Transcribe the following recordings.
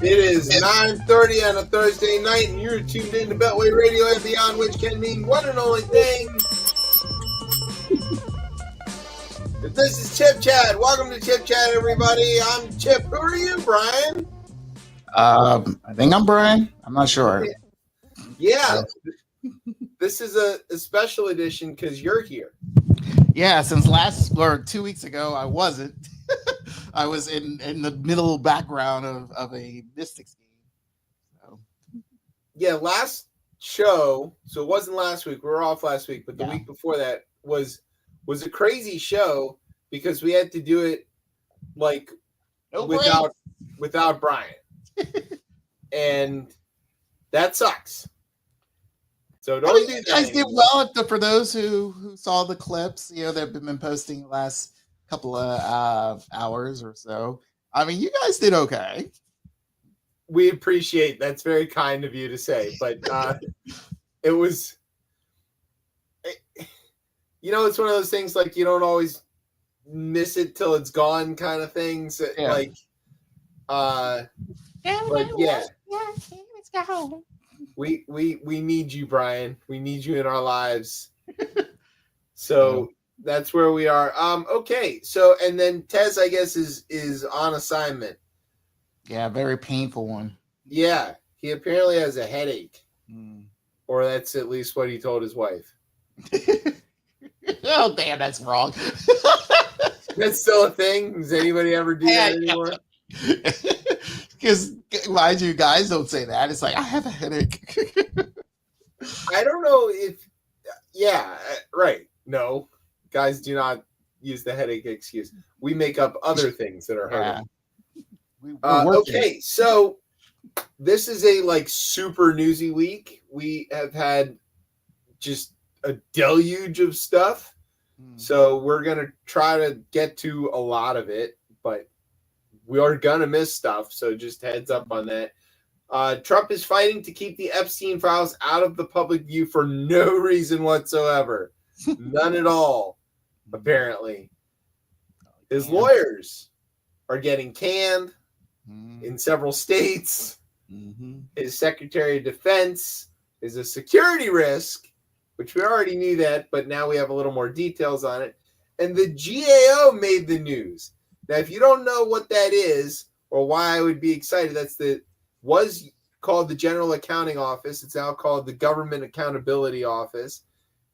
It is 9:30 on a Thursday night, and you're tuned in to Beltway Radio and Beyond, which can mean one and only thing. This is Chip Chat. Welcome to Chip Chat, everybody. I'm Chip. Who are you, Brian? I think I'm Brian. I'm not sure. Yeah. This is a special edition because you're here. Yeah, since 2 weeks ago, I wasn't. I was in the middle background of a Mystics game. So. Yeah, last show, so it wasn't last week. We were off last week, but the week before that was a crazy show because we had to do it like without Brian. And that sucks. So don't do that. You guys did well for those who saw the clips. You know, they've been posting the last couple of hours or so. I mean, you guys did okay. We appreciate that's very kind of you to say, but it was, you know, it's one of those things like you don't always miss it till it's gone kind of things. Yeah. Like, but yeah. Let's go. We need you, Brian. We need you in our lives. So that's where we are. Okay. So and then Tez, I guess, is on assignment. Yeah, very painful one. Yeah, he apparently has a headache, or that's at least what he told his wife. Oh, damn, that's wrong. That's still a thing. Does anybody ever do that anymore? Because mind you, guys don't say that. It's like, I have a headache. I don't know if, yeah, right. No, guys do not use the headache excuse. We make up other things that are hurting. Okay, so this is a like super newsy week. We have had just a deluge of stuff. So we're going to try to get to a lot of it, but we are going to miss stuff. So just heads up on that. Trump is fighting to keep the Epstein files out of the public view for no reason whatsoever. None at all, apparently. His lawyers are getting canned in several states. His Secretary of Defense is a security risk, which we already knew that, but now we have a little more details on it. And the GAO made the news. Now, if you don't know what that is or why I would be excited, was called the General Accounting Office. It's now called the Government Accountability Office.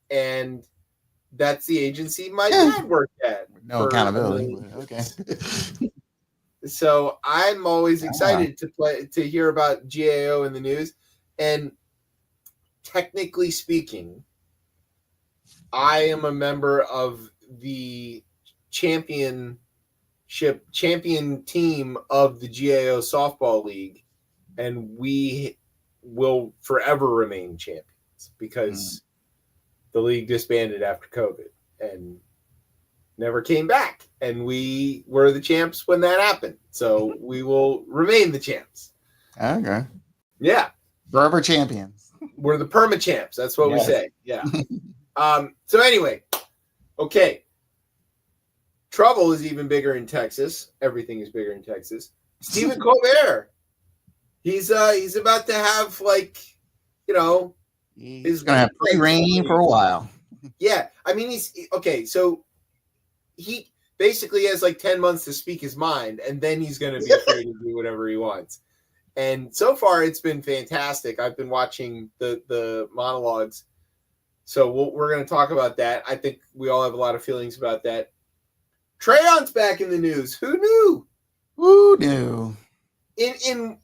And that's the agency my dad worked at. No accountability. Okay. So I'm always excited to hear about GAO in the news. And technically speaking, I am a member of the champion team of the GAO softball league, and we will forever remain champions because the league disbanded after COVID and never came back, and we were the champs when that happened. So we will remain the champs. Okay. Yeah. Forever champions. We're the perma champs. That's what we say. Yeah. So anyway, okay. Trouble is even bigger in Texas. Everything is bigger in Texas. Stephen Colbert. He's about to have he's gonna have free reign for a while. Yeah. I mean so he basically has like 10 months to speak his mind, and then he's gonna be free to do whatever he wants. And so far it's been fantastic. I've been watching the monologues. So we're going to talk about that. I think we all have a lot of feelings about that. Trayon's back in the news. Who knew? Who knew? In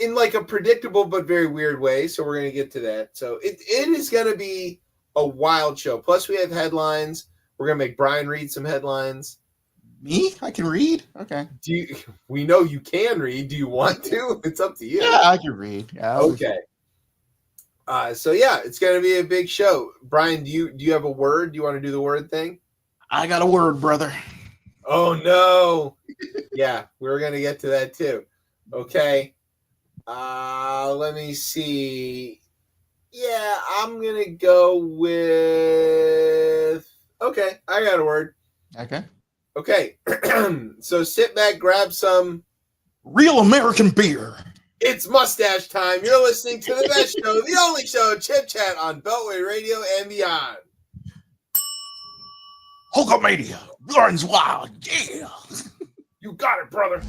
like a predictable but very weird way. So we're going to get to that. So it is going to be a wild show. Plus we have headlines. We're going to make Brian read some headlines. Me? I can read? Okay. We know you can read. Do you want to? It's up to you. Yeah, I can read. Yeah, okay. So yeah, it's going to be a big show. Brian, do you have a word? Do you want to do the word thing? I got a word, brother. Oh no. Yeah, we're going to get to that too. Okay. Let me see. Yeah, I'm going to go with, okay, I got a word. Okay. Okay. So sit back, grab some Real American beer. It's mustache time. You're listening to the best show, the only show, Chip Chat on Beltway Radio and beyond. Hulkamania runs wild. Yeah. You got it, brother.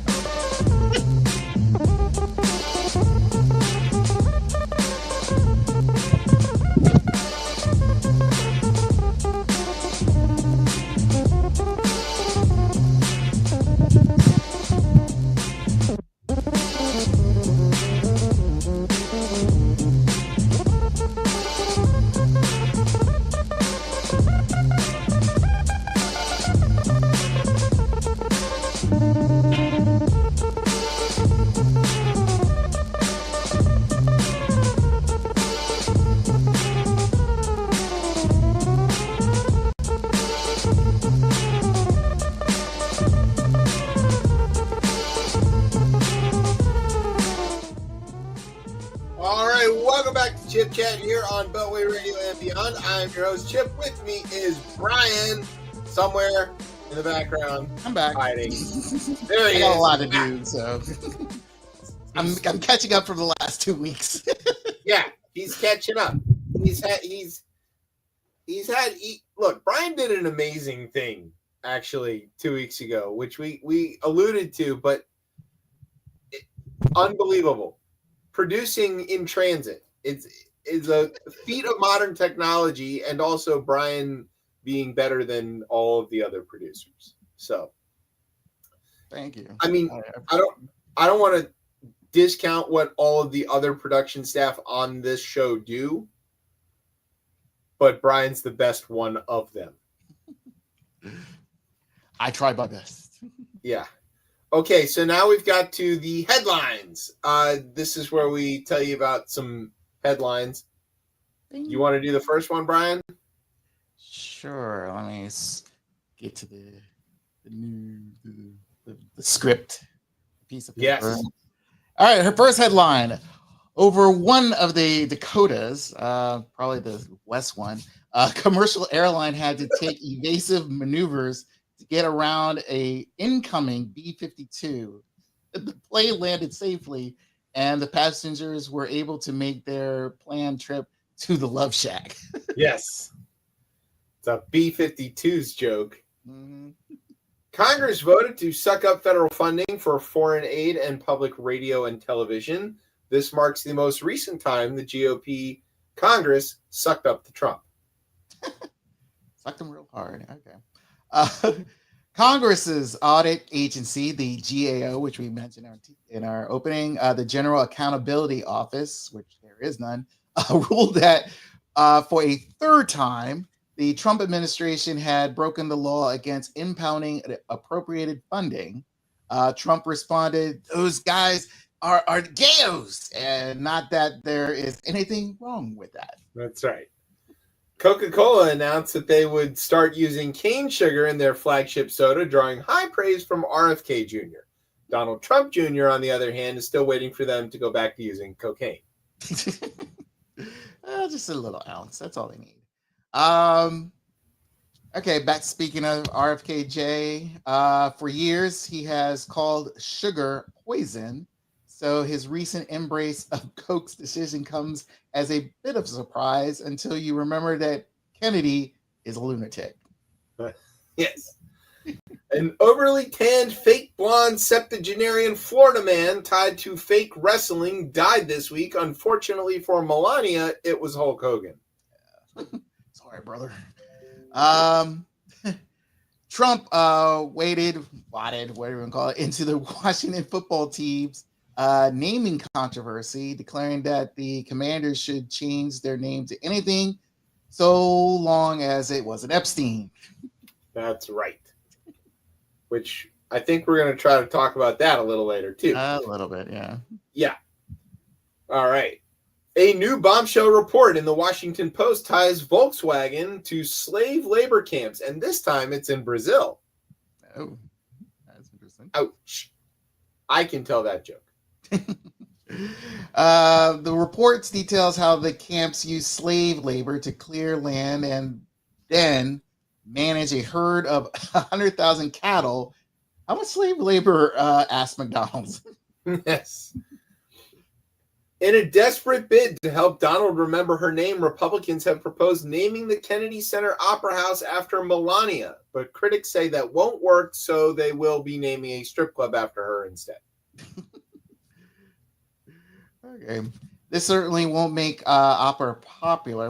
Chip Chat here on Beltway Radio and beyond. I'm your host, Chip. With me is Brian, somewhere in the background. I'm back. Hiding. There he is. I got a lot to do, so I'm catching up from the last 2 weeks. Yeah, he's catching up. Look, Brian did an amazing thing actually 2 weeks ago, which we alluded to, but unbelievable. Producing in transit. It's a feat of modern technology, and also Brian being better than all of the other producers. So, thank you. I mean, I don't want to discount what all of the other production staff on this show do, but Brian's the best one of them. I tried my best. Yeah. Okay, so now we've got to the headlines. This is where we tell you about some headlines. You want to do the first one, Brian? Sure. Let me get to the script piece of paper. Yes. All right. Her first headline: over one of the Dakotas, probably the west one, a commercial airline had to take evasive maneuvers to get around a incoming B-52. The plane landed safely, and the passengers were able to make their planned trip to the Love Shack. Yes. It's a B-52's joke. Mm-hmm. Congress voted to suck up federal funding for foreign aid and public radio and television. This marks the most recent time the GOP Congress sucked up to Trump. Sucked them real hard. Okay. Congress's audit agency, the GAO, which we mentioned in our opening, the General Accountability Office, which there is none, ruled that for a third time, the Trump administration had broken the law against impounding appropriated funding. Trump responded, "Those guys are gayos," and not that there is anything wrong with that. That's right. Coca-Cola announced that they would start using cane sugar in their flagship soda, drawing high praise from RFK Jr. Donald Trump Jr., on the other hand, is still waiting for them to go back to using cocaine. Just a little ounce. That's all they need. Okay, back speaking of RFKJ, for years he has called sugar poison. So his recent embrace of Coke's decision comes as a bit of a surprise until you remember that Kennedy is a lunatic. Yes. An overly tanned, fake blonde septuagenarian Florida man tied to fake wrestling died this week. Unfortunately for Melania, it was Hulk Hogan. Sorry, brother. Trump waded, whatever you want to call it, into the Washington football team's naming controversy, declaring that the Commanders should change their name to anything so long as it wasn't Epstein. That's right. Which I think we're going to try to talk about that a little later, too. A little bit, yeah. Yeah. All right. A new bombshell report in the Washington Post ties Volkswagen to slave labor camps, and this time it's in Brazil. Oh, that's interesting. Ouch. I can tell that joke. The reports details how the camps use slave labor to clear land and then manage a herd of 100,000 cattle. How much slave labor, asked McDonald's? Yes. In a desperate bid to help Donald remember her name, Republicans have proposed naming the Kennedy Center Opera House after Melania, but critics say that won't work, so they will be naming a strip club after her instead. Okay. This certainly won't make opera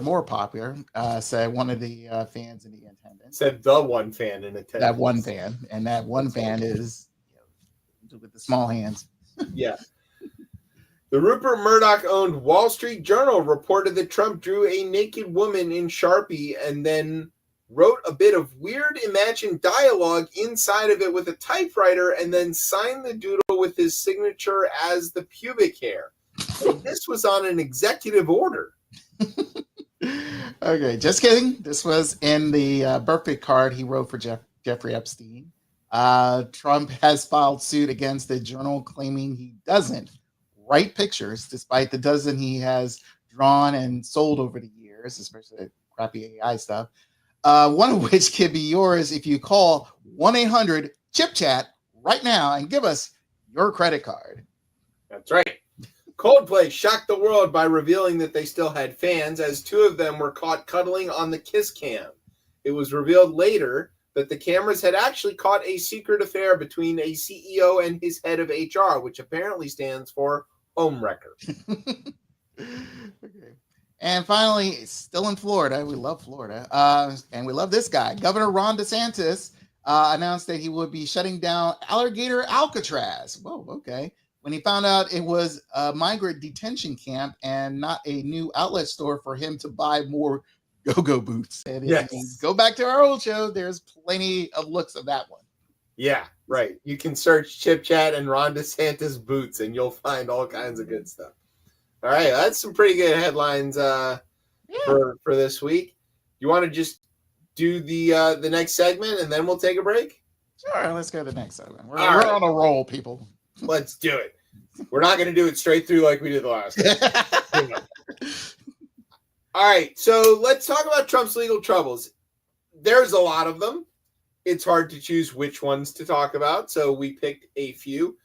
more popular, said one of the fans in the attendance. Said the one fan in attendance. That one fan. And that one fan is with the small hands. Yeah. The Rupert Murdoch-owned Wall Street Journal reported that Trump drew a naked woman in Sharpie and then wrote a bit of weird imagined dialogue inside of it with a typewriter and then signed the doodle with his signature as the pubic hair. And this was on an executive order. Okay, just kidding. This was in the birthday card he wrote for Jeffrey Epstein. Trump has filed suit against the Journal claiming he doesn't write pictures, despite the dozen he has drawn and sold over the years, especially the crappy AI stuff. One of which could be yours if you call 1-800-ChipChat right now and give us your credit card. That's right. Coldplay shocked the world by revealing that they still had fans, as two of them were caught cuddling on the kiss cam. It was revealed later that the cameras had actually caught a secret affair between a CEO and his head of HR, which apparently stands for home wrecker. Okay. And finally, still in Florida, we love Florida, and we love this guy. Governor Ron DeSantis announced that he would be shutting down Alligator Alcatraz. Whoa, okay. When he found out it was a migrant detention camp and not a new outlet store for him to buy more go-go boots. And if you go back to our old show, there's plenty of looks of that one. Yeah, right. You can search ChipChat and Ron DeSantis boots, and you'll find all kinds of good stuff. All right, that's some pretty good headlines for this week. You want to just do the next segment, and then we'll take a break? Sure, let's go to the next segment. We're on a roll, people. Let's do it. We're not going to do it straight through like we did the last time. All right, so let's talk about Trump's legal troubles. There's a lot of them. It's hard to choose which ones to talk about, so we picked a few.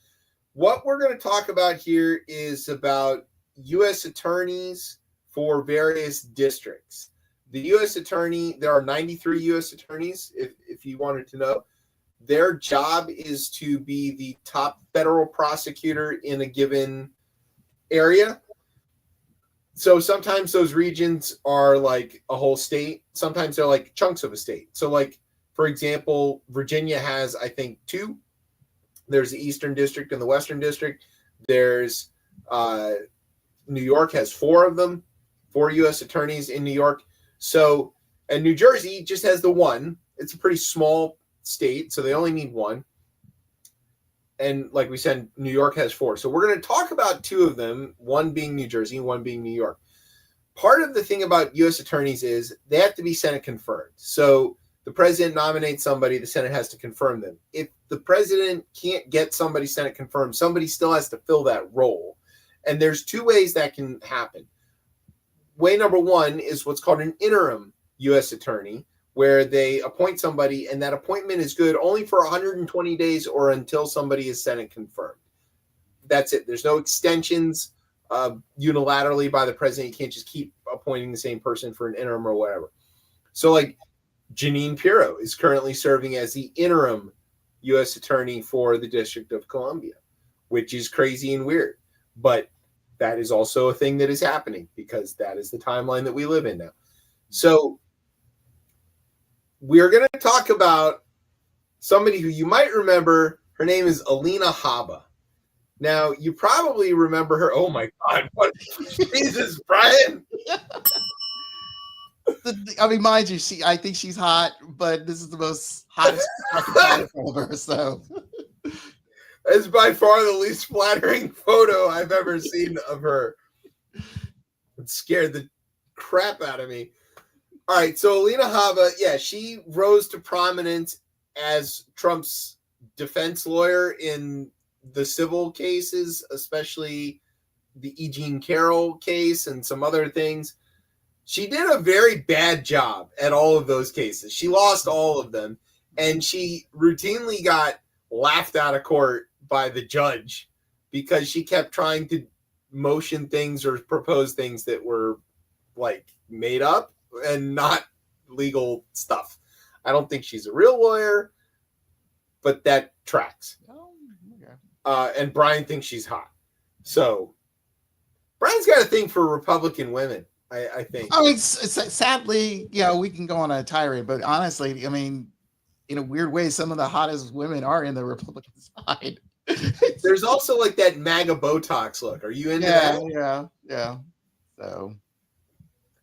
What we're going to talk about here is about U.S. attorneys for various districts. The U.S. attorney, there are 93 U.S. attorneys, if you wanted to know. Their job is to be the top federal prosecutor in a given area. So sometimes those regions are like a whole state. Sometimes they're like chunks of a state. So like, for example, Virginia has, I think, 2. There's the Eastern District and the Western District. There's New York has 4 of them, 4 U.S. attorneys in New York. So, and New Jersey just has the 1. It's a pretty small state, so they only need 1. And like we said, New York has 4. So we're going to talk about 2 of them, one being New Jersey and one being New York. Part of the thing about U.S. attorneys is they have to be Senate confirmed. So the president nominates somebody, the Senate has to confirm them. If the president can't get somebody Senate confirmed, somebody still has to fill that role. And there's 2 ways that can happen. Way number 1 is what's called an interim U.S. attorney, where they appoint somebody, and that appointment is good only for 120 days or until somebody is Senate confirmed. That's it. There's no extensions unilaterally by the president. You can't just keep appointing the same person for an interim or whatever. So like Jeanine Pirro is currently serving as the interim U.S. attorney for the District of Columbia, which is crazy and weird. But that is also a thing that is happening because that is the timeline that we live in now. So we're going to talk about somebody who you might remember. Her name is Alina Habba. Now, you probably remember her. Oh, my God. What? Jesus, Brian. I mean, mind you, I think she's hot, but this is the most hottest of her, so. That's by far the least flattering photo I've ever seen of her. It scared the crap out of me. All right, so Alina Habba, yeah, she rose to prominence as Trump's defense lawyer in the civil cases, especially the E. Jean Carroll case and some other things. She did a very bad job at all of those cases. She lost all of them, and she routinely got laughed out of court by the judge because she kept trying to motion things or propose things that were like made up and not legal stuff. I don't think she's a real lawyer, but that tracks. Oh, okay. And Brian thinks she's hot. So Brian's got a thing for Republican women, I think. I mean, sadly, we can go on a tirade, but honestly, I mean, in a weird way, some of the hottest women are in the Republican side. There's also like that MAGA Botox look. Are you into that? Yeah. So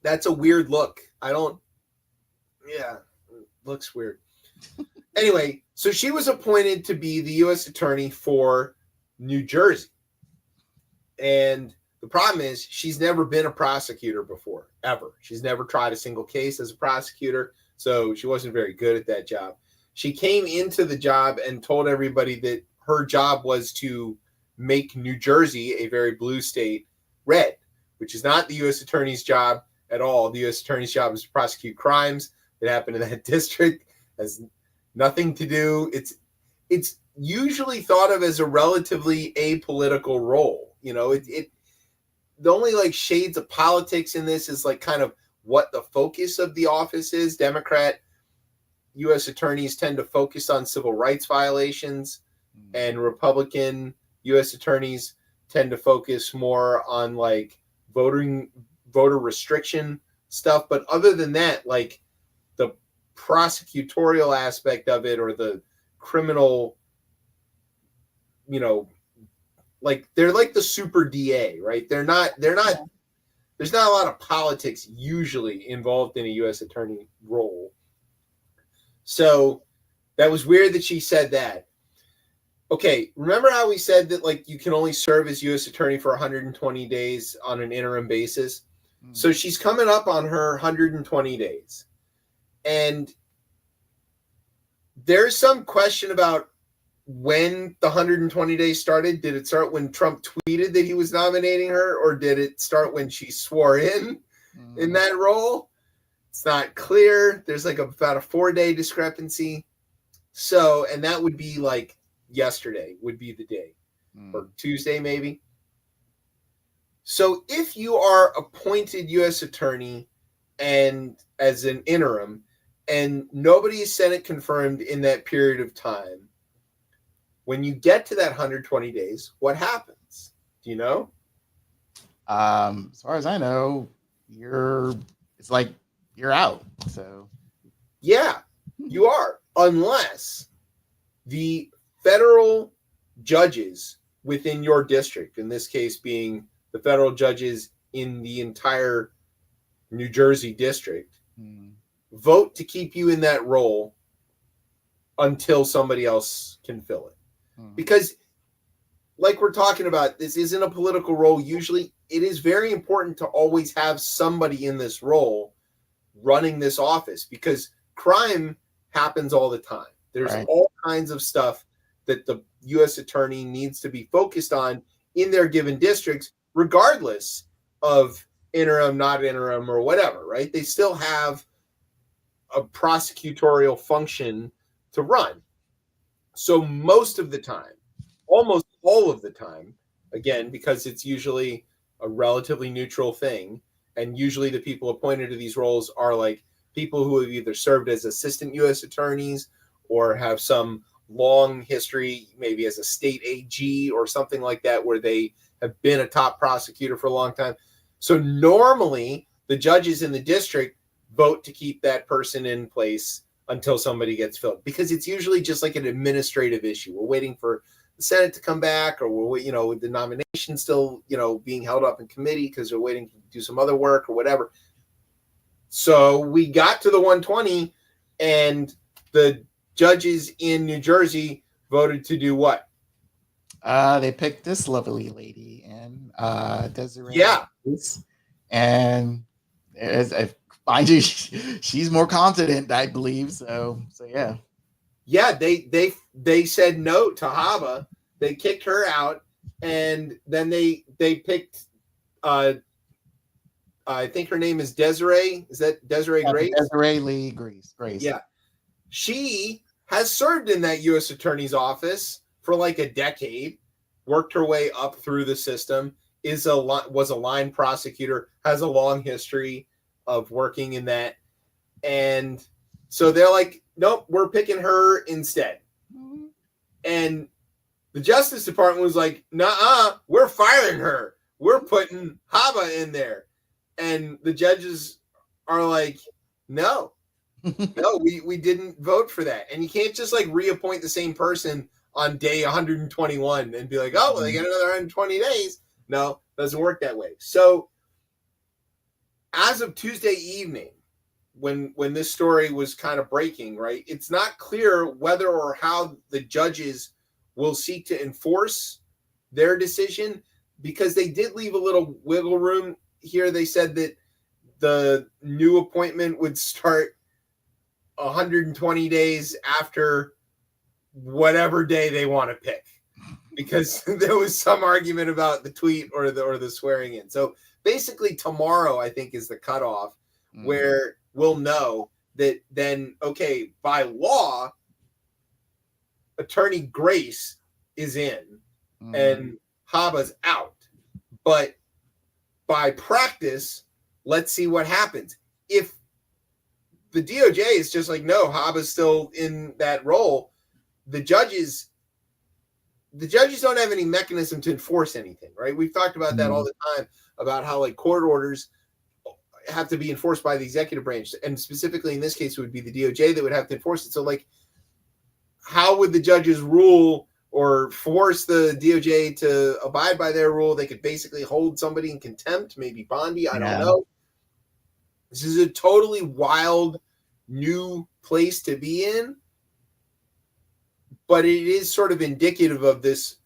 that's a weird look. Looks weird. Anyway, so she was appointed to be the U.S. attorney for New Jersey. And the problem is she's never been a prosecutor before, ever. She's never tried a single case as a prosecutor, so she wasn't very good at that job. She came into the job and told everybody that her job was to make New Jersey, a very blue state, red, which is not the U.S. attorney's job at all. The U.S. attorney's job is to prosecute crimes that happen in that district. Has nothing to do. It's usually thought of as a relatively apolitical role. The only like shades of politics in this is like kind of what the focus of the office is. Democrat U.S. attorneys tend to focus on civil rights violations, and Republican U.S. attorneys tend to focus more on like voter restriction stuff. But other than that, like the prosecutorial aspect of it or the criminal, like they're like the super DA, right? They're not, there's not a lot of politics usually involved in a U.S. attorney role. So that was weird that she said that. Okay, remember how we said that like you can only serve as U.S. attorney for 120 days on an interim basis? So she's coming up on her 120 days. And there's some question about when the 120 days started. Did it start when Trump tweeted that he was nominating her, or did it start when she swore in that role? It's not clear. There's like about a 4-day discrepancy. So, and that would be like yesterday would be the day, or Tuesday maybe. So if you are appointed U.S. attorney and as an interim, and nobody is Senate confirmed in that period of time, when you get to that 120 days, what happens? Do you know? As far as I know, it's like you're out. So yeah, you are, unless the federal judges within your district, in this case being the federal judges in the entire New Jersey district, vote to keep you in that role until somebody else can fill it. Because like we're talking about, this isn't a political role. Usually it is very important to always have somebody in this role running this office, because crime happens all the time. There's all kinds of stuff that the U.S. attorney needs to be focused on in their given districts, regardless of interim, not interim, or whatever, right? They still have a prosecutorial function to run. So most of the time, almost all of the time, again, because it's usually a relatively neutral thing, and usually the people appointed to these roles are like people who have either served as assistant U.S. attorneys or have some long history, maybe as a state AG or something like that, where they have been a top prosecutor for a long time. So normally the judges in the district vote to keep that person in place until somebody gets filled, because it's usually just like an administrative issue. We're waiting for the Senate to come back, or we're, with the nomination still, being held up in committee because they're waiting to do some other work or whatever. So we got to the 120, and the judges in New Jersey voted to do what? They picked this lovely lady, and Desiree. Yeah. And mind you, she's more confident, I believe. So yeah. Yeah, they said no to Hava. They kicked her out, and then they picked. I think her name is Desiree. Is that Desiree Grace? Desiree Lee Grace. Yeah, she has served in that U.S. Attorney's office for like a decade, worked her way up through the system, was a line prosecutor, has a long history of working in that. And so they're like, nope, we're picking her instead. Mm-hmm. And the Justice Department was like, nah, we're firing her. We're putting Haba in there. And the judges are like, no, we didn't vote for that. And you can't just like reappoint the same person on day 121 and be like, oh, well, they get another 120 days. No, doesn't work that way. So as of Tuesday evening, when this story was kind of breaking, right, it's not clear whether or how the judges will seek to enforce their decision, because they did leave a little wiggle room here. They said that the new appointment would start 120 days after whatever day they want to pick, because there was some argument about the tweet or the swearing in. So basically tomorrow, I think, is the cutoff where we'll know that then, okay, by law, Attorney Grace is in and Haba's out. But by practice, let's see what happens. If the DOJ is just like, no, Haba's still in that role, the judges don't have any mechanism to enforce anything, right? We've talked about that all the time, about how like court orders have to be enforced by the executive branch, and specifically in this case it would be the DOJ that would have to enforce it. So like, how would the judges rule or force the DOJ to abide by their rule? They could basically hold somebody in contempt, maybe Bondi, I don't know. This is a totally wild new place to be in, but it is sort of indicative of this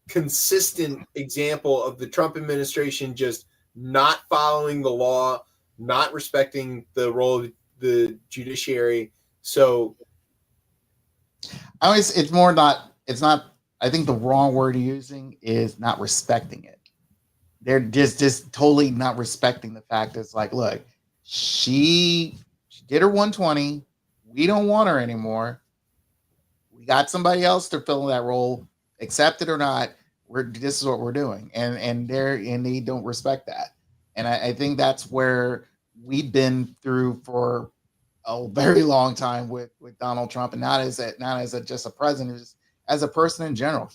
consistent example of the Trump administration just not following the law, not respecting the role of the judiciary. So I think the wrong word you're using is not respecting it. They're just totally not respecting the fact that it's like, look, she did her 120. We don't want her anymore. We got somebody else to fill that role, accept it or not. This is what we're doing, and they don't respect that. And I think that's where we've been through for a very long time with Donald Trump, and not as just a president, just as a person in general.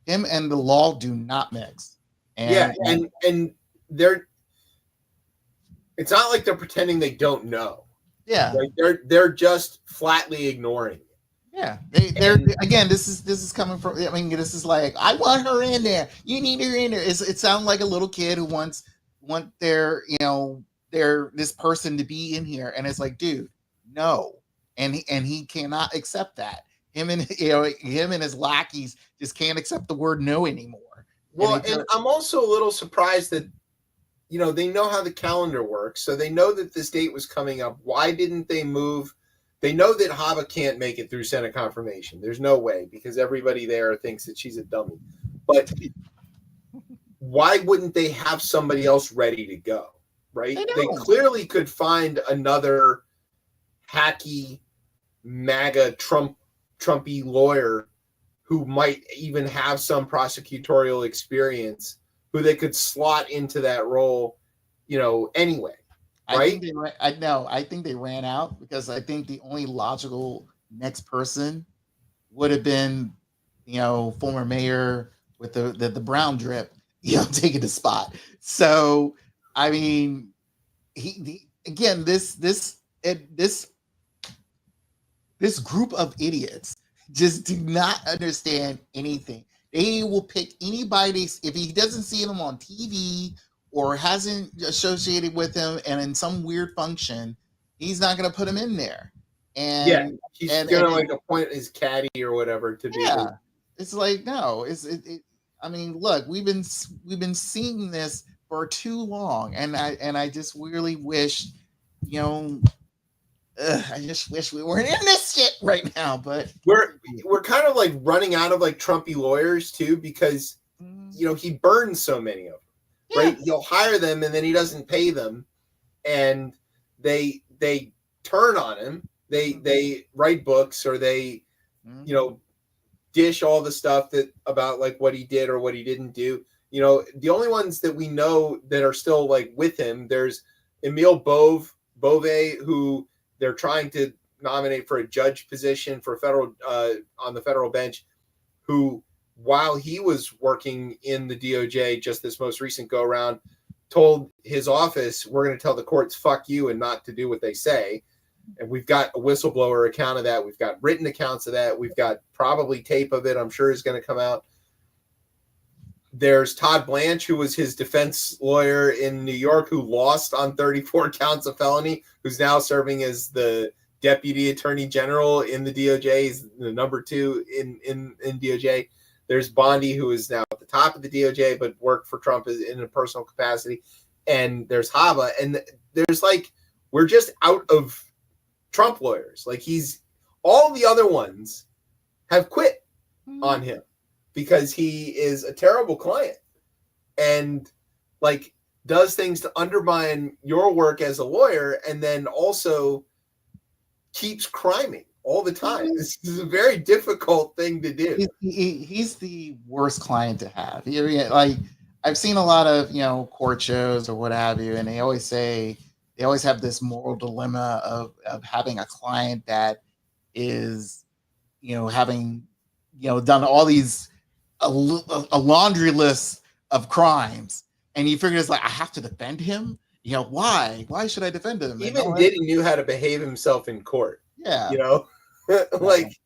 Him and the law do not mix. And they're, it's not like they're pretending they don't know. Yeah, like they're just flatly ignoring it. Yeah, they're again. This is coming from. I mean, this is like, I want her in there. You need her in there. It sounds like a little kid who want this person to be in here, and it's like, dude, no, and he cannot accept that. Him and his lackeys just can't accept the word no anymore. Well, and I'm also a little surprised that, they know how the calendar works, so they know that this date was coming up. Why didn't they move? They know that Haba can't make it through Senate confirmation. There's no way, because everybody there thinks that she's a dummy. But why wouldn't they have somebody else ready to go, right? They clearly could find another hacky, MAGA Trumpy lawyer who might even have some prosecutorial experience, who they could slot into that role, anyway. Right? I think they ran out, because I think the only logical next person would have been, former mayor with the brown drip, taking the spot. So, I mean, this group of idiots just do not understand anything. They will pick anybody if he doesn't see them on TV or hasn't associated with him and in some weird function, he's not going to put him in there. And he's going to appoint his caddy or whatever to be. Yeah, it's like, no, I mean, look, we've been seeing this for too long, and I just really wish, I just wish we weren't in this shit right now. But we're kind of like running out of like Trumpy lawyers too, because he burns so many of them. Right, he'll hire them and then he doesn't pay them, and they turn on him. They write books, or they, dish all the stuff that about like what he did or what he didn't do. You know, the only ones that we know that are still like with him, there's Emile Bove, who they're trying to nominate for a judge position for federal on the federal bench, who while he was working in the DOJ just this most recent go around, told his office, we're going to tell the courts fuck you and not to do what they say. And we've got a whistleblower account of that. We've got written accounts of that. We've got probably tape of it. I'm sure is going to come out. There's Todd Blanche, who was his defense lawyer in New York, who lost on 34 counts of felony, who's now serving as the deputy attorney general in the DOJ. He's the number 2 in DOJ. There's Bondi, who is now at the top of the DOJ, but worked for Trump in a personal capacity. And there's Haba. And there's like, we're just out of Trump lawyers. Like all the other ones have quit on him because he is a terrible client and like does things to undermine your work as a lawyer and then also keeps criming all the time. This is a very difficult thing to do. He's the worst client to have. Like I've seen a lot of, court shows or what have you, and they always have this moral dilemma of having a client that is, having, done all these a laundry list of crimes, and you figure it's like I have to defend him. Why? Why should I defend him? Even Diddy knew how to behave himself in court. Yeah, like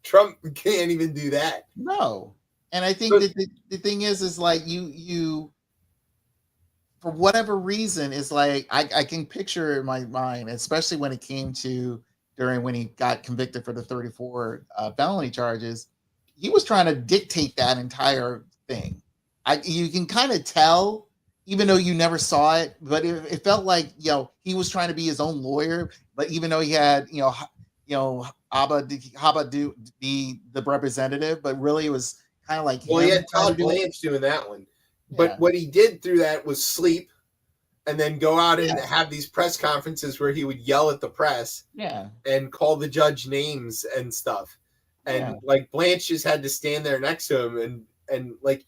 Trump can't even do that. No, and I think that the thing is like you for whatever reason is like I can picture in my mind, especially when it came to when he got convicted for the 34 felony charges. He was trying to dictate that entire thing. You can kind of tell, even though you never saw it, but it felt like he was trying to be his own lawyer. But even though he had Haba be the representative, but really it was kind of like he had Todd Blanche doing that one. But what he did through that was sleep and then go out and have these press conferences where he would yell at the press and call the judge names and stuff. And like Blanche just had to stand there next to him and like,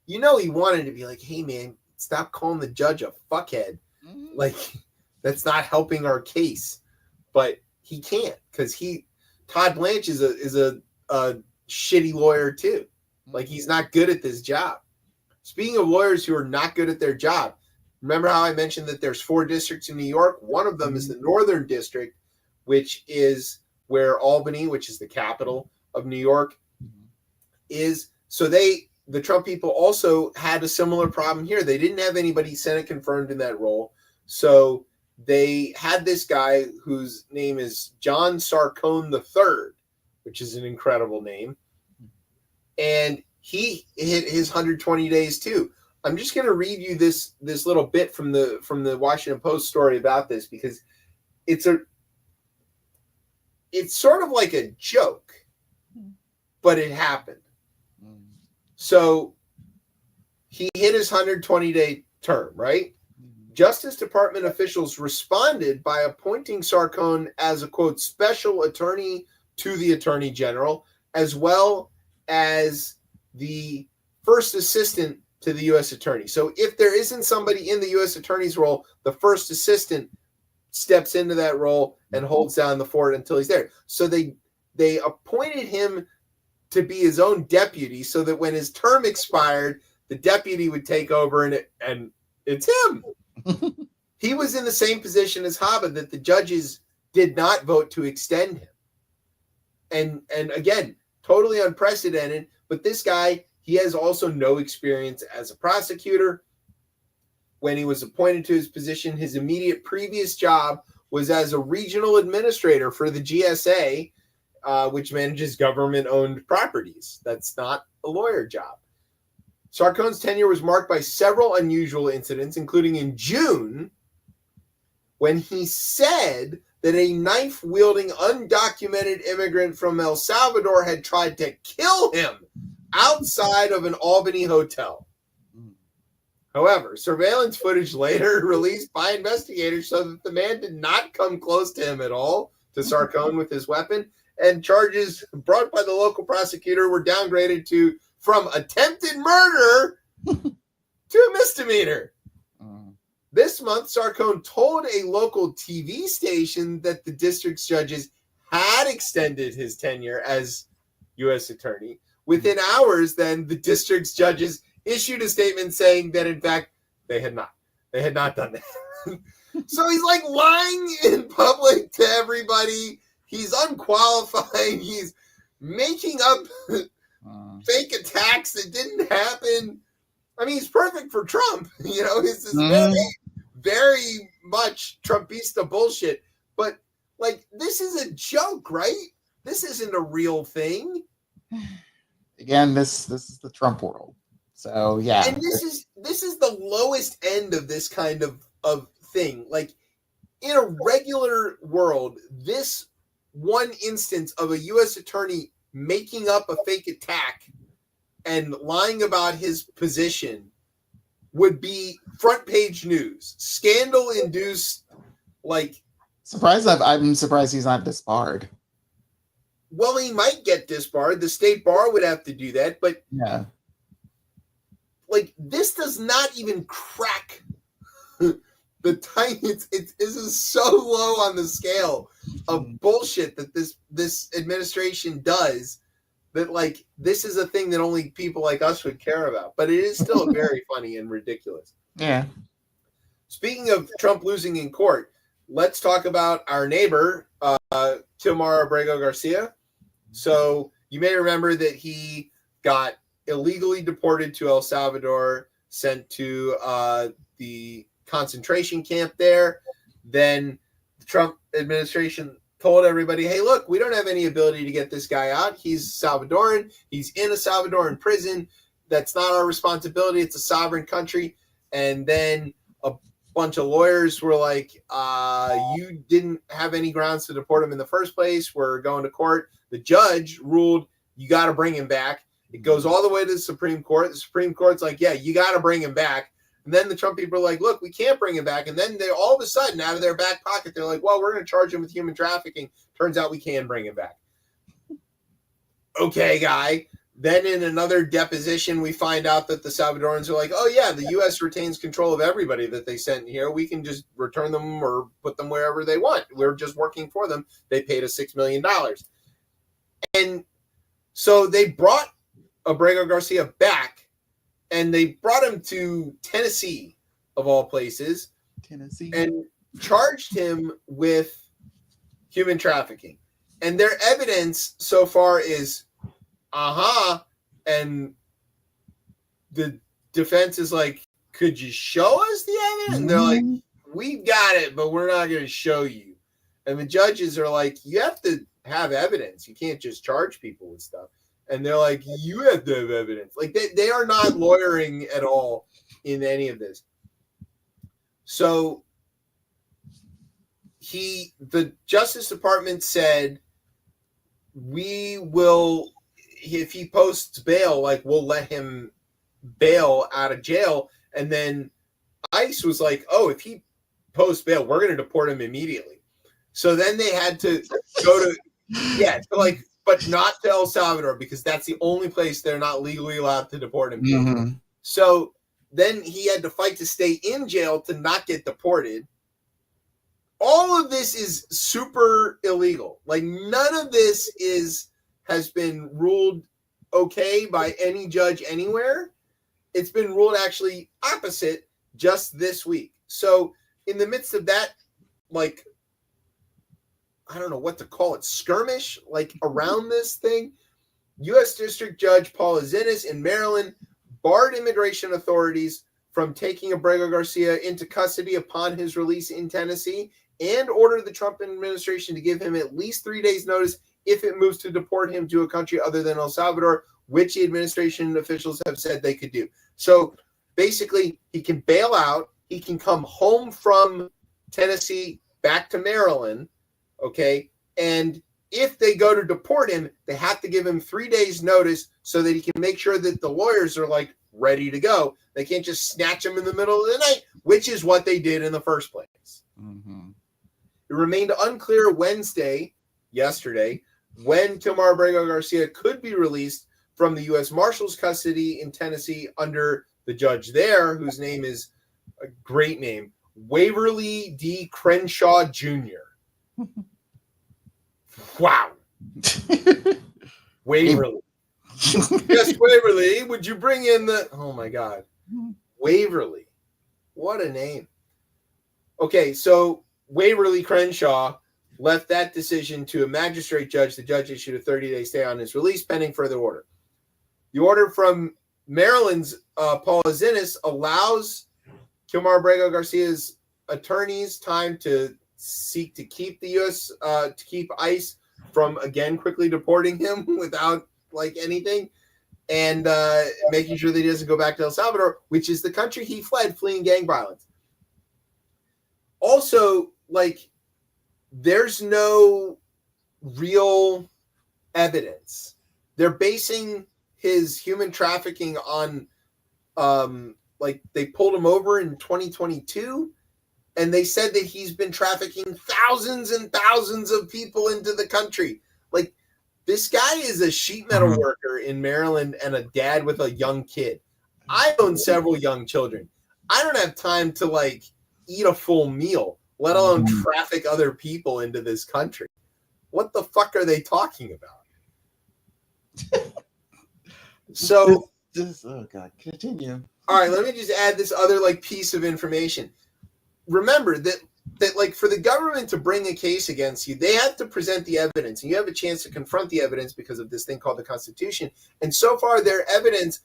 he wanted to be like, hey man, stop calling the judge a fuckhead. Mm-hmm. Like that's not helping our case. But he can't because Todd Blanche is a shitty lawyer too. Like he's not good at this job. Speaking of lawyers who are not good at their job, remember how I mentioned that there's 4 districts in New York? One of them is the Northern District, which is where Albany, which is the capital of New York, is. So the Trump people also had a similar problem here. They didn't have anybody Senate confirmed in that role. So they had this guy whose name is John Sarcone III, which is an incredible name. And he hit his 120 days too. I'm just going to read you this little bit from the Washington Post story about this because it's sort of like a joke, but it happened. So he hit his 120-day term, right? Justice Department officials responded by appointing Sarcone as a, quote, special attorney to the Attorney General, as well as the first assistant to the U.S. Attorney. So if there isn't somebody in the U.S. Attorney's role, the first assistant steps into that role and holds down the fort until he's there. So they appointed him to be his own deputy so that when his term expired, the deputy would take over and it's him. He was in the same position as Haba, that the judges did not vote to extend him. And again, totally unprecedented, but this guy, he has also no experience as a prosecutor. When he was appointed to his position, his immediate previous job was as a regional administrator for the GSA, which manages government-owned properties. That's not a lawyer job. Sarcone's tenure was marked by several unusual incidents, including in June, when he said that a knife-wielding undocumented immigrant from El Salvador had tried to kill him outside of an Albany hotel. However, surveillance footage later released by investigators showed that the man did not come close to him at all, to Sarcone with his weapon, and charges brought by the local prosecutor were downgraded from attempted murder to a misdemeanor. This month, Sarcone told a local TV station that the district's judges had extended his tenure as U.S. attorney. Within hours, then, the district's judges issued a statement saying that, in fact, they had not. They had not done that. So he's like lying in public to everybody. He's unqualified. He's making up fake attacks that didn't happen. I mean, he's perfect for Trump. You know, this is very, very much Trumpista bullshit. But, like, this is a joke, right? This isn't a real thing. Again, this is the Trump world. So, yeah. And this is the lowest end of this kind of thing. Like, in a regular world, this one instance of a U.S. attorney making up a fake attack and lying about his position would be front page news, scandal induced. Like, I'm surprised he's not disbarred. Well, he might get disbarred. The state bar would have to do that, but yeah, like this does not even crack the tiny. This is so low on the scale of bullshit that this administration does. That like this is a thing that only people like us would care about, but it is still very funny and ridiculous. Yeah. Speaking of Trump losing in court, let's talk about our neighbor, Tilmar Abrego Garcia. So you may remember that he got illegally deported to El Salvador, sent to the concentration camp there. Then the Trump administration told everybody, hey, look, we don't have any ability to get this guy out. He's Salvadoran. He's in a Salvadoran prison. That's not our responsibility. It's a sovereign country. And then a bunch of lawyers were like, you didn't have any grounds to deport him in the first place. We're going to court. The judge ruled you got to bring him back. It goes all the way to the Supreme Court. The Supreme Court's like, yeah, you got to bring him back. And then the Trump people are like, look, we can't bring him back. And then they all of a sudden, out of their back pocket, they're like, well, we're going to charge him with human trafficking. Turns out we can bring him back. Okay, guy. Then in another deposition, we find out that the Salvadorans are like, oh, yeah, the U.S. retains control of everybody that they sent here. We can just return them or put them wherever they want. We're just working for them. They paid us $6 million. And so they brought Abrego Garcia back, and they brought him to Tennessee, of all places, and charged him with human trafficking. And their evidence so far is, and the defense is like, could you show us the evidence? And they're like, we got it, but we're not going to show you. And the judges are like, you have to have evidence. You can't just charge people with stuff. And they're like, you have to have evidence. Like they are not lawyering at all in any of this. So the Justice Department said, we will, if he posts bail, like we'll let him bail out of jail. And then ICE was like, oh, if he posts bail, we're going to deport him immediately. So then they had to go to, but not to El Salvador, because that's the only place they're not legally allowed to deport him to. Mm-hmm. So then he had to fight to stay in jail to not get deported. All of this is super illegal. Like none of this has been ruled okay by any judge anywhere. It's been ruled actually opposite just this week. So in the midst of that, like, I don't know what to call it, skirmish, like around this thing, U.S. District Judge Paula Zinnes in Maryland barred immigration authorities from taking Abrego Garcia into custody upon his release in Tennessee and ordered the Trump administration to give him at least 3 days notice if it moves to deport him to a country other than El Salvador, which the administration officials have said they could do. So basically, he can bail out. He can come home from Tennessee back to Maryland. Okay. And if they go to deport him, they have to give him 3 days notice so that he can make sure that the lawyers are like ready to go. They can't just snatch him in the middle of the night, which is what they did in the first place. Mm-hmm. It remained unclear yesterday, when Kilmar Abrego Garcia could be released from the U.S. Marshal's custody in Tennessee under the judge there, whose name is a great name, Waverly D. Crenshaw Jr. Wow. Waverly. Yes, Waverly, would you bring in the... Oh, my God. Waverly. What a name. Okay, so Waverly Crenshaw left that decision to a magistrate judge. The judge issued a 30-day stay on his release pending further order. The order from Maryland's Paul Azinis allows Kilmar Abrego Garcia's attorneys time to seek to keep the U.S. To keep ICE from again quickly deporting him without like anything, and making sure that he doesn't go back to El Salvador, which is the country he fled, fleeing gang violence. Also, like, there's no real evidence. They're basing his human trafficking on, like, they pulled him over in 2022, and they said that he's been trafficking thousands and thousands of people into the country. Like, this guy is a sheet metal worker in Maryland and a dad with a young kid. I own several young children. I don't have time to, like, eat a full meal, let alone traffic other people into this country. What the fuck are they talking about? So, oh God, continue. All right, let me just add this other like piece of information. Remember that like for the government to bring a case against you, they have to present the evidence, and you have a chance to confront the evidence because of this thing called the Constitution. And so far, their evidence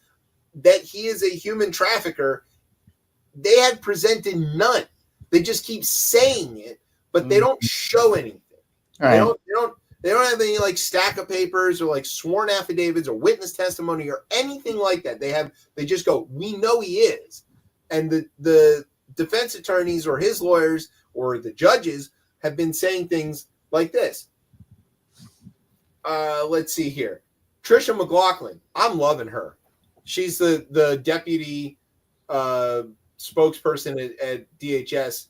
that he is a human trafficker, they have presented none. They just keep saying it, but they don't show anything. Right. They don't have any like stack of papers or like sworn affidavits or witness testimony or anything like that. They just go, we know he is. And the defense attorneys or his lawyers or the judges have been saying things like this. Let's see here. Tricia McLaughlin, I'm loving her. She's the deputy spokesperson at DHS.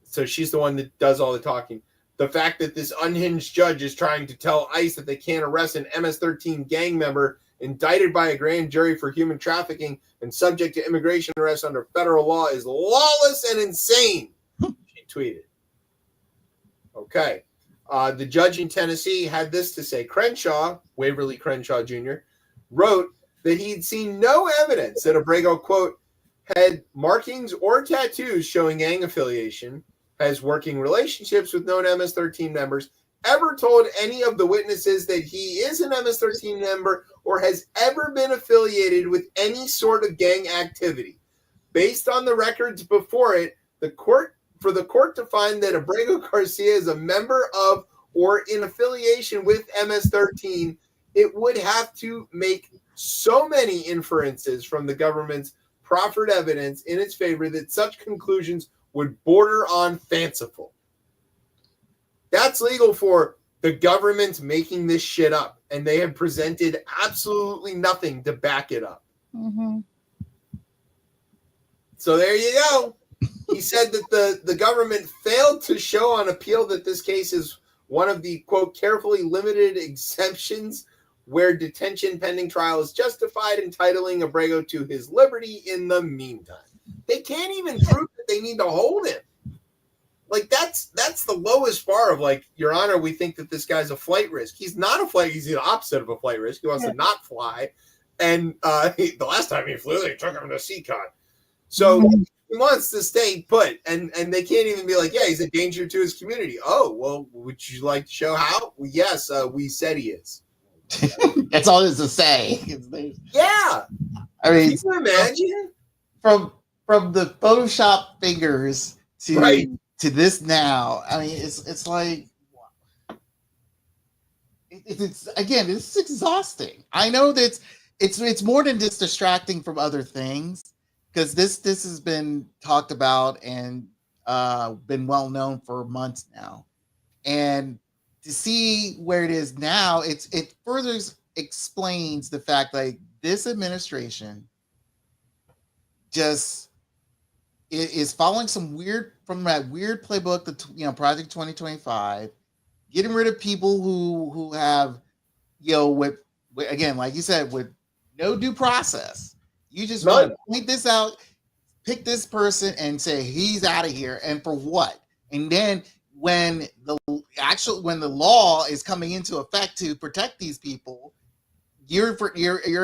So she's the one that does all the talking. The fact that this unhinged judge is trying to tell ICE that they can't arrest an MS-13 gang member indicted by a grand jury for human trafficking and subject to immigration arrest under federal law is lawless and insane, she tweeted. Okay. The judge in Tennessee had this to say. Crenshaw, Waverly Crenshaw Jr., wrote that he'd seen no evidence that Abrego, quote, had markings or tattoos showing gang affiliation, has working relationships with known MS-13 members, ever told any of the witnesses that he is an MS-13 member, or has ever been affiliated with any sort of gang activity. Based on the records before it, for the court to find that Abrego Garcia is a member of or in affiliation with MS-13, it would have to make so many inferences from the government's proffered evidence in its favor that such conclusions would border on fanciful. That's legal for the government making this shit up, and they have presented absolutely nothing to back it up. Mm-hmm. So there you go. He said that the government failed to show on appeal that this case is one of the, quote, carefully limited exemptions where detention pending trial is justified, entitling Abrego to his liberty in the meantime. They can't even prove that they need to hold him. Like, that's the lowest bar of, like, Your Honor, we think that this guy's a flight risk. He's not a flight. He's the opposite of a flight risk. He wants to not fly. And the last time he flew, they took him to CCON. So he wants to stay put. And they can't even be like, yeah, he's a danger to his community. Oh, well, would you like to show how? Well, yes, we said he is. That's all there's to say. Yeah. I mean, can you imagine? From the Photoshop fingers to this now, I mean, it's like it's again, it's exhausting. I know that it's more than just distracting from other things, because this has been talked about and been well known for months now, and to see where it is now, it further explains the fact that this administration just is following some weird from that weird playbook, Project 2025, getting rid of people who have, with again, like you said, with no due process. You just want to point this out, pick this person, and say he's out of here, and for what? And then when the law is coming into effect to protect these people, you're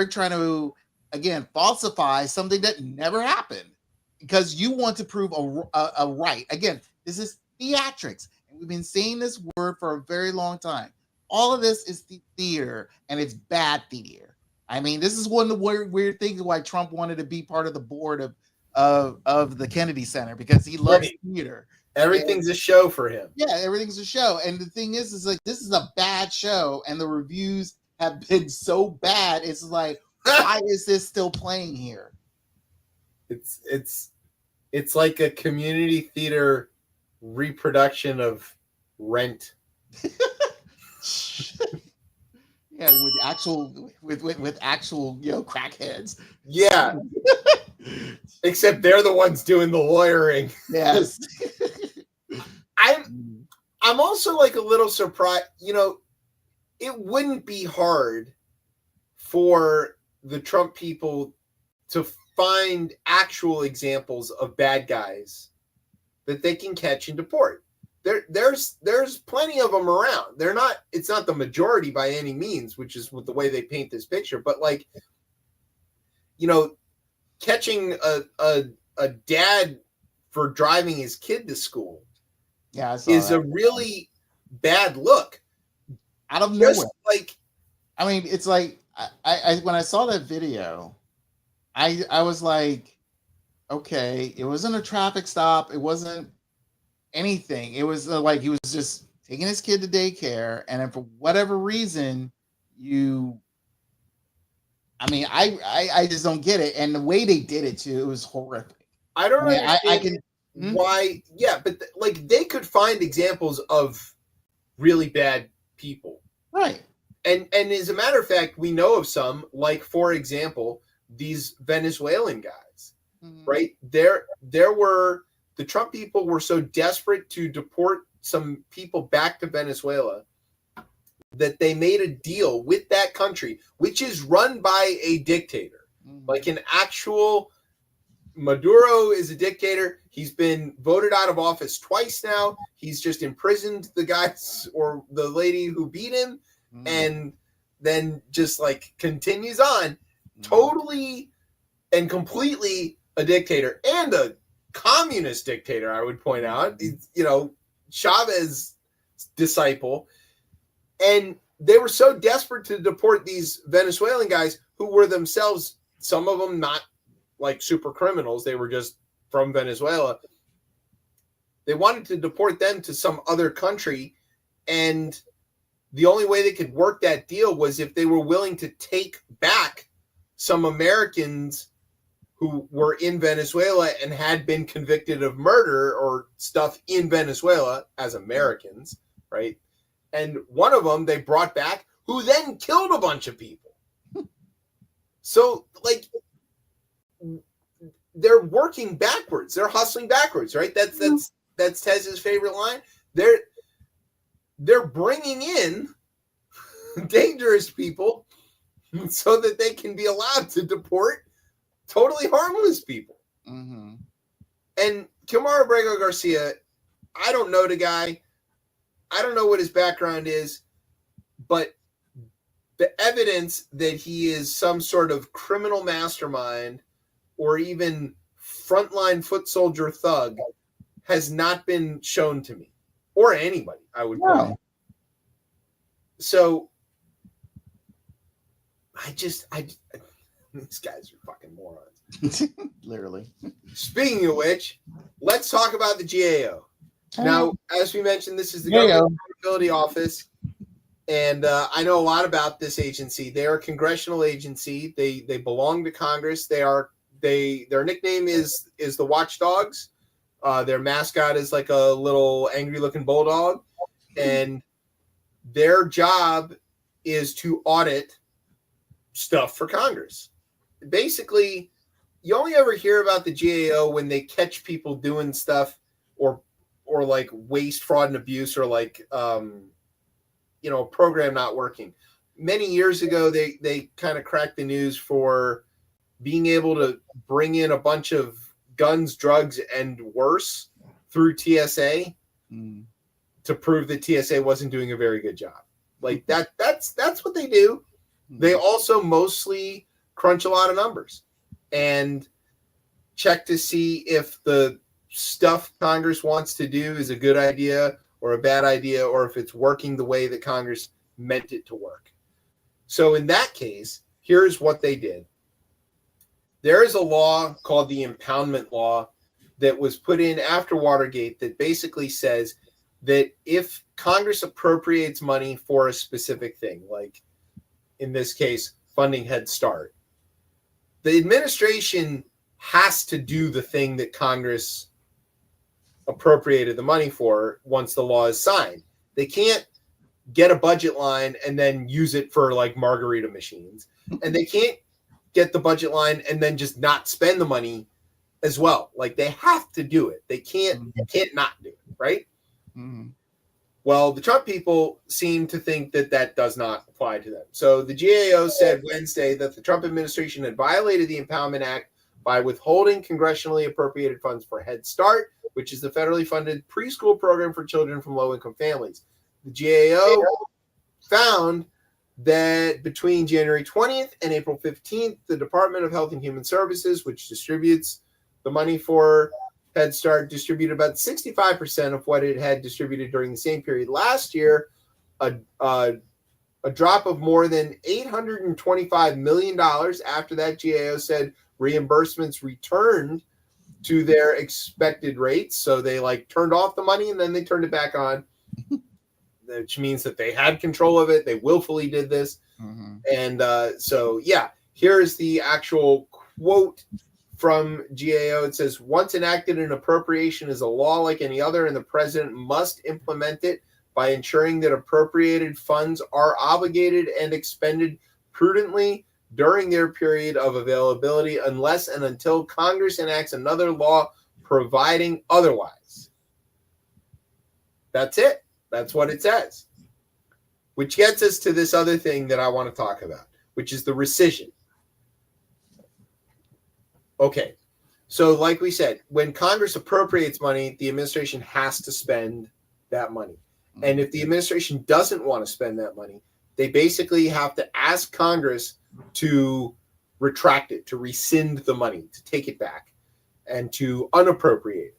trying to again falsify something that never happened because you want to prove a right. Again, this is theatrics, and we've been saying this word for a very long time. All of this is theater, and it's bad theater. I mean, this is one of the weird things why Trump wanted to be part of the board of the Kennedy Center, because he loves theater. Everything's a show for him. Yeah, everything's a show. And the thing is like, this is a bad show, and the reviews have been so bad. It's like, why is this still playing here? It's like a community theater reproduction of Rent. Yeah, with actual crackheads. Yeah. Except they're the ones doing the lawyering. Yes. I'm also like a little surprised, it wouldn't be hard for the Trump people to find actual examples of bad guys that they can catch and deport. There's plenty of them around. It's not the majority by any means, which is with the way they paint this picture, but like, catching a dad for driving his kid to school is a really bad look. Out of nowhere. I mean, it's like I when I saw that video, I was like, okay, it wasn't a traffic stop. It wasn't anything. It was like he was just taking his kid to daycare, and then for whatever reason, I just don't get it. And the way they did it too, it was horrific. I don't understand why. Yeah, but they could find examples of really bad people, right? And as a matter of fact, we know of some, like for example, these Venezuelan guys, right? There were the Trump people were so desperate to deport some people back to Venezuela that they made a deal with that country, which is run by a dictator, like an actual. Maduro is a dictator. He's been voted out of office twice now. He's just imprisoned the guys or the lady who beat him, and then just like continues on. Totally and completely a dictator, and a communist dictator, I would point out. Chavez disciple. And they were so desperate to deport these Venezuelan guys who were themselves, some of them not like super criminals. They were just from Venezuela. They wanted to deport them to some other country. And the only way they could work that deal was if they were willing to take back some Americans who were in Venezuela and had been convicted of murder or stuff in Venezuela as Americans, right? And one of them they brought back, who then killed a bunch of people. So, like, they're working backwards. They're hustling backwards, right? That's Tez's favorite line. They're bringing in dangerous people so that they can be allowed to deport totally harmless people. And Kilmar Abrego Garcia, I don't know the guy. I don't know what his background is, but the evidence that he is some sort of criminal mastermind or even frontline foot soldier thug has not been shown to me or anybody, I would point out. So these guys are fucking morons. Literally. Speaking of which, let's talk about the GAO. Now, as we mentioned, this is the Government Accountability Office, and I know a lot about this agency. They are a congressional agency. They belong to Congress. Their nickname is the Watchdogs. Their mascot is like a little angry-looking bulldog, and their job is to audit stuff for Congress. Basically, you only ever hear about the GAO when they catch people doing stuff or like waste, fraud, and abuse, or like a program not working. Many years ago, they kind of cracked the news for being able to bring in a bunch of guns, drugs, and worse through TSA to prove that TSA wasn't doing a very good job. Like that's what they do. They also mostly crunch a lot of numbers and check to see if the stuff Congress wants to do is a good idea or a bad idea, or if it's working the way that Congress meant it to work. So in that case, here's what they did. There is a law called the impoundment law that was put in after Watergate that basically says that if Congress appropriates money for a specific thing, like in this case, funding Head Start, the administration has to do the thing that Congress appropriated the money for once the law is signed. They can't get a budget line and then use it for like margarita machines. And they can't get the budget line and then just not spend the money as well. Like they have to do it. They can't not do it, right? Mm-hmm. Well, the Trump people seem to think that that does not apply to them. So the GAO said Wednesday that the Trump administration had violated the Impoundment Act by withholding congressionally appropriated funds for Head Start, which is the federally funded preschool program for children from low-income families. The GAO found that between January 20th and April 15th, the Department of Health and Human Services, which distributes the money for Head Start, distributed about 65% of what it had distributed during the same period last year, a drop of more than $825 million. After that, GAO said reimbursements returned to their expected rates. So they like turned off the money and then they turned it back on, which means that they had control of it. They willfully did this. Mm-hmm. And so, yeah, here's the actual quote from GAO. It says, once enacted, an appropriation is a law like any other, and the president must implement it by ensuring that appropriated funds are obligated and expended prudently during their period of availability, unless and until Congress enacts another law providing otherwise. That's it. That's what it says. Which gets us to this other thing that I want to talk about, which is the rescission. Okay, so like we said, when Congress appropriates money, the administration has to spend that money. And if the administration doesn't want to spend that money, they basically have to ask Congress to retract it, to rescind the money, to take it back, and to unappropriate it.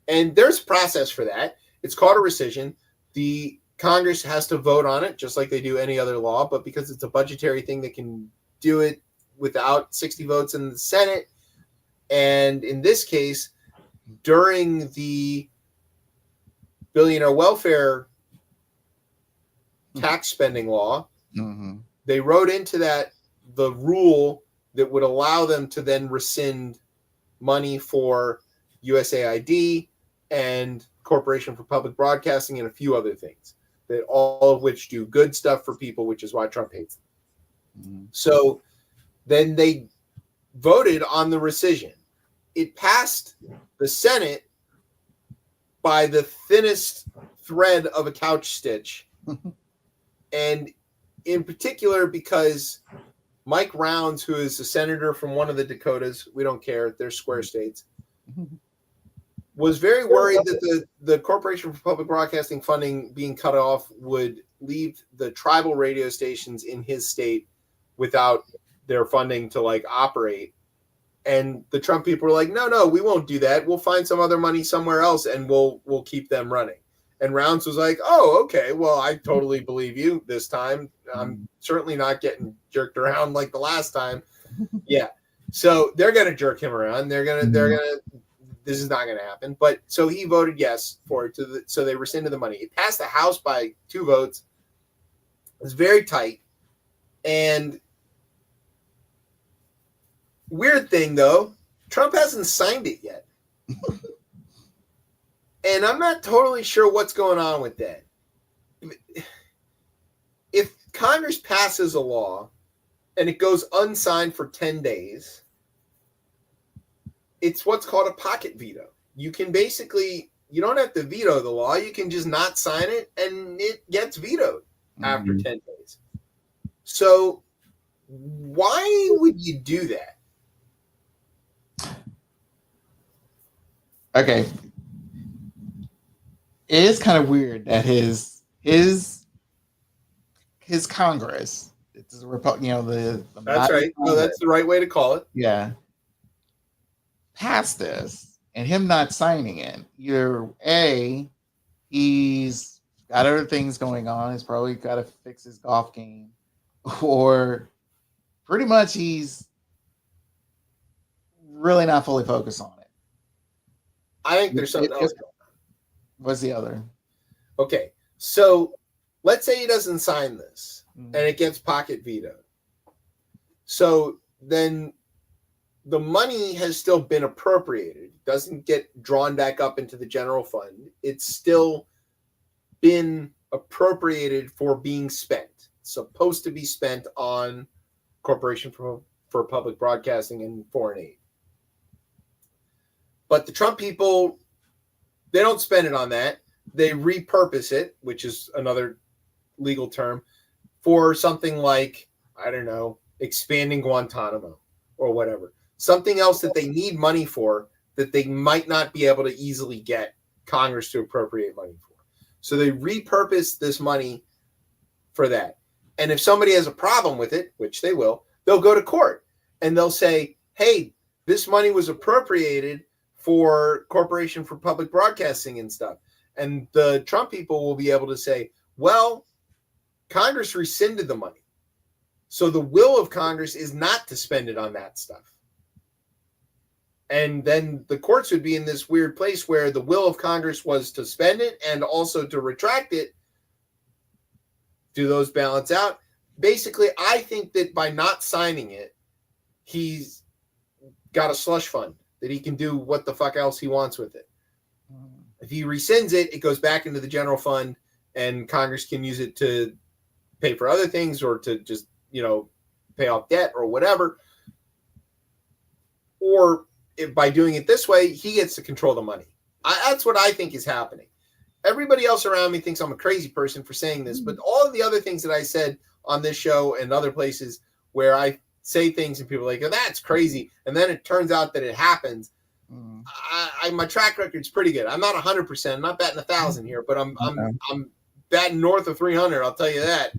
And there's a process for that. It's called a rescission. The Congress has to vote on it, just like they do any other law, but because it's a budgetary thing, they can do it without 60 votes in the Senate. And in this case, during the billionaire welfare tax spending law, they wrote into that the rule that would allow them to then rescind money for USAID and Corporation for Public Broadcasting and a few other things, that all of which do good stuff for people, which is why Trump hates them. So then they voted on the rescission. It passed the Senate by the thinnest thread of a couch stitch. And in particular, because Mike Rounds, who is a senator from one of the Dakotas, we don't care, they're square states, was very worried that the Corporation for Public Broadcasting funding being cut off would leave the tribal radio stations in his state without their funding to like operate. And the Trump people were like, no, we won't do that. We'll find some other money somewhere else and we'll keep them running. And Rounds was like, oh, okay, well, I totally believe you this time. I'm certainly not getting jerked around like the last time. Yeah. So they're going to jerk him around. They're going to, this is not going to happen. But so he voted yes for it. So they rescinded the money. It passed the House by 2 votes. It was very tight. And weird thing, though, Trump hasn't signed it yet. And I'm not totally sure what's going on with that. If Congress passes a law and it goes unsigned for 10 days, it's what's called a pocket veto. You can basically you don't have to veto the law. You can just not sign it, and it gets vetoed after 10 days. So why would you do that? Okay. It is kind of weird that his Congress, it's the the That's right. No, that's the right way to call it. Yeah. Passed this and him not signing it. Either A, he's got other things going on. He's probably got to fix his golf game, or pretty much he's really not fully focused on it. I think there's something else going on. What's the other? Okay, so let's say he doesn't sign this and it gets pocket vetoed. So then the money has still been appropriated. It doesn't get drawn back up into the general fund. It's still been appropriated for being spent. It's supposed to be spent on Corporation for Public Broadcasting and foreign aid. But the Trump people, they don't spend it on that. They repurpose it, which is another legal term, for something like, I don't know, expanding Guantanamo or whatever. Something else that they need money for that they might not be able to easily get Congress to appropriate money for. So they repurpose this money for that. And if somebody has a problem with it, which they will, they'll go to court and they'll say, hey, this money was appropriated for Corporation for Public Broadcasting and stuff. And the Trump people will be able to say, well, Congress rescinded the money. So the will of Congress is not to spend it on that stuff. And then the courts would be in this weird place where the will of Congress was to spend it and also to retract it. Do those balance out? Basically, I think that by not signing it, he's got a slush fund that he can do what the fuck else he wants with it. If he rescinds it, it goes back into the general fund and Congress can use it to pay for other things or to just, pay off debt or whatever. Or if by doing it this way, he gets to control the money. That's what I think is happening. Everybody else around me thinks I'm a crazy person for saying this, but all of the other things that I said on this show and other places where I say things and people are like, oh, that's crazy. And then it turns out that it happens. My track record's pretty good. I'm not 100%. I'm not batting 1,000 here, but I'm batting north of 300. I'll tell you that.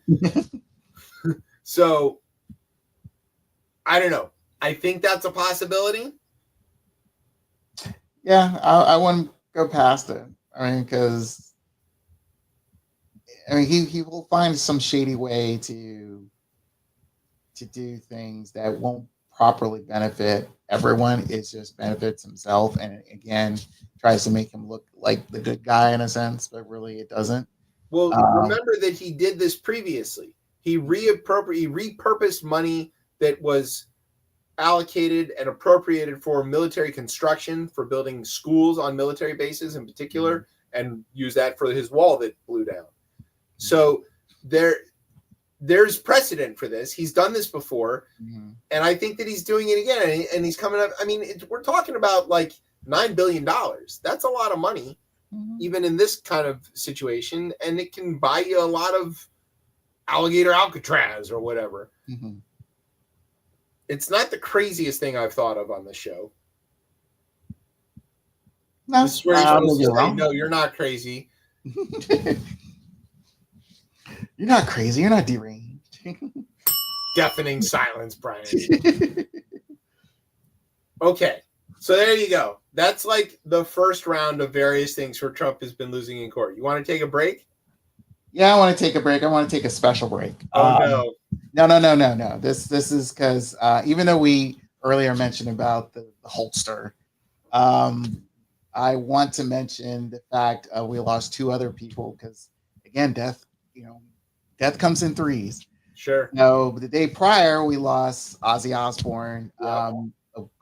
So I don't know. I think that's a possibility. Yeah, I wouldn't go past it. I mean, because he will find some shady way to do things that won't properly benefit everyone. It just benefits himself, and again, tries to make him look like the good guy in a sense, but really it doesn't. Well, remember that he did this previously. He repurposed money that was allocated and appropriated for military construction, for building schools on military bases in particular, and used that for his wall that blew down. So there's precedent for this. He's done this before, and I think that he's doing it again. And he's coming up. I mean, we're talking about like $9 billion. That's a lot of money, even in this kind of situation, and it can buy you a lot of alligator Alcatraz or whatever. It's not the craziest thing I've thought of on the show. No, this is where you're supposed to say, no, you're not crazy. You're not crazy. You're not deranged. Deafening silence, Brian. Okay, so there you go. That's like the first round of various things where Trump has been losing in court. You want to take a break? Yeah, I want to take a break. I want to take a special break. Oh, No. This is because even though we earlier mentioned about the holster, I want to mention the fact we lost two other people because, again, death comes in threes. Sure. No, the day prior we lost Ozzy Osbourne. A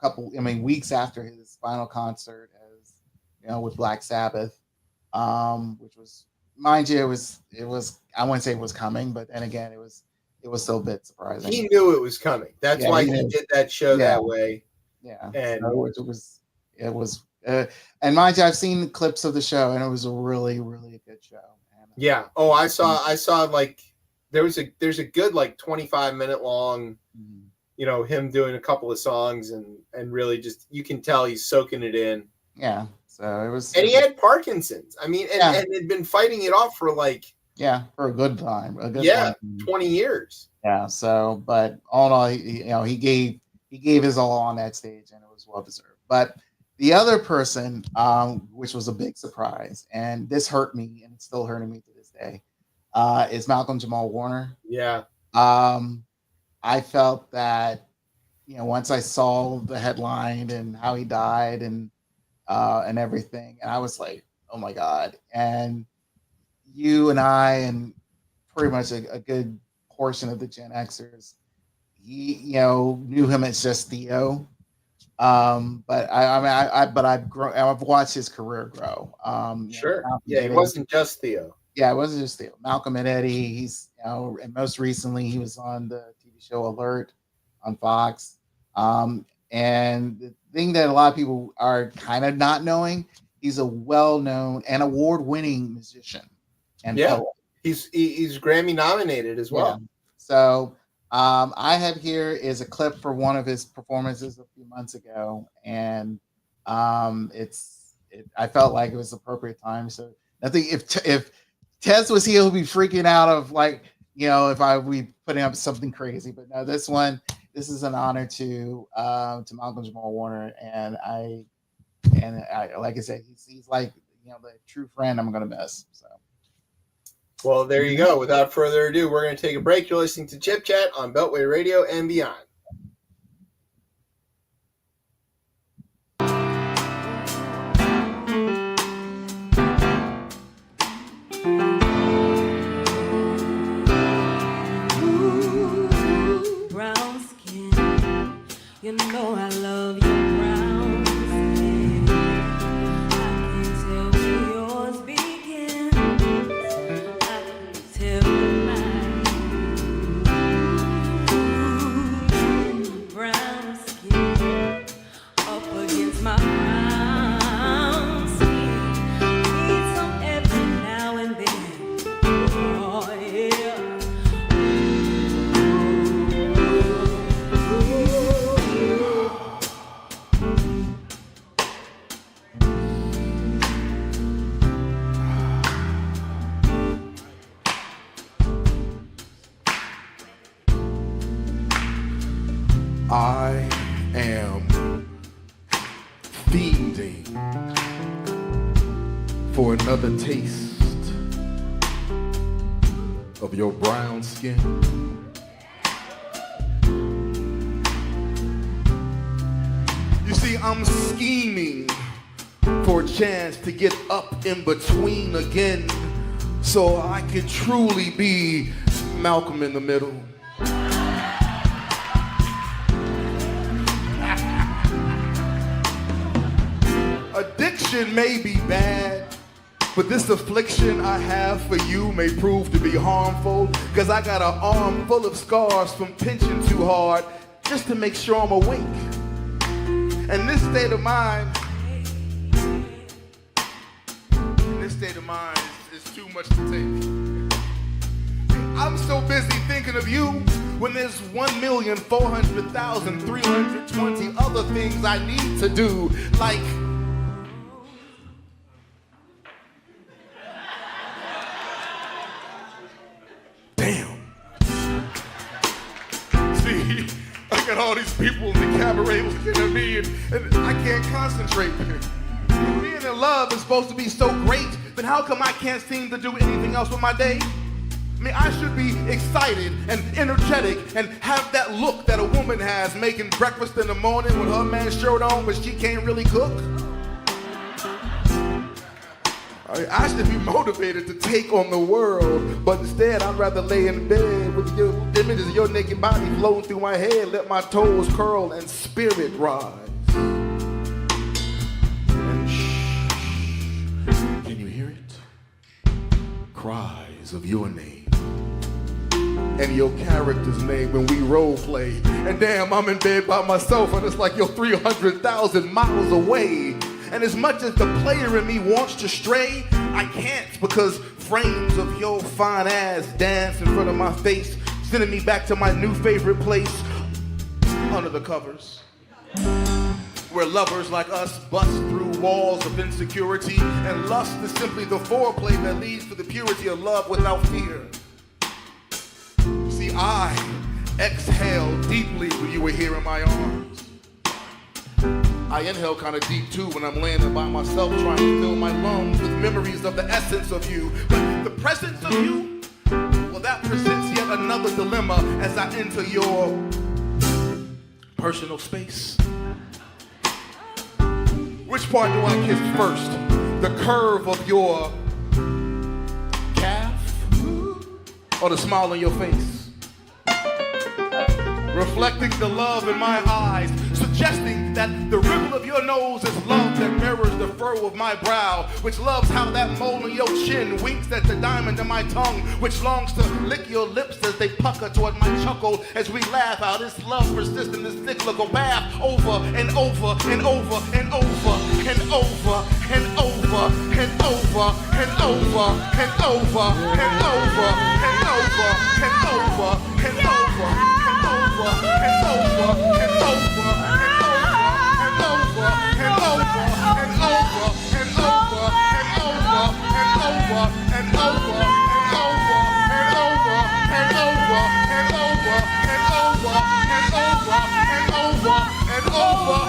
couple, weeks after his final concert, as with Black Sabbath, which was, mind you, it was. I wouldn't say it was coming, but then again, it was still a bit surprising. He knew it was coming. That's why he did that show that way. Yeah, and so it was And mind you, I've seen clips of the show, and it was a really, really good show. And, yeah. Oh, I saw like there's a good like 25-minute long, him doing a couple of songs and really just you can tell he's soaking it in. Yeah. So it was. And he had Parkinson's. I mean, and had been fighting it off for like. Yeah, for a good time. 20 years. Yeah. So, but all in all, he gave his all on that stage, and it was well deserved. But the other person, which was a big surprise, and this hurt me, and it's still hurting me to this day, is Malcolm Jamal Warner. Yeah. I felt that, once I saw the headline and how he died and everything, and I was like, oh my God. And you and I, and pretty much a good portion of the Gen Xers, knew him as just Theo. But I've watched his career grow. Sure. It wasn't just Theo. Yeah, it wasn't just Theo. Malcolm and Eddie. He's, and most recently he was on the TV show Alert on Fox. And the thing that a lot of people are kind of not knowing, he's a well-known and award-winning musician. And poet. He's Grammy nominated as well. Yeah. So I have here is a clip for one of his performances a few months ago, and I felt like it was the appropriate time. So I think if Tez was here, he'll be freaking out of like, if I we putting up something crazy. But no, this is an honor to Malcolm Jamal Warner, and I like I said, he's like the true friend I'm gonna miss. So. Well, there you go. Without further ado, we're going to take a break. You're listening to Chip Chat on Beltway Radio and beyond. Ooh, brown skin, I love you. Brown skin, I can tell where yours begins. Brown skin up against my brown skin. Need some every now and then. Oh yeah. I am fiending for another taste of your brown skin. You see, I'm scheming for a chance to get up in between again so I can truly be Malcolm in the middle. Addiction may be bad, but this affliction I have for you may prove to be harmful, because I got an arm full of scars from pinching too hard just to make sure I'm awake. And this state of mind is too much to take. I'm so busy thinking of you when there's 1,400,320 other things I need to do, like I got all these people in the cabaret looking at me, and I can't concentrate. Being in love is supposed to be so great, then how come I can't seem to do anything else with my day? I mean, I should be excited and energetic and have that look that a woman has making breakfast in the morning with her man's shirt on, but she can't really cook. I should be motivated to take on the world, but instead I'd rather lay in bed with the images of your naked body flowing through my head, let my toes curl and spirit rise. And shh, can you hear it? Cries of your name and your character's name when we role play. And damn, I'm in bed by myself and it's like you're 300,000 miles away. And as much as the player in me wants to stray, I can't, because frames of your fine ass dance in front of my face, sending me back to my new favorite place, under the covers, where lovers like us bust through walls of insecurity, and lust is simply the foreplay that leads to the purity of love without fear. See, I exhaled deeply when you were here in my arms. I inhale kind of deep too when I'm laying there by myself, trying to fill my lungs with memories of the essence of you. But the presence of you, well, that presents yet another dilemma as I enter your personal space. Which part do I kiss first? The curve of your calf or the smile on your face? Reflecting the love in my eyes, suggesting that the ripple of your nose is love that mirrors the furrow of my brow, which loves how that mole on your chin winks at the diamond in my tongue, which longs to lick your lips as they pucker toward my chuckle as we laugh how this love persists in this cyclical bath over and over and over and over and over and over and over and over and over and over and over and over and over. And over and over and over and over and over and over and over and over and over and over and over and over and over and over and over and over and over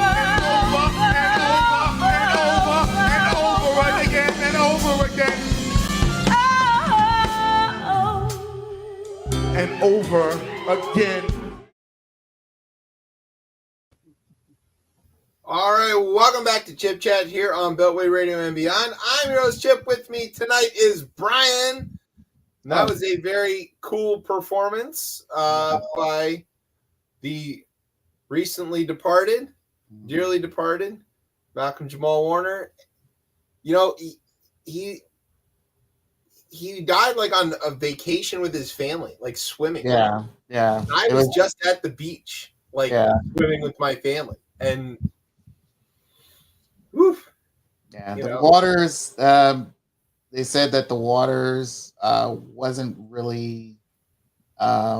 and over and over and again and over again and over again. All right, welcome back to Chip Chat here on Beltway Radio and Beyond. I'm your host, Chip. With me tonight is Brian. That was a very cool performance by the recently departed, dearly departed, Malcolm Jamal Warner. You know, he died like on a vacation with his family, like swimming. Yeah. I was just at the beach, like swimming with my family, and woof. Yeah, the waters. They said that the waters wasn't really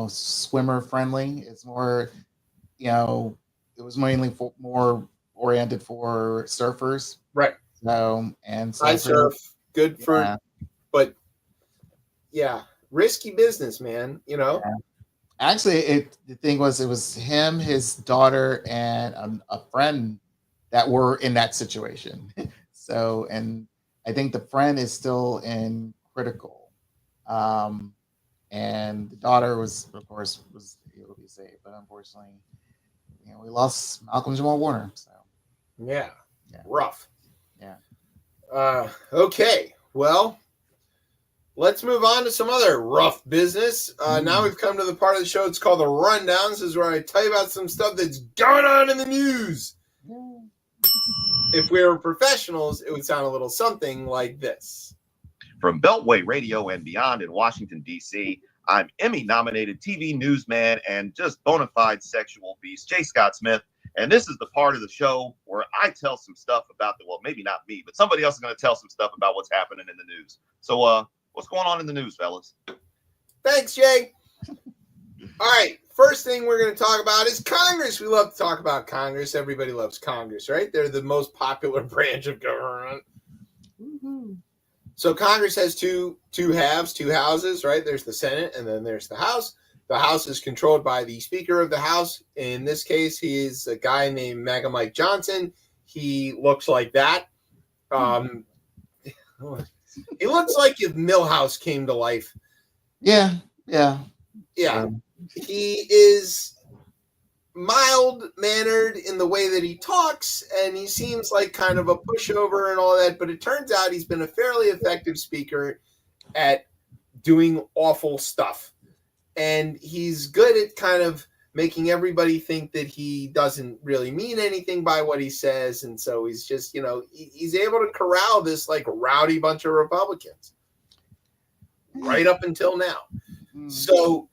swimmer friendly. It's more, it was mainly more oriented for surfers. Right. So I surf, good for, but risky business, man. Yeah. Actually, the thing was, it was him, his daughter, and a friend that were in that situation. So, and I think the friend is still in critical. And the daughter was able to be saved, but unfortunately, we lost Malcolm Jamal Warner. So, yeah. Rough. Yeah. Okay. Well, let's move on to some other rough business. Now we've come to the part of the show. It's called the Rundown. This is where I tell you about some stuff that's going on in the news. If we were professionals, it would sound a little something like this. From Beltway Radio and Beyond in Washington, D.C., I'm Emmy-nominated TV newsman and just bona fide sexual beast, J. Scott Smith. And this is the part of the show where I tell some stuff about maybe not me, but somebody else is going to tell some stuff about what's happening in the news. So what's going on in the news, fellas? Thanks, Jay. All right. First thing we're going to talk about is Congress. We love to talk about Congress. Everybody loves Congress, right? They're the most popular branch of government. Mm-hmm. So Congress has two halves, two houses, right? There's the Senate and then there's the House. The House is controlled by the Speaker of the House. In this case, he is a guy named MAGA Mike Johnson. He looks like that. He looks like if Milhouse came to life. Yeah. He is mild-mannered in the way that he talks, and he seems like kind of a pushover and all that, but it turns out he's been a fairly effective speaker at doing awful stuff. And he's good at kind of making everybody think that he doesn't really mean anything by what he says, and so he's just, he's able to corral this, like, rowdy bunch of Republicans right up until now. So,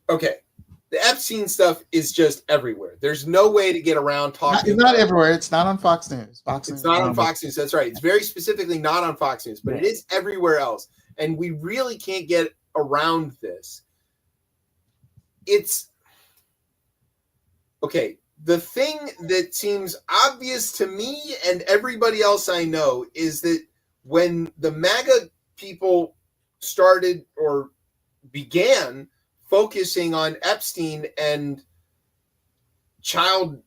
okay, the Epstein stuff is just everywhere. There's no way to get around talking. It's not everywhere. It's not on Fox News. It's not on Fox News. That's right. It's very specifically not on Fox News, but it is everywhere else. And we really can't get around this. It's okay. The thing that seems obvious to me and everybody else I know is that when the MAGA people started or began focusing on Epstein and child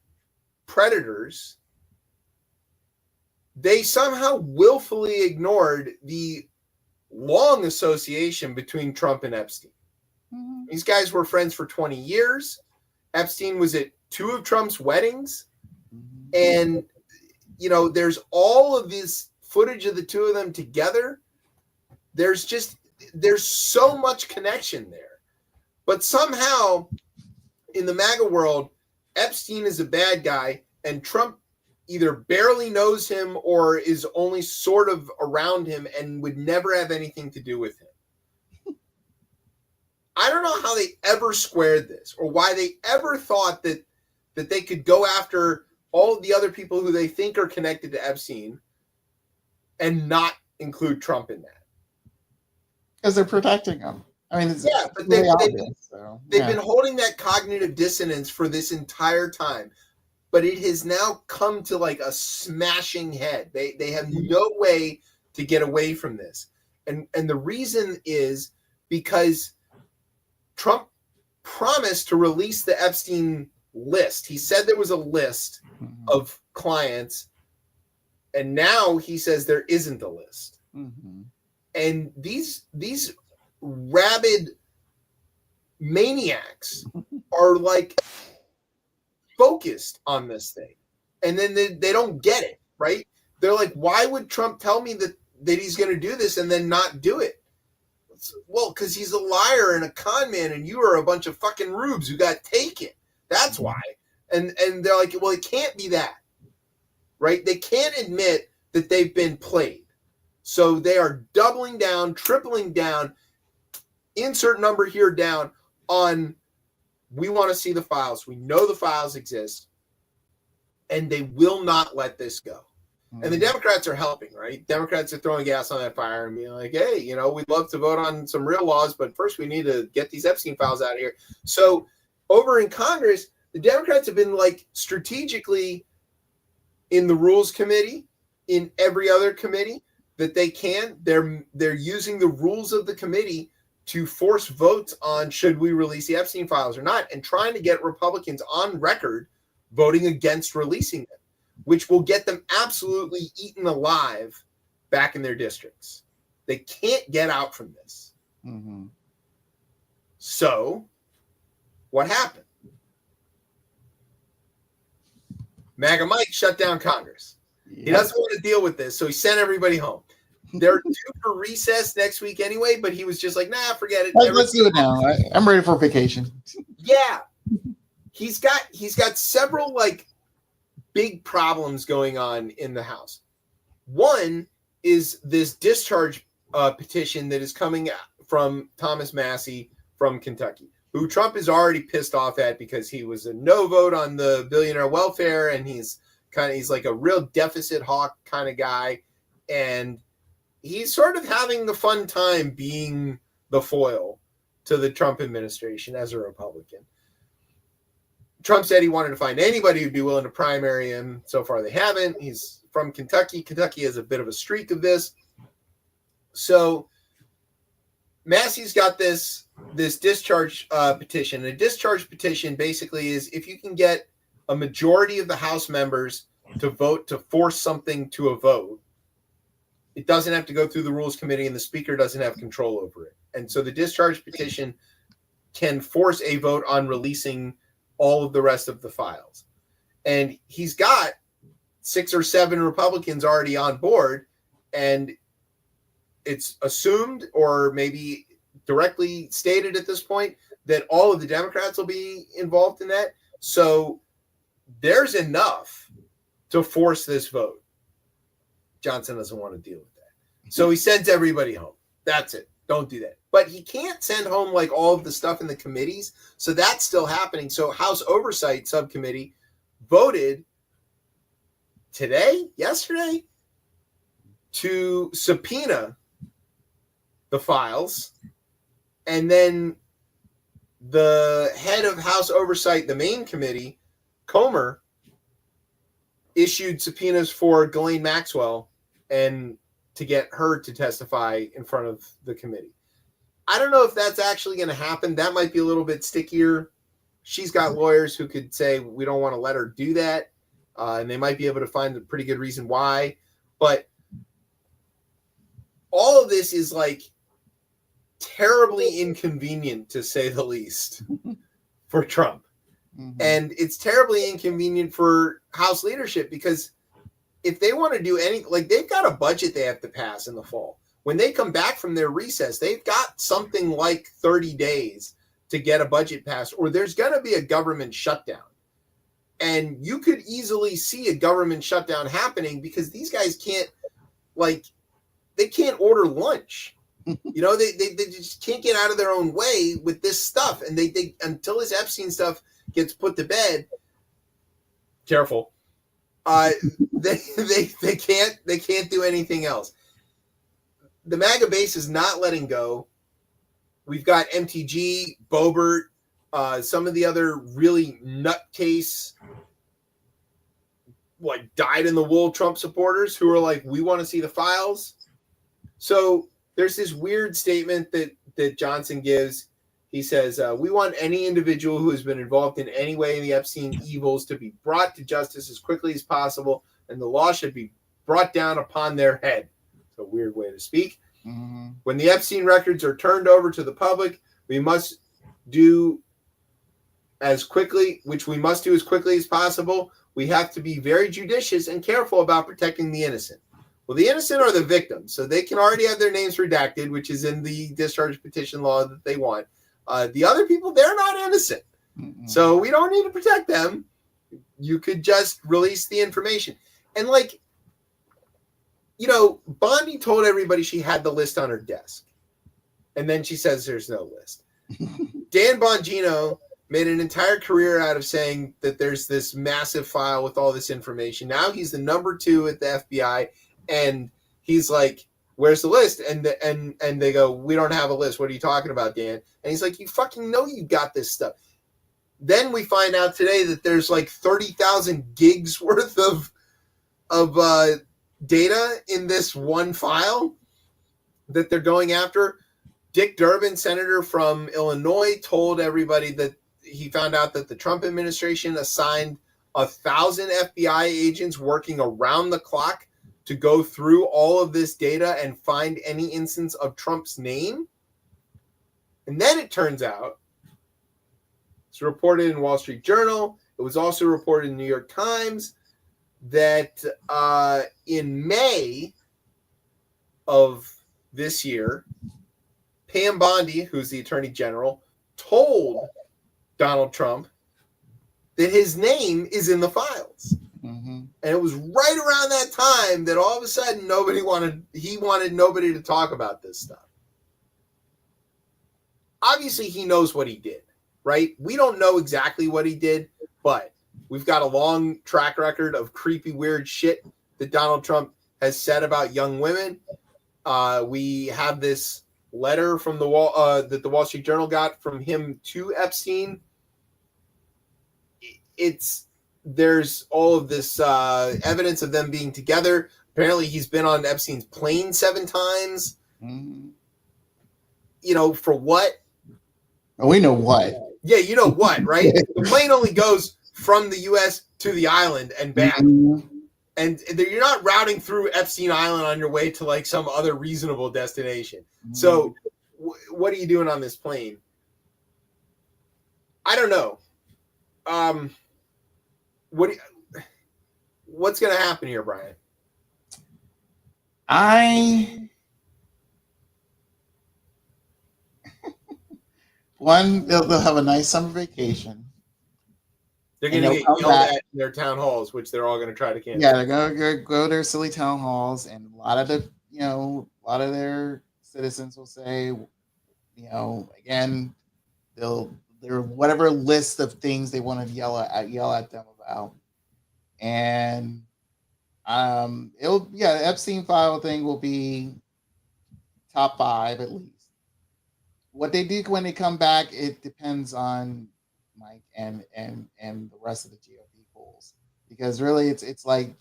predators, they somehow willfully ignored the long association between Trump and Epstein. Mm-hmm. These guys were friends for 20 years. Epstein was at 2 of Trump's weddings. Mm-hmm. And, you know, there's all of this footage of the 2 of them together. There's so much connection there. But somehow, in the MAGA world, Epstein is a bad guy, and Trump either barely knows him or is only sort of around him and would never have anything to do with him. I don't know how they ever squared this or why they ever thought that they could go after all of the other people who they think are connected to Epstein and not include Trump in that. Because they're protecting him. I mean, but they've been holding that cognitive dissonance for this entire time, but it has now come to like a smashing head. They have no way to get away from this, and the reason is because Trump promised to release the Epstein list. He said there was a list of clients, and now he says there isn't a list. Mm-hmm. And these rabid maniacs are like focused on this thing, and then they don't get it, right? They're like, why would Trump tell me that he's going to do this and then not do it? Well, because he's a liar and a con man, and you are a bunch of fucking rubes who got taken. That's why. And they're like, well, it can't be that, right? They can't admit that they've been played. So they are doubling down, tripling down, insert number here down on, we want to see the files. We know the files exist, and they will not let this go. Mm-hmm. And the Democrats are helping, right? Democrats are throwing gas on that fire and being like, hey, you know, we'd love to vote on some real laws, but first we need to get these Epstein files out of here. So over in Congress, the Democrats have been like strategically in the Rules Committee, in every other committee that they can. They're using the rules of the committee to force votes on should we release the Epstein files or not, and trying to get Republicans on record voting against releasing them, which will get them absolutely eaten alive back in their districts. They can't get out from this. Mm-hmm. So what happened? MAGA Mike shut down Congress. Yep. He doesn't want to deal with this, so he sent everybody home. They're due for recess next week anyway, but he was just like, nah, forget it. Let's do it now. I'm ready for vacation. Yeah. He's got several like big problems going on in the House. One is this discharge petition that is coming from Thomas Massey from Kentucky, who Trump is already pissed off at because he was a no vote on the billionaire welfare, and he's like a real deficit hawk kind of guy, and he's sort of having the fun time being the foil to the Trump administration as a Republican. Trump said he wanted to find anybody who'd be willing to primary him. So far, they haven't. He's from Kentucky. Kentucky has a bit of a streak of this. So Massey's got this discharge petition. A discharge petition basically is if you can get a majority of the House members to vote to force something to a vote, it doesn't have to go through the Rules Committee, and the Speaker doesn't have control over it. And so the discharge petition can force a vote on releasing all of the rest of the files. And he's got 6 or 7 Republicans already on board, and it's assumed or maybe directly stated at this point that all of the Democrats will be involved in that. So there's enough to force this vote. Johnson doesn't want to deal with that. So he sends everybody home. That's it. Don't do that. But he can't send home like all of the stuff in the committees. So that's still happening. So House Oversight Subcommittee voted yesterday, to subpoena the files. And then the head of House Oversight, the main committee, Comer, issued subpoenas for Ghislaine Maxwell and to get her to testify in front of the committee. I don't know if that's actually going to happen. That might be a little bit stickier. She's got lawyers who could say we don't want to let her do that, and they might be able to find a pretty good reason why. But all of this is like terribly inconvenient, to say the least, for Trump. Mm-hmm. And it's terribly inconvenient for House leadership, because if they want to do like they've got a budget they have to pass in the fall. When they come back from their recess, they've got something like 30 days to get a budget passed, or there's going to be a government shutdown. And you could easily see a government shutdown happening because these guys can't, like, they can't order lunch. You know, they just can't get out of their own way with this stuff. And they until this Epstein stuff gets put to bed, careful, they can't do anything else. The MAGA base is not letting go. We've got MTG, Boebert, some of the other really nutcase, like dyed-in-the-wool Trump supporters who are like, we want to see the files. So there's this weird statement that Johnson gives. He says, we want any individual who has been involved in any way in the Epstein evils to be brought to justice as quickly as possible, and the law should be brought down upon their head. It's a weird way to speak. Mm-hmm. When the Epstein records are turned over to the public, we must do as quickly as possible. We have to be very judicious and careful about protecting the innocent. Well, the innocent are the victims, so they can already have their names redacted, which is in the discharge petition law that they want. The other people, they're not innocent. Mm-hmm. So we don't need to protect them. You could just release the information. And like, you know, Bondi told everybody she had the list on her desk. And then she says there's no list. Dan Bongino made an entire career out of saying that there's this massive file with all this information. Now he's the number 2 at the FBI. And he's like, where's the list? And they go, we don't have a list. What are you talking about, Dan? And he's like, you fucking know you got this stuff. Then we find out today that there's like 30,000 gigs worth of data in this one file that they're going after. Dick Durbin, senator from Illinois, told everybody that he found out that the Trump administration assigned 1,000 FBI agents working around the clock to go through all of this data and find any instance of Trump's name. And then it turns out, it's reported in Wall Street Journal, it was also reported in New York Times, that in May of this year, Pam Bondi, who's the Attorney General, told Donald Trump that his name is in the files. Mm-hmm. And it was right around that time that all of a sudden he wanted nobody to talk about this stuff. Obviously, he knows what he did, right? We don't know exactly what he did, but we've got a long track record of creepy, weird shit that Donald Trump has said about young women. We have this letter from that the Wall Street Journal got from him to Epstein. There's all of this evidence of them being together. Apparently, he's been on Epstein's plane 7 times. Mm-hmm. You know, for what? We know what. Yeah, you know what, right? The plane only goes from the U.S. to the island and back. Mm-hmm. And you're not routing through Epstein Island on your way to like some other reasonable destination. Mm-hmm. So what are you doing on this plane? I don't know. What's going to happen here, Brian? They'll have a nice summer vacation. They're going to get yelled at in their town halls, which they're all going to try to cancel. Yeah, they're going to go to their silly town halls, and a lot of their citizens will say, again, there whatever list of things they want to yell at them about, and Epstein file thing will be top 5 at least. What they do when they come back, it depends on Mike and the rest of the GOP polls, because really it's like,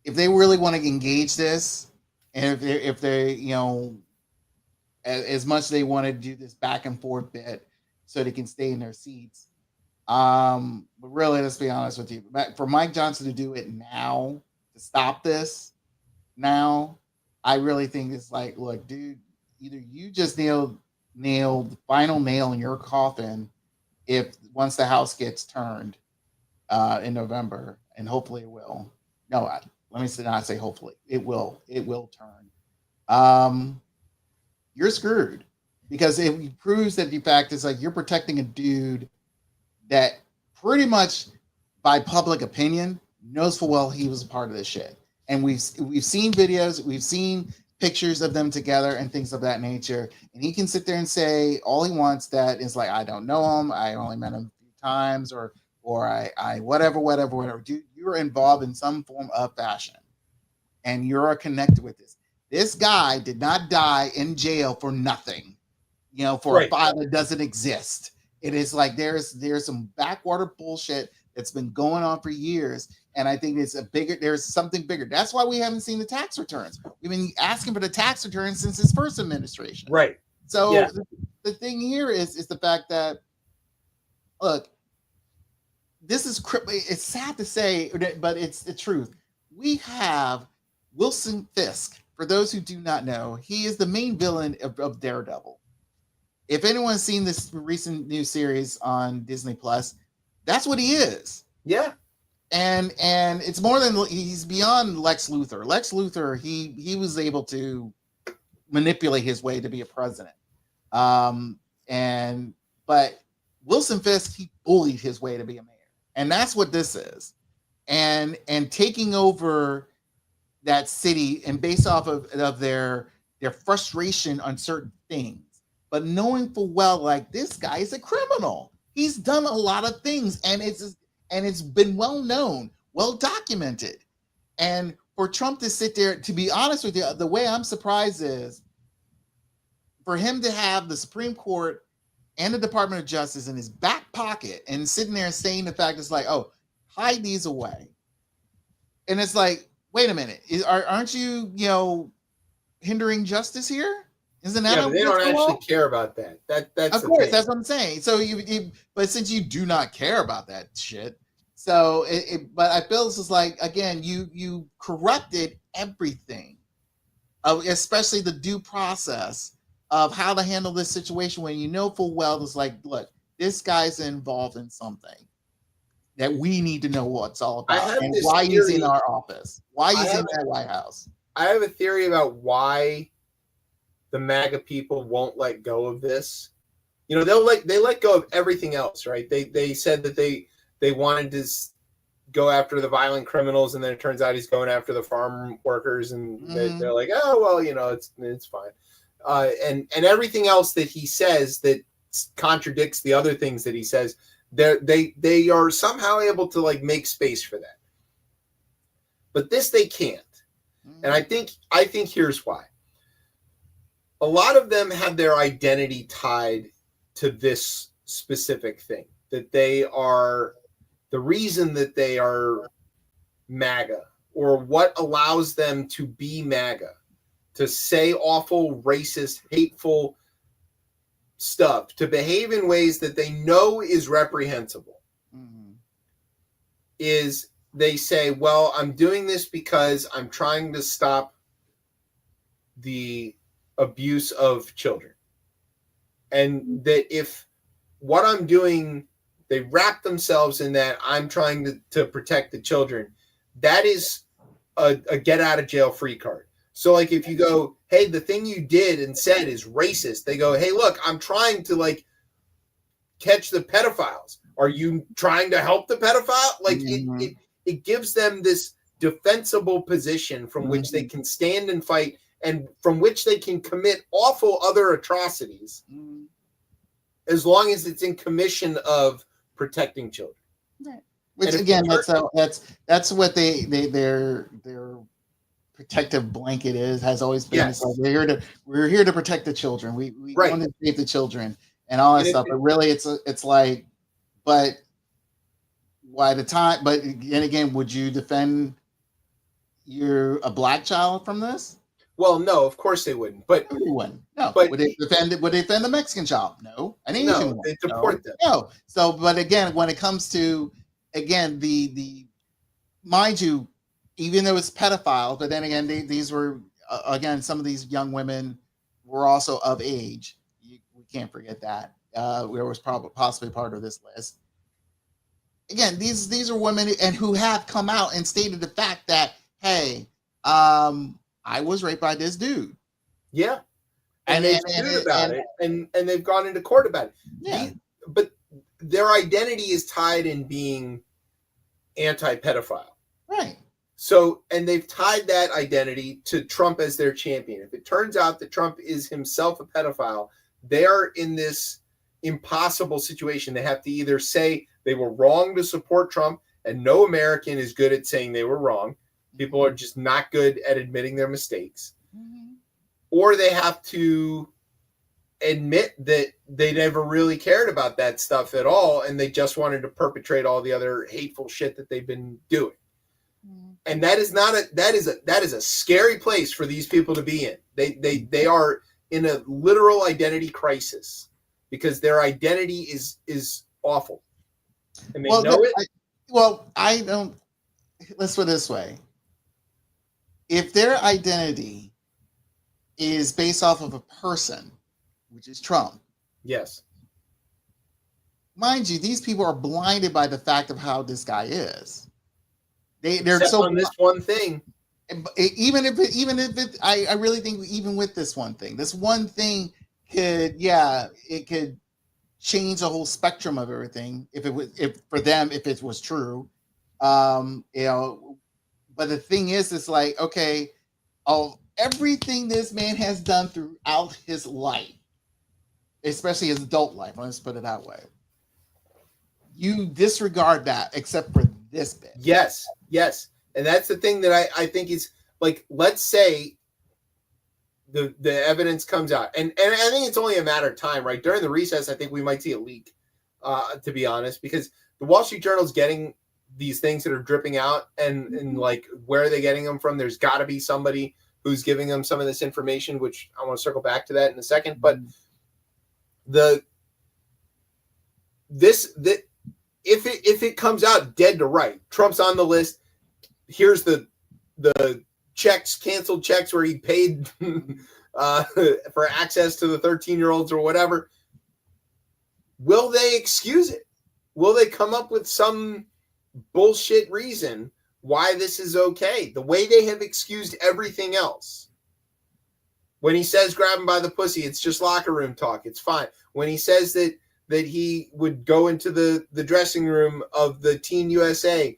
if they really want to engage this, and if they as much as they want to do this back and forth bit so they can stay in their seats, but really, let's be honest with you, for Mike Johnson to do it now, to stop this now, I really think it's like, look, dude, either you just nailed the final nail in your coffin once the House gets turned in November, and hopefully it will. No, let me not say hopefully. It will turn. You're screwed, because it proves that the fact is, like, you're protecting a dude that pretty much, by public opinion, knows full well he was a part of this shit. And we've seen videos, we've seen pictures of them together and things of that nature. And he can sit there and say all he wants, that is like, I don't know him, I only met him a few times, or I whatever. Dude, you're involved in some form of fashion, and you're connected with this. This guy did not die in jail for nothing, for a file that doesn't exist. It is like there's some backwater bullshit that's been going on for years, and I think there's something bigger. That's why we haven't seen the tax returns. We've been asking for the tax returns since his first administration. Right. So the thing here is the fact that, look, this is it's sad to say, but it's the truth. We have Wilson Fisk. For those who do not know, he is the main villain of Daredevil. If anyone's seen this recent new series on Disney Plus, that's what he is. Yeah. And it's more than, he's beyond Lex Luthor. Lex Luthor, he was able to manipulate his way to be a president. But Wilson Fisk, he bullied his way to be a mayor. And that's what this is. And taking over that city, and based off of their frustration on certain things, but knowing full well, like, this guy is a criminal. He's done a lot of things, and it's been well known, well documented. And for Trump to sit there, to be honest with you, the way I'm surprised is for him to have the Supreme Court and the Department of Justice in his back pocket, and sitting there and saying the fact, it's like, oh, hide these away. And it's like, wait a minute, aren't you, hindering justice here? Isn't that? Yeah, but they don't actually care about that. That's of course, that's what I'm saying. So but since you do not care about that shit, so but I feel this is like, again, you corrupted everything, especially the due process of how to handle this situation, when you know full well it's like, look, this guy's involved in something that we need to know what it's all about, and why he's in our office, why he's in that White House. I have a theory about why the MAGA people won't let go of this. They let go of everything else, right? They said that they wanted to go after the violent criminals, and then it turns out he's going after the farm workers, and they're like, oh well, it's fine. And everything else that he says that contradicts the other things that he says, they are somehow able to, like, make space for that. But this they can't. And I think here's why. A lot of them have their identity tied to this specific thing, that they are the reason that they are MAGA, or what allows them to be MAGA, to say awful, racist, hateful stuff, to behave in ways that they know is reprehensible, is they say, well, I'm doing this because I'm trying to stop the abuse of children. And that if what I'm doing, they wrap themselves in that I'm trying to protect the children, that is a get out of jail free card. So, like, if you go, hey, the thing you did and said is racist, they go, hey, look, I'm trying to, like, catch the pedophiles. Are you trying to help the pedophile? Like, it gives them this defensible position from which they can stand and fight and from which they can commit awful other atrocities, as long as it's in commission of protecting children. Right. Which again, that's what their protective blanket has always been. Yes. It's like we're here to protect the children. We want to save the children and all that stuff. But really, it's like, but why the time? But again, would you defend a black child from this? Well, no, of course they wouldn't. But everyone, no. But would they defend the Mexican child? No. An Asian one? They deport them. No. So, but again, when it comes to the mind you, even though it's pedophiles, but then again, these were again, some of these young women were also of age. We can't forget that. We was possibly part of this list. Again, these are women who have come out and stated the fact that, hey, I was raped by this dude. Yeah. And they've sued about it, and they've gone into court about it. Yeah. But their identity is tied in being anti-pedophile. Right. So, and they've tied that identity to Trump as their champion. If it turns out that Trump is himself a pedophile, they are in this impossible situation. They have to either say they were wrong to support Trump, and no American is good at saying they were wrong. People are just not good at admitting their mistakes. Mm-hmm. Or they have to admit that they never really cared about that stuff at all, and they just wanted to perpetrate all the other hateful shit that they've been doing. Mm-hmm. And that is a scary place for these people to be in. They are in a literal identity crisis because their identity is awful. And they know it. I don't. Let's put it this way. If their identity is based off of a person, which is Trump. Yes. Mind you, these people are blinded by the fact of how this guy is. They're Except so on this one thing. Even if it, I really think even with this one thing could change the whole spectrum of everything if it was true. But the thing is, it's like, okay, everything this man has done throughout his life, especially his adult life, let's put it that way, you disregard that except for this bit. Yes. And that's the thing that I think is, like, let's say the evidence comes out. And I think it's only a matter of time, right? During the recess, I think we might see a leak, to be honest, because the Wall Street Journal's getting these things that are dripping out, and like, where are they getting them from? There's got to be somebody who's giving them some of this information, which I want to circle back to that in a second. But if it comes out dead to right, Trump's on the list. Here's the checks, canceled checks where he paid for access to the 13-year-olds or whatever. Will they excuse it? Will they come up with some bullshit reason why this is okay? The way they have excused everything else. When he says grab him by the pussy, it's just locker room talk. It's fine. When he says that he would go into the dressing room of the Team USA,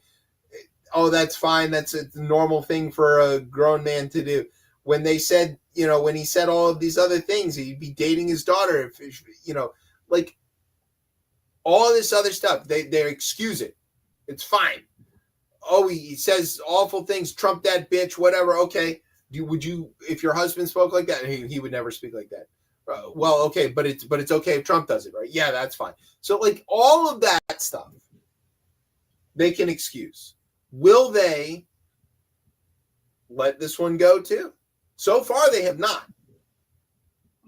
oh, that's fine. That's a normal thing for a grown man to do. When they said, when he said all of these other things, he'd be dating his daughter, like all of this other stuff, they excuse it. It's fine. Oh, he says awful things, Trump that bitch, whatever. Okay. Would you, if your husband spoke like that? He would never speak like that. Well, okay, but it's okay if Trump does it, right? Yeah, that's fine. So, like, all of that stuff, they can excuse. Will they let this one go too? So far, they have not.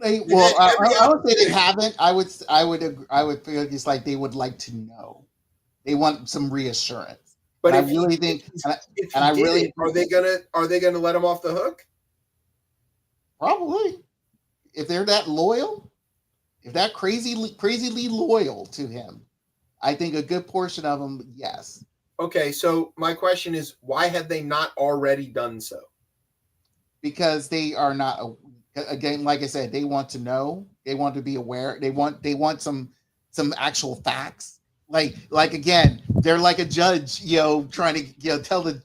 I would say they haven't. I would feel it's like they would like to know. They want some reassurance. But I really think, are they gonna let him off the hook? Probably. If they're that loyal, if that crazily loyal to him, I think a good portion of them, yes. Okay, so my question is, why have they not already done so? Because they are not, again, like I said, they want to know, they want to be aware, they want some actual facts. Like again, they're like a judge, trying to tell the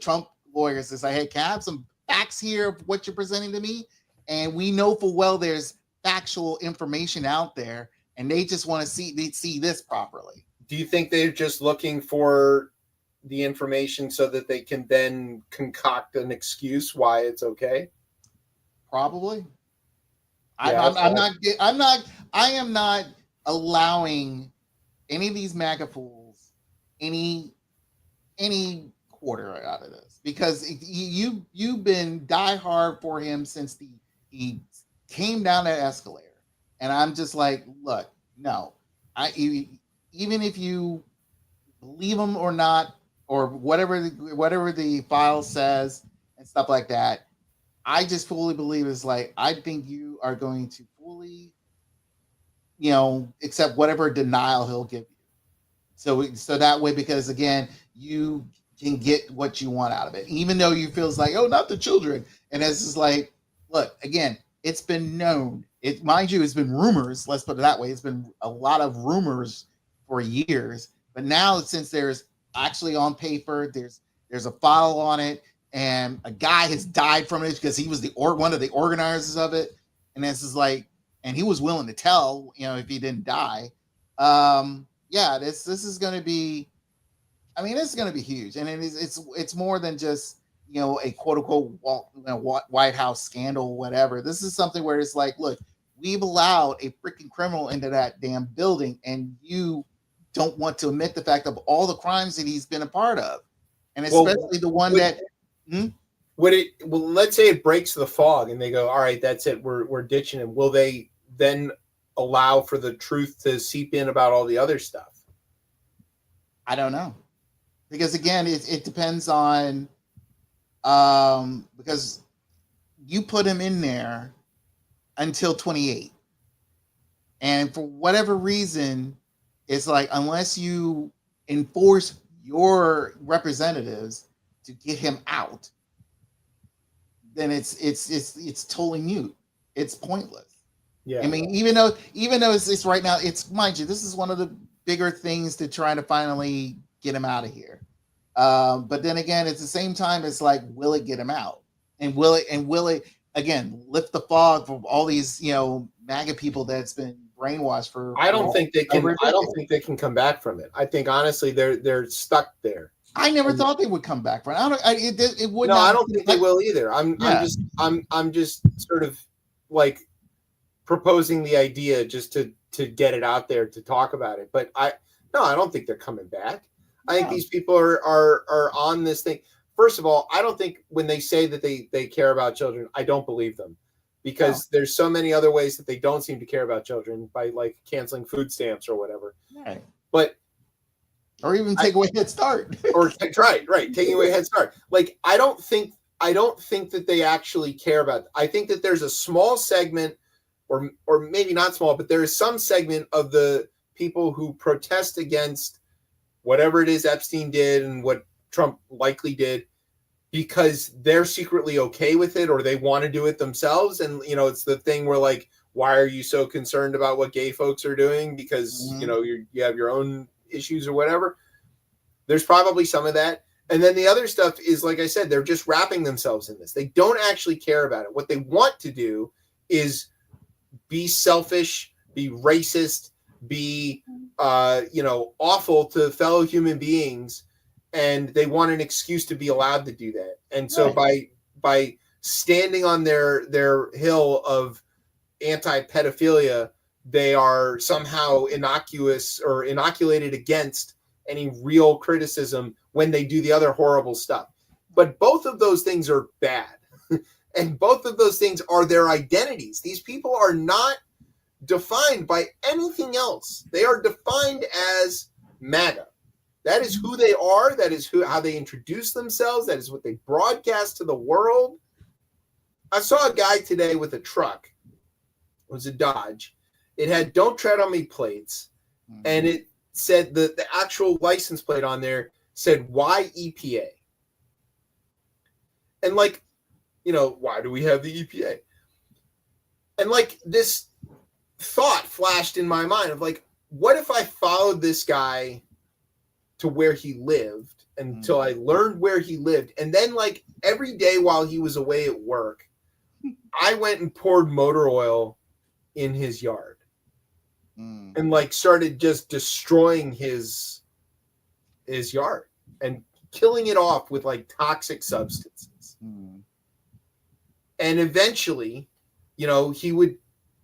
Trump lawyers to say, hey, can I have some facts here of what you're presenting to me, and we know full well there's factual information out there, and they just want to see this properly. Do you think they're just looking for the information so that they can then concoct an excuse why it's okay? Probably. Yeah, I am not allowing any of these MAGA fools any quarter out of this, because you've been diehard for him since he came down that escalator, and I'm just like, look, no, even if you believe him or not, or whatever the file says and stuff like that, I just fully believe it's like, I think you are going to fully, accept whatever denial he'll give you. So that way, because again, you can get what you want out of it, even though you feels like, oh, not the children. And it's just like, look, again, it's been known. Mind you, it's been rumors. Let's put it that way. It's been a lot of rumors for years, but now since there's actually on paper, there's a file on it, and a guy has died from it because he was one of the organizers of it, and this is like, and he was willing to tell, if he didn't die. This is going to be, this is going to be huge, and it's more than just a quote unquote White House scandal, whatever. This is something where it's like, look, we've allowed a freaking criminal into that damn building, and you don't want to admit the fact of all the crimes that he's been a part of, and especially the one that. Let's say it breaks the fog and they go, all right, that's it, we're ditching him. Will they then allow for the truth to seep in about all the other stuff? I don't know, because again, it depends on because you put him in there until 28, and for whatever reason, it's like, unless you enforce your representatives to get him out, then it's totally mute. It's pointless. Yeah. Even though it's right now, it's, mind you, this is one of the bigger things to try to finally get him out of here. But then again, at the same time, it's like, will it get him out? And will it again lift the fog from all these MAGA people that's been brainwashed for? I don't think they can come back from it. I think honestly they're stuck there. I never thought they would come back from it. It would. No, I don't think they will either. I'm just sort of like proposing the idea just to get it out there, to talk about it. But I don't think they're coming back. I think these people are on this thing. First of all, I don't think when they say that they care about children, I don't believe them, because there's so many other ways that they don't seem to care about children, by like canceling food stamps or whatever. Right. But or even take away Head Start. right, taking away Head Start. Like, I don't think that they actually care about it. I think that there's a small segment, or maybe not small, but there is some segment of the people who protest against whatever it is Epstein did and what Trump likely did, because they're secretly okay with it, or they want to do it themselves. And it's the thing where, like, why are you so concerned about what gay folks are doing? Because you have your own issues or whatever. There's probably some of that. And then the other stuff is, like I said, they're just wrapping themselves in this. They don't actually care about it. What they want to do is be selfish, be racist, be awful to fellow human beings, and they want an excuse to be allowed to do that. And so by standing on their hill of anti-pedophilia, they are somehow inoculated against any real criticism when they do the other horrible stuff. But both of those things are bad. And both of those things are their identities. These people are not defined by anything else. They are defined as MAGA. That is who they are. That is how they introduce themselves. That is what they broadcast to the world. I saw a guy today with a truck. It was a Dodge. It had "Don't Tread on Me" plates, and it said the actual license plate on there said "Why EPA?" And like, why do we have the EPA? And like, this thought flashed in my mind of like, what if I followed this guy to where he lived until I learned where he lived. And then, like, every day while he was away at work, I went and poured motor oil in his yard and, like, started just destroying his yard and killing it off with, like, toxic substances. And eventually, you know, he would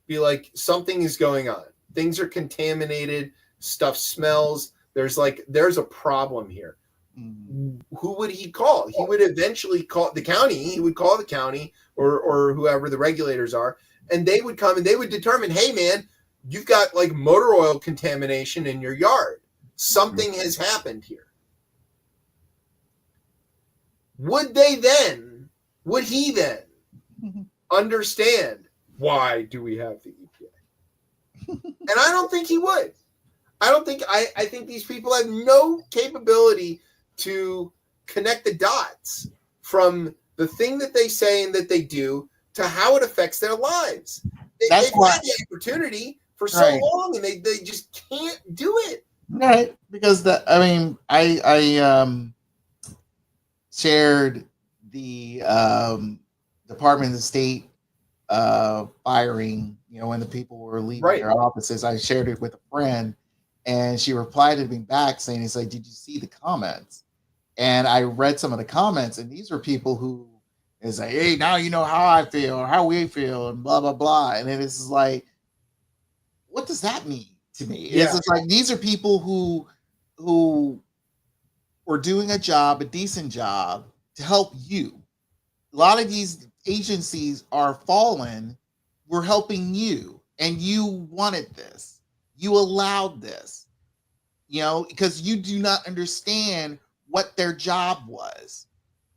be like, something is going on. Things are contaminated. Stuff smells. There's a problem here. Who would he call? He would eventually call the county. He would call the county or whoever the regulators are, and they would come and they would determine, hey, man, you've got, like, motor oil contamination in your yard. Something has happened here. Would he then understand, why do we have the EPA? And I don't think he would. I think these people have no capability to connect the dots from the thing that they say and that they do to how it affects their lives. They've had the opportunity for so long, and they just can't do it. Right, because I shared the Department of State firing, you know, when the people were leaving their offices. I shared it with a friend, and she replied to me back saying, it's like, did you see the comments? And I read some of the comments, and these were people who is like, hey, now you know how I feel or how we feel and blah, blah, blah. And it is like, what does that mean to me? It's just like, these are people who were doing a decent job to help you. A lot of these agencies are fallen. We're helping you, and you wanted this. You allowed this, you know, because you do not understand what their job was.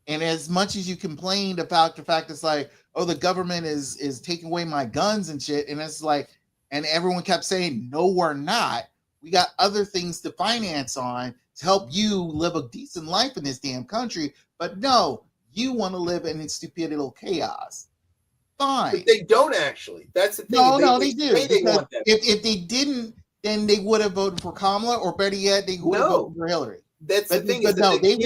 And as much as you complained about the fact it's like, oh, the government is taking away my guns and shit, and it's like, and everyone kept saying, no, we're not. We got other things to finance on to help you live a decent life in this damn country. But no, you want to live in stupid little chaos. Fine. But they don't actually. That's the thing. No, they do. They want that. If they didn't, then they would have voted for Kamala, or better yet, they would have voted for Hillary. That's the thing. But no, they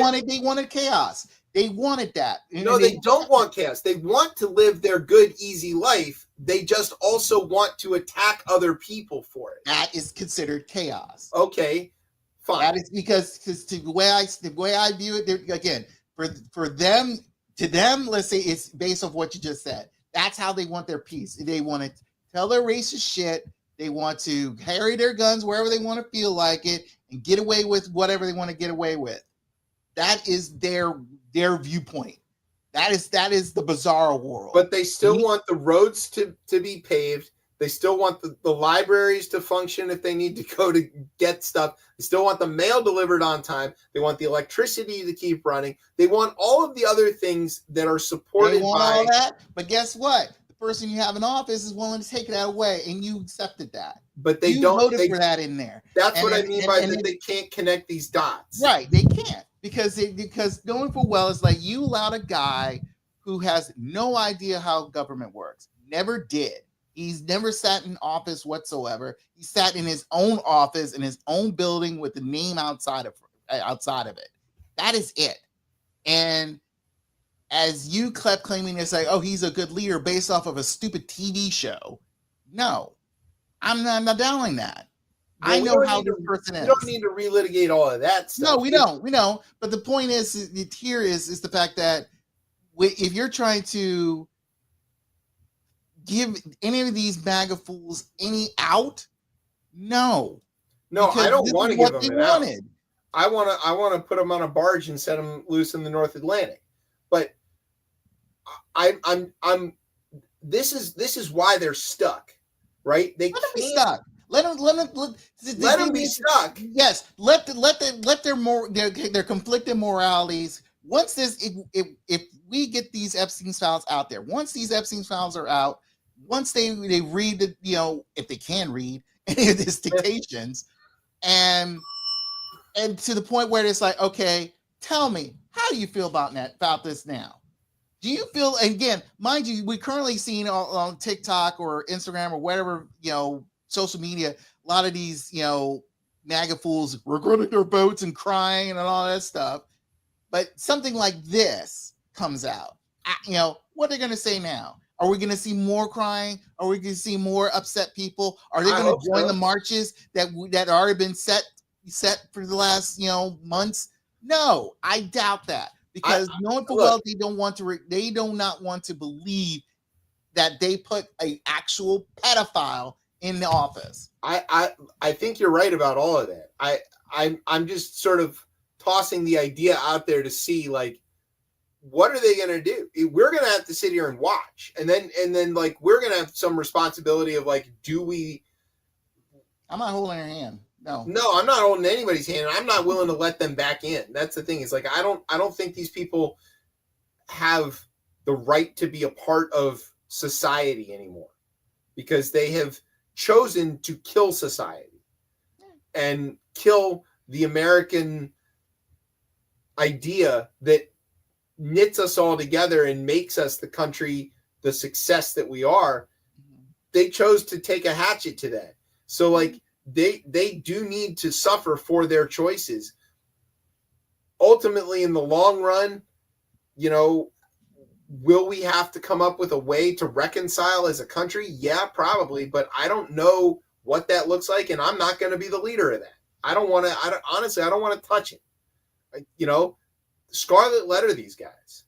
wanted chaos. They wanted that. No, they don't want chaos. They want to live their good, easy life. They just also want to attack other people for it. That is considered chaos. Okay, fine. That is because the way I view it, again, for them, to them, let's say it's based off what you just said. That's how they want their peace. They want to tell their racist shit. They want to carry their guns wherever they want to feel like it and get away with whatever they want to get away with. That is their viewpoint. That is the bizarre world. But they still want the roads to be paved. They still want the libraries to function if they need to go to get stuff. They still want the mail delivered on time. They want the electricity to keep running. They want all of the other things that are supported all that. But guess what? The person you have in office is willing to take that away, and you accepted that. But they voted for that in there. That's what I mean by that they can't connect these dots. Right, they can't. Because knowing full well, it's like you allowed a guy who has no idea how government works. Never did. He's never sat in office whatsoever. He sat in his own office in his own building with the name outside of it. That is it. And as you kept claiming, it's like, oh, he's a good leader based off of a stupid TV show. No, I'm not doubting that. Well, I know how the person is. We don't need to relitigate all of that stuff. No, we don't. We know. But the point is the fact that if you're trying to give any of these MAGA fools any out, no, I don't want to give them an out. I want to put them on a barge and set them loose in the North Atlantic. But this is why they're stuck, right? They can't be stuck. Let them be stuck. Yes, let their conflicted moralities. Once if we get these Epstein files out there, once these Epstein files are out, once they read the, you know, if they can read any of these dictations, and to the point where it's like, okay, tell me, how do you feel about this now? Do you feel, again, mind you, we're currently seeing on TikTok or Instagram or whatever, you know, social media, a lot of these, you know, MAGA fools regretting their votes and crying and all that stuff. but something like this comes out. What are they going to say now? Are we going to see more crying? Are we going to see more upset people? Are they going to join the marches that already been set for the last months? No, I doubt that, because knowing full well they do not want to believe that they put an actual pedophile in the office. I think you're right about all of that. I'm just sort of tossing the idea out there to see, like, what are they going to do? We're going to have to sit here and watch, and then like we're going to have some responsibility of like, do we? I'm not holding your hand. No, I'm not holding anybody's hand. I'm not willing to let them back in. That's the thing. It's like I don't think these people have the right to be a part of society anymore, because they have chosen to kill society and kill the American idea that knits us all together and makes us the country, the success that we are. They chose to take a hatchet to that. So like they do need to suffer for their choices. Ultimately, in the long run, will we have to come up with a way to reconcile as a country? Yeah, probably, but I don't know what that looks like, and I'm not going to be the leader of that. I don't want to touch it. Scarlet letter these guys.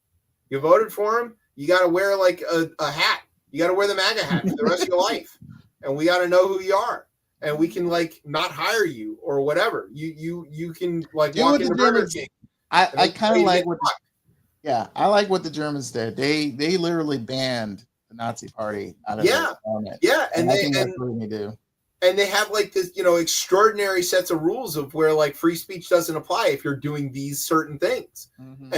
You voted for them, you got to wear like a hat. You got to wear the MAGA hat for the rest of your life, and we got to know who you are, and we can like not hire you or whatever. You can like walk into Burger King. I kind of like what. Yeah, I like what the Germans did. They literally banned the Nazi Party out of their parliament. Yeah, and that's what they do. And they have like this, extraordinary sets of rules of where like free speech doesn't apply if you're doing these certain things. Mm-hmm.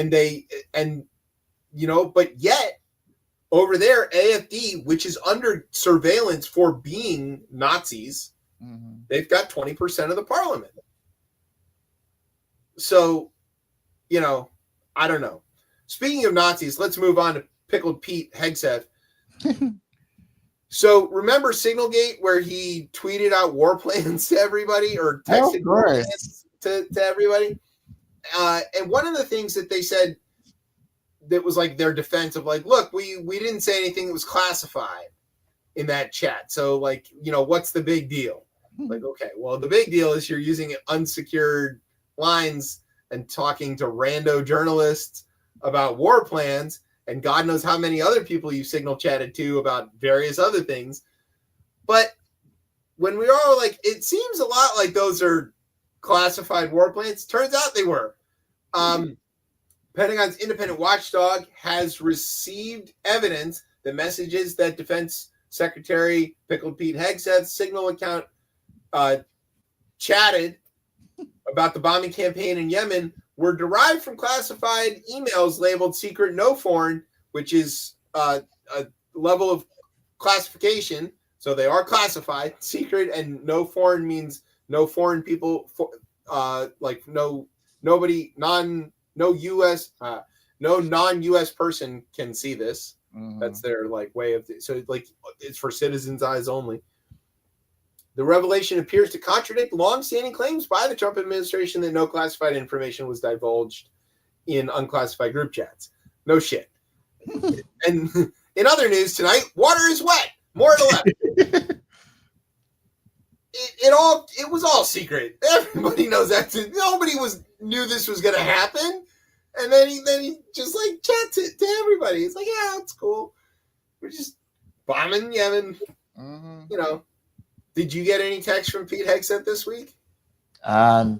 But yet over there, AFD, which is under surveillance for being Nazis, mm-hmm. they've got 20% of the parliament. So, I don't know. Speaking of Nazis, let's move on to Pickled Pete Hegseth. So remember Signalgate, where he tweeted out war plans to everybody, or texted war plans to everybody? And one of the things that they said that was like their defense of like, look, we didn't say anything that was classified in that chat. So like, what's the big deal? Like, okay, well, the big deal is you're using unsecured lines and talking to rando journalists about war plans, and God knows how many other people you signal chatted to about various other things. But when we are like, it seems a lot like those are classified war plans. Turns out they were. Pentagon's independent watchdog has received evidence that messages that Defense Secretary Pickled Pete Hegseth's Signal account chatted about the bombing campaign in Yemen were derived from classified emails labeled secret no foreign, which is a level of classification. So they are classified. Secret and no foreign means no foreign people, like no non-US person can see this. Mm-hmm. That's their like way of so like it's for citizens' eyes only. The revelation appears to contradict long-standing claims by the Trump administration that no classified information was divulged in unclassified group chats. No shit. And in other news tonight, water is wet. More to left. It was all secret. Everybody knows that. Nobody knew this was going to happen. And then he just like chats it to everybody. It's like, yeah, it's cool. We're just bombing Yemen. Mm-hmm. Did you get any text from Pete Hegseth this week? No,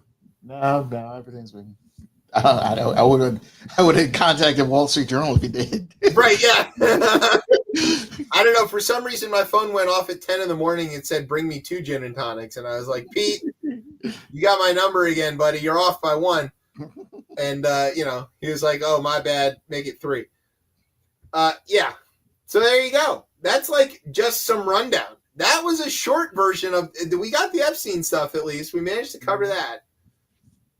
everything's been. I would have contacted Wall Street Journal if he did. Right? Yeah. I don't know. For some reason, my phone went off at 10 in the morning. It said, "Bring me 2 gin and tonics," and I was like, "Pete, you got my number again, buddy. You're off by 1." And he was like, "Oh, my bad. Make it 3." Yeah. So there you go. That's like just some rundown. That was a short version of. We got the Epstein stuff at least. We managed to cover that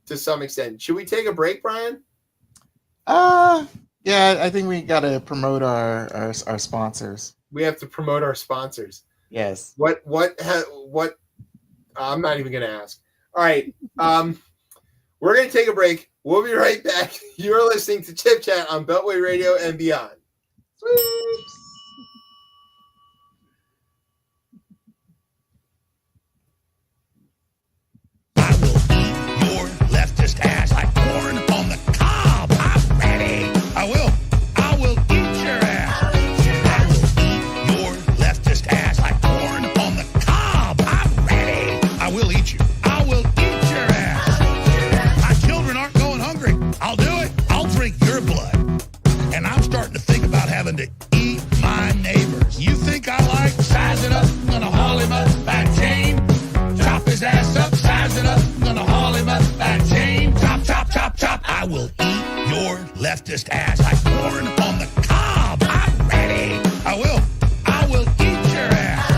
to some extent. Should we take a break, Brian? Yeah, I think we got to promote our sponsors. We have to promote our sponsors. Yes. What? I'm not even going to ask. All right. We're going to take a break. We'll be right back. You're listening to Chip Chat on Beltway Radio and beyond. I will eat your leftist ass like corn on the cob. I'm ready. I will eat your ass. I will eat your leftist ass like corn on the cob. I'm ready. I will eat you. I will eat your ass. My children aren't going hungry. I'll do it. I'll drink your blood. And I'm starting to think about having to eat my neighbors. You think I like sizing up? I'm gonna haul him up by chain. Chop his ass up, size it up. I'm gonna haul him up by chain. Chop, chop, chop, chop. I will eat your leftist ass like corn on the cob. I'm ready. I will eat your ass.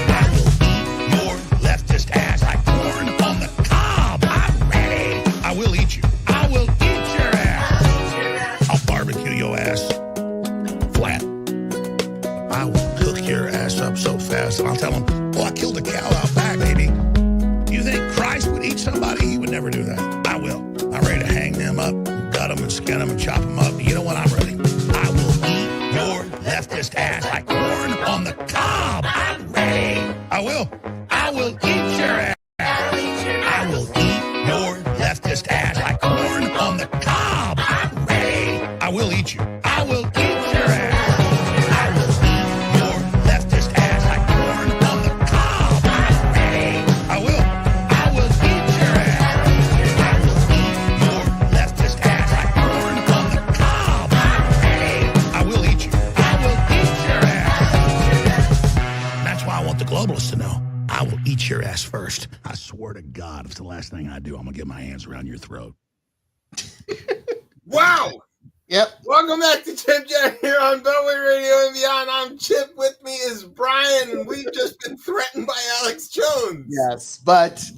I will eat your leftist ass like corn on the cob. I'm ready. I will eat you. I will eat your ass. I'll barbecue your ass flat. I will cook your ass up so fast, and I'll tell them, "Oh, I killed a cow out back, baby." You think Christ would eat somebody? He would never do that. I will. I'm ready to hang them up, gut them and skin them and chop them up. You know what? I'm ready. I will eat your leftist ass like corn on the cob. I'm ready. I will eat your ass. I will eat your leftist ass like corn on the cob. I'm ready. I will eat you. I will eat your ass. I will eat your leftist ass like corn on the cob. I'm ready. I will eat your ass. I will eat your leftist ass like corn on the cob. I'm ready. I will eat you. I will eat your ass. That's why I want the globalists to know. I will eat your ass first. I swear to God, if it's the last thing I do, I'm going to get my hands around your throat. Wow. Yep. Welcome back to Chip Chat here on Beltway Radio and beyond. I'm Chip. With me is Brian, and we've just been threatened by Alex Jones. Yes, but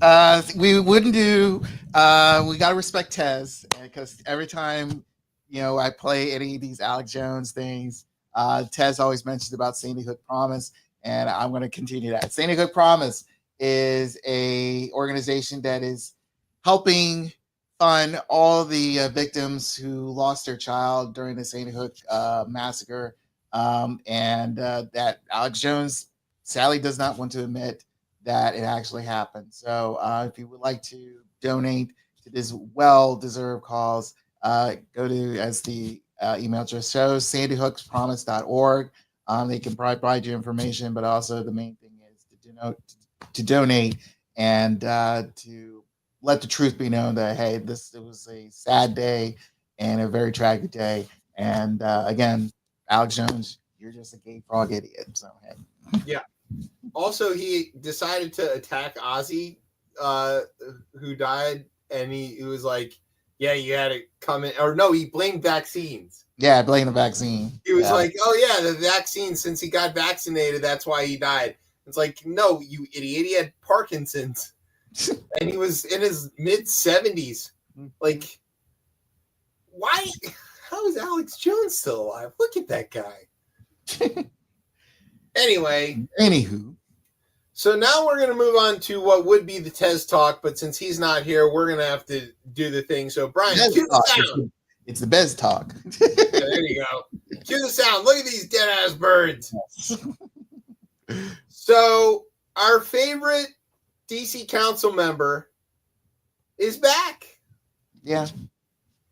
we wouldn't do. We gotta respect Tez, because every time I play any of these Alex Jones things, Tez always mentions about Sandy Hook Promise, and I'm going to continue that. Sandy Hook Promise is a organization that is helping fund all the victims who lost their child during the Sandy Hook massacre, and that Alex Jones sadly does not want to admit that it actually happened. So if you would like to donate to this well-deserved cause, go to, as the email address shows, sandyhookspromise.org. They can provide you information, but also the main thing is to donate and to let the truth be known that, hey, it was a sad day and a very tragic day. And again, Alex Jones, you're just a gay frog idiot. So, hey. Yeah. Also, he decided to attack Ozzy, who died, and he was like, yeah, you had to come in. Or no, he blamed vaccines. Yeah, blame the vaccine. He was like, oh, yeah, the vaccine, since he got vaccinated, that's why he died. It's like, no, you idiot. He had Parkinson's. And he was in his mid-70s. Like, why? How is Alex Jones still alive? Look at that guy. Anywho. So now we're going to move on to what would be the Tez talk, but since he's not here, we're going to have to do the thing. So, Brian, cue the sound. It's the Bez talk. Yeah, there you go. Cue the sound. Look at these dead-ass birds. So, our favorite DC council member is back. Yeah.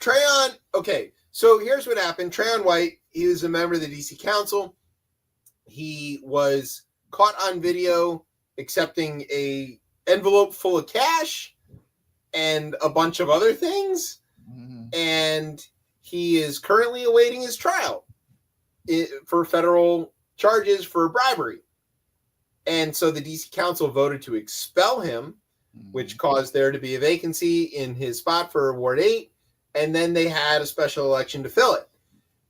Trayon. Okay, so here's what happened. Trayon White, he was a member of the DC council. He was caught on video accepting a envelope full of cash and a bunch of other things. Mm-hmm. And he is currently awaiting his trial for federal charges for bribery. And so the DC council voted to expel him, which caused there to be a vacancy in his spot for Ward 8. And then they had a special election to fill it.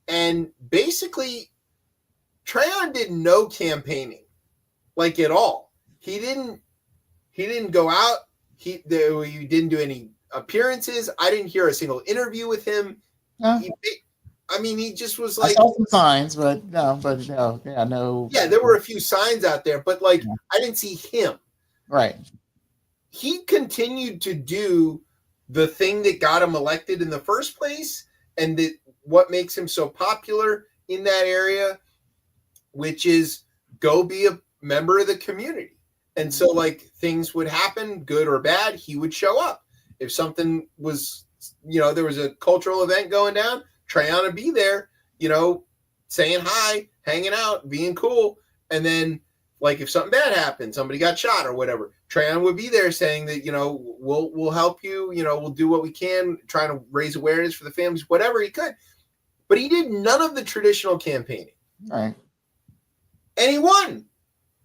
And basically, Trayon did no campaigning, like at all. He didn't go out. He didn't do any appearances. I didn't hear a single interview with him. He just was like, I saw some signs, but no. Yeah, there were a few signs out there, but I didn't see him. Right. He continued to do the thing that got him elected in the first place, and that what makes him so popular in that area, which is go be a member of the community. And so, like, things would happen, good or bad, he would show up. If something was, there was a cultural event going down, Trayon would be there, saying hi, hanging out, being cool. And then, like, if something bad happened, somebody got shot or whatever, Trayon would be there saying that, we'll help you, we'll do what we can, trying to raise awareness for the families, whatever he could. But he did none of the traditional campaigning. Right. And he won.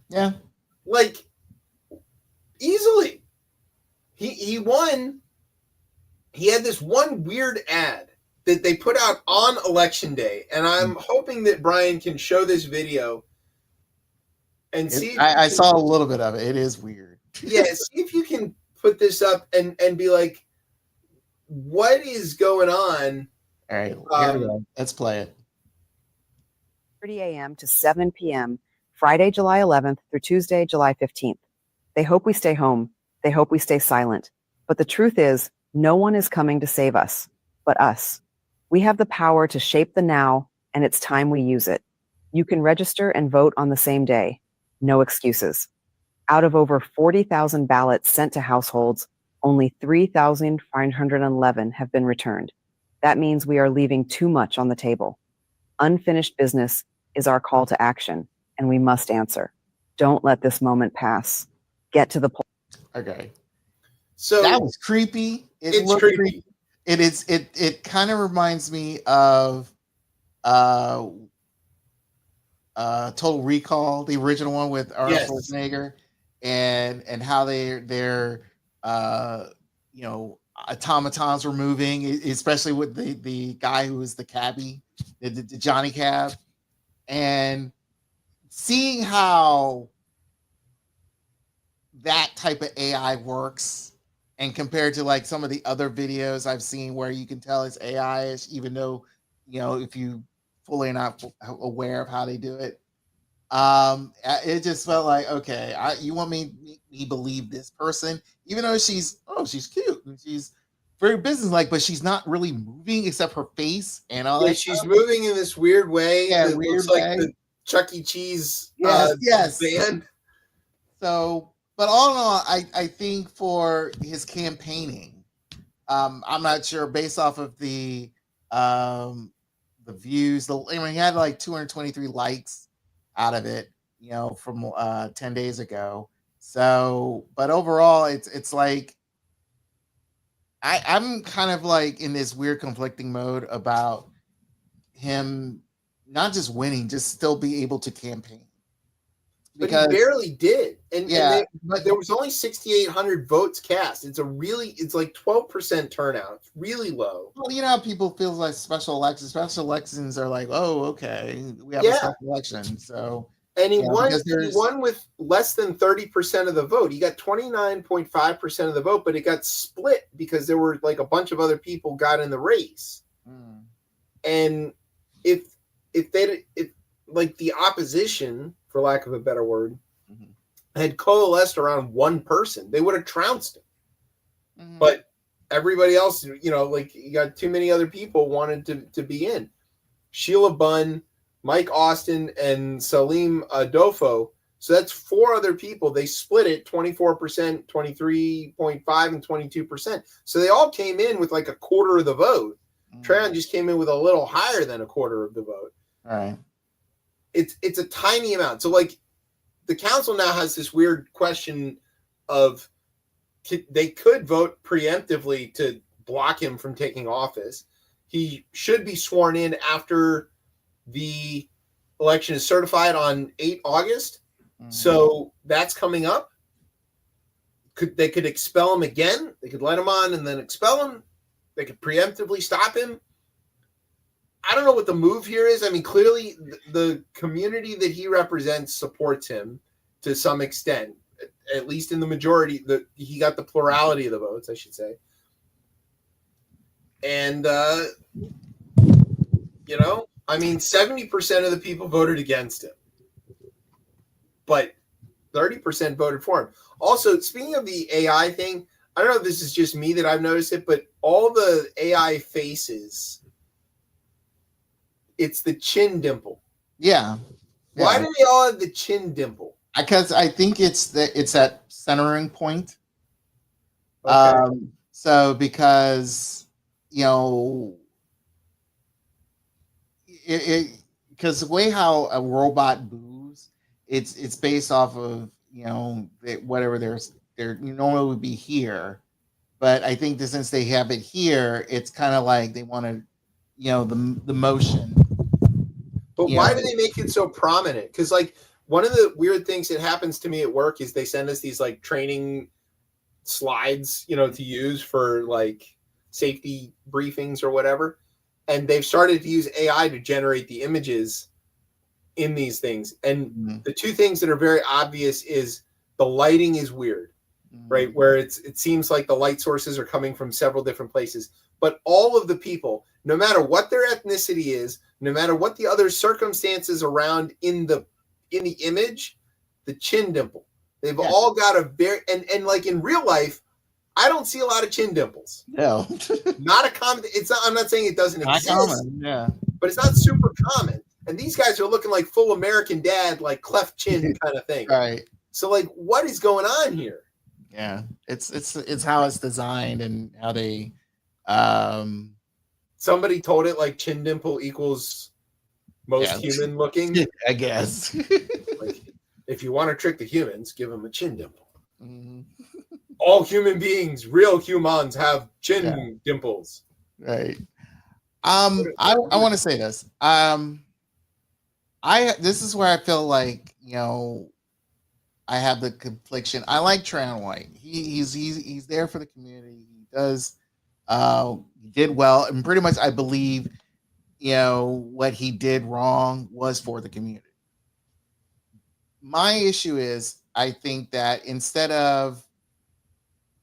Yeah. Like, easily. He won. He had this one weird ad that they put out on election day, and I'm hoping that Brian can show this video and see. I saw a little bit of it. It is weird. Yeah, see if you can put this up and be like, what is going on? All right, here we go. Let's play it. 30 a.m. to 7 p.m., Friday, July 11th through Tuesday, July 15th. They hope we stay home. They hope we stay silent. But the truth is, no one is coming to save us, but us. We have the power to shape the now, and it's time we use it. You can register and vote on the same day. No excuses. Out of over 40,000 ballots sent to households, only 3,511 have been returned. That means we are leaving too much on the table. Unfinished business is our call to action, and we must answer. Don't let this moment pass. Get to the point. Okay. So that was creepy. It's creepy. It is. It kind of reminds me of Total Recall, the original one with Arnold Schwarzenegger, and how they're automatons were moving, especially with the guy who was the cabbie, the Johnny Cab, and seeing how that type of AI works, and compared to like some of the other videos I've seen where you can tell it's AI-ish, even though if you fully are not aware of how they do it, it just felt like, okay, you want me believe this person, even though she's cute and she's very businesslike, but she's not really moving except her face and all that. She's moving in this weird way. Yeah, that weird looks way. like the Chuck E. Cheese yes. band. So, but all in all, I think for his campaigning, I'm not sure based off of the views. He had like 223 likes out of it, from 10 days ago. So, but overall, it's like I'm kind of like in this weird conflicting mode about him not just winning, just still be able to campaign. Because he barely did, but there was only 6,800 votes cast. It's like 12% turnout. It's really low. Well, how people feel like special elections. Special elections are like, oh, okay, we have a special election. So, and he won with less than 30% of the vote. He got 29.5% of the vote, but it got split because there were like a bunch of other people got in the race. And if like the opposition, for lack of a better word, had coalesced around one person, they would have trounced him. But everybody else, like you got too many other people wanted to be in. Sheila Bunn, Mike Austin, and Salim Adofo. So that's 4 other people. They split it 24%, 23.5%, and 22%. So they all came in with like a quarter of the vote. Trayon just came in with a little higher than a quarter of the vote. All right. It's a tiny amount. So like the council now has this weird question of they could vote preemptively to block him from taking office. He should be sworn in after the election is certified on 8 August. So that's coming up. They could expel him again. They could let him on and then expel him. They could preemptively stop him. I don't know what the move here is. I mean, clearly the community that he represents supports him to some extent, at least in the majority. He got the plurality of the votes, I should say. And, 70% of the people voted against him. But 30% voted for him. Also, speaking of the AI thing, I don't know if this is just me that I've noticed it, but all the AI faces, it's the chin dimple. Yeah. Why do they all have the chin dimple? Because I think it's that centering point. Okay. So because because the way how a robot moves, it's based off of whatever there normally would be here, but I think that since they have it here, it's kind of like they want to the motion. But why do they make it so prominent? Because like one of the weird things that happens to me at work is they send us these like training slides, to use for like safety briefings or whatever. And they've started to use AI to generate the images in these things. And the two things that are very obvious is the lighting is weird, right? Where it seems like the light sources are coming from several different places. But all of the people, no matter what their ethnicity is, no matter what the other circumstances around in the image, the chin dimple, they've all got a very and like in real life, I don't see a lot of chin dimples. No, not a common. It's not. I'm not saying it doesn't not exist. Common, yeah, but it's not super common. And these guys are looking like full American Dad, like cleft chin kind of thing. Right. So like, what is going on here? Yeah, it's how it's designed and how they. Somebody told it like chin dimple equals most human looking. I guess. Like, if you want to trick the humans, give them a chin dimple. All human beings, real humans, have chin dimples. Right. I want to say this. This is where I feel like I have the confliction. I like Tran White. He's there for the community. He does. He did well, and pretty much I believe what he did wrong was for the community. My issue is I think that instead of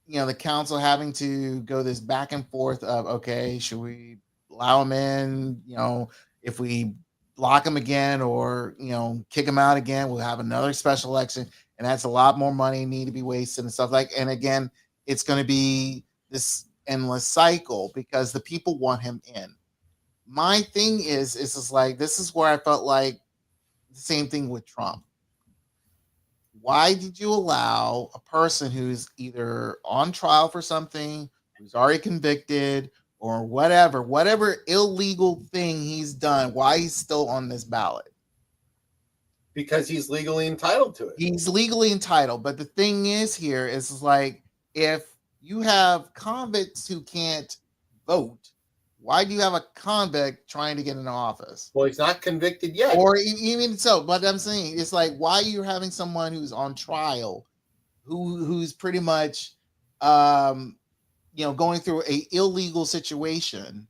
the council having to go this back and forth of, okay, should we allow him in? If we block him again or, kick him out again, we'll have another special election. And that's a lot more money need to be wasted and stuff like, and again, it's going to be this endless cycle because the people want him in. My thing is just like, this is where I felt like the same thing with Trump. Why did you allow a person who's either on trial for something, who's already convicted, or whatever illegal thing he's done, why he's still on this ballot? Because he's legally entitled to it. He's legally entitled. But the thing is like, if you have convicts who can't vote, why do you have a convict trying to get into office? Well, he's not convicted yet. Or even so, but I'm saying it's like, why are you having someone who's on trial, who's pretty much, going through a illegal situation?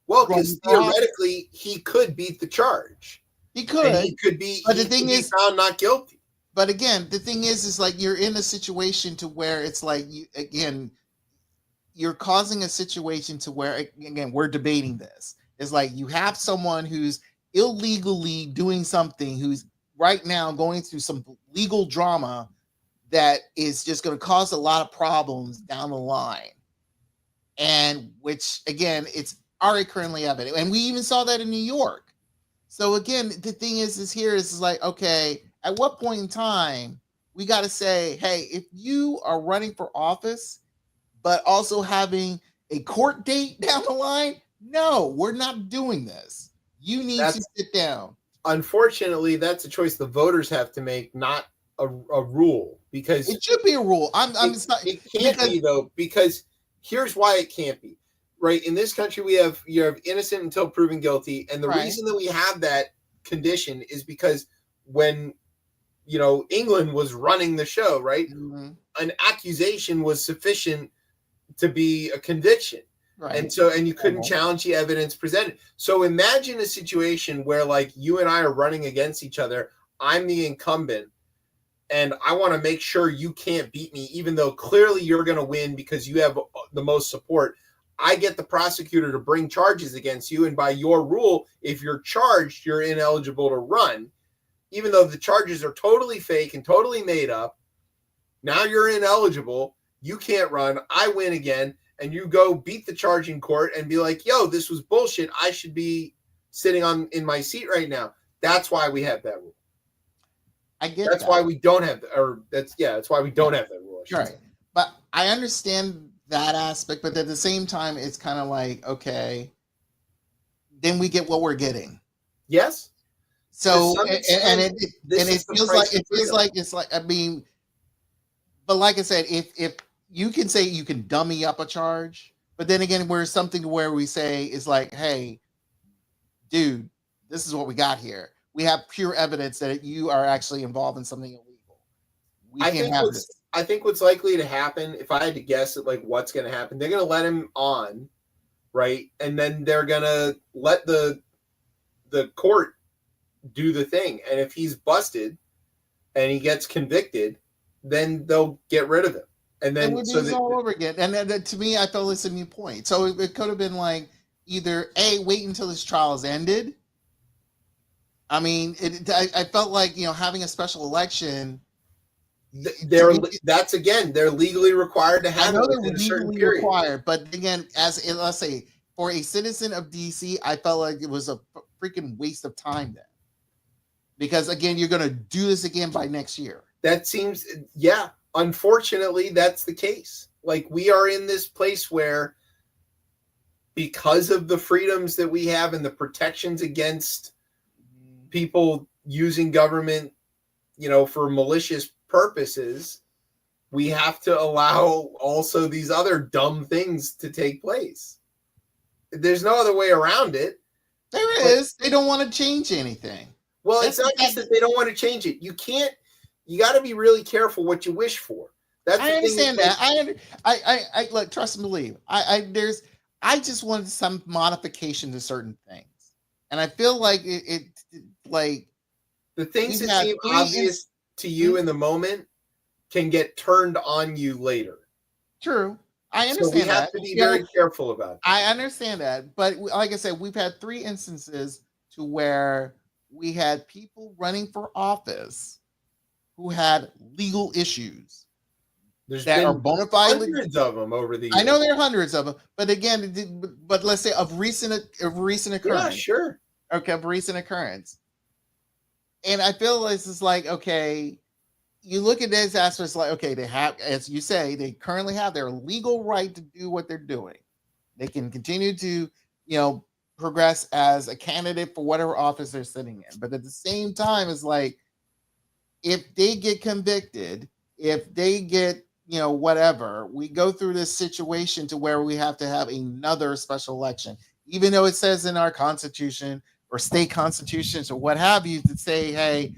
Well, because theoretically, he could beat the charge. He could. And he could be. But the thing is, found not guilty. But again, the thing is like you're in a situation to where it's like you're causing a situation to where, again, we're debating this. It's like you have someone who's illegally doing something, who's right now going through some legal drama that is just going to cause a lot of problems down the line. And which, again, it's already currently evident. And we even saw that in New York. So again, the thing is like, okay, at what point in time we got to say, hey, if you are running for office, but also having a court date down the line, no, we're not doing this. You need to sit down. Unfortunately, that's a choice the voters have to make, not a rule. Because it should be a rule. It can't be though, because here's why it can't be. Right, in this country, you have innocent until proven guilty, and the reason that we have that condition is because when England was running the show, right, an accusation was sufficient to be a conviction, right? And you couldn't challenge the evidence presented. So imagine a situation where like you and I are running against each other. I'm the incumbent, and I want to make sure you can't beat me, even though clearly you're going to win because you have the most support. I get the prosecutor to bring charges against you, and by your rule, if you're charged, you're ineligible to run, even though the charges are totally fake and totally made up. Now you're ineligible, you can't run, I win again, and you go beat the charge in court and be like, yo, this was bullshit. I should be sitting in my seat right now. That's why we have that rule. I get that's that. why we don't have that's why we don't have that rule. Right. But I understand that aspect, but at the same time, it's kind of like, okay, then we get what we're getting. Yes. So it feels like it's like, I mean, but like I said, if you can say you can dummy up a charge, but then again, we're something where we say is like, hey, dude, this is what we got here. We have pure evidence that you are actually involved in something illegal. I think what's likely to happen, if I had to guess at like what's going to happen, they're going to let him on, right? And then they're going to let the court do the thing. And if he's busted and he gets convicted, then they'll get rid of him. And then we'll do this all over again. And then, to me, I felt it's a new point. So it could have been like either wait until this trial is ended. I mean, I felt like, having a special election. They're legally required to have. I know they're legally required, but again, let's say for a citizen of DC, I felt like it was a freaking waste of time then, because again, you're going to do this again by next year. That seems, unfortunately, that's the case. Like, we are in this place where, because of the freedoms that we have and the protections against people using government, for malicious purposes, we have to allow also these other dumb things to take place. There's no other way around it. There is. They don't want to change anything. Well, it's not just that they don't want to change it. You got to be really careful what you wish for. I understand that. I look, trust and believe. I just wanted some modification to certain things. And I feel like it like the things that seem obvious to you in the moment can get turned on you later. True. I understand so we have to be very careful about it. I understand that. But like I said, we've had 3 instances to where we had people running for office who had legal issues. There's that been are bona fide hundreds of them over the years. I know there are hundreds of them, but again, but let's say of recent occurrence. Yeah, sure. Okay, of recent occurrence. And I feel this is like, okay, you look at these aspects like, okay, they have, as you say, they currently have their legal right to do what they're doing. They can continue to, progress as a candidate for whatever office they're sitting in. But at the same time, it's like, if they get convicted, if they get, whatever, we go through this situation to where we have to have another special election, even though it says in our constitution or state constitutions or what have you to say, hey,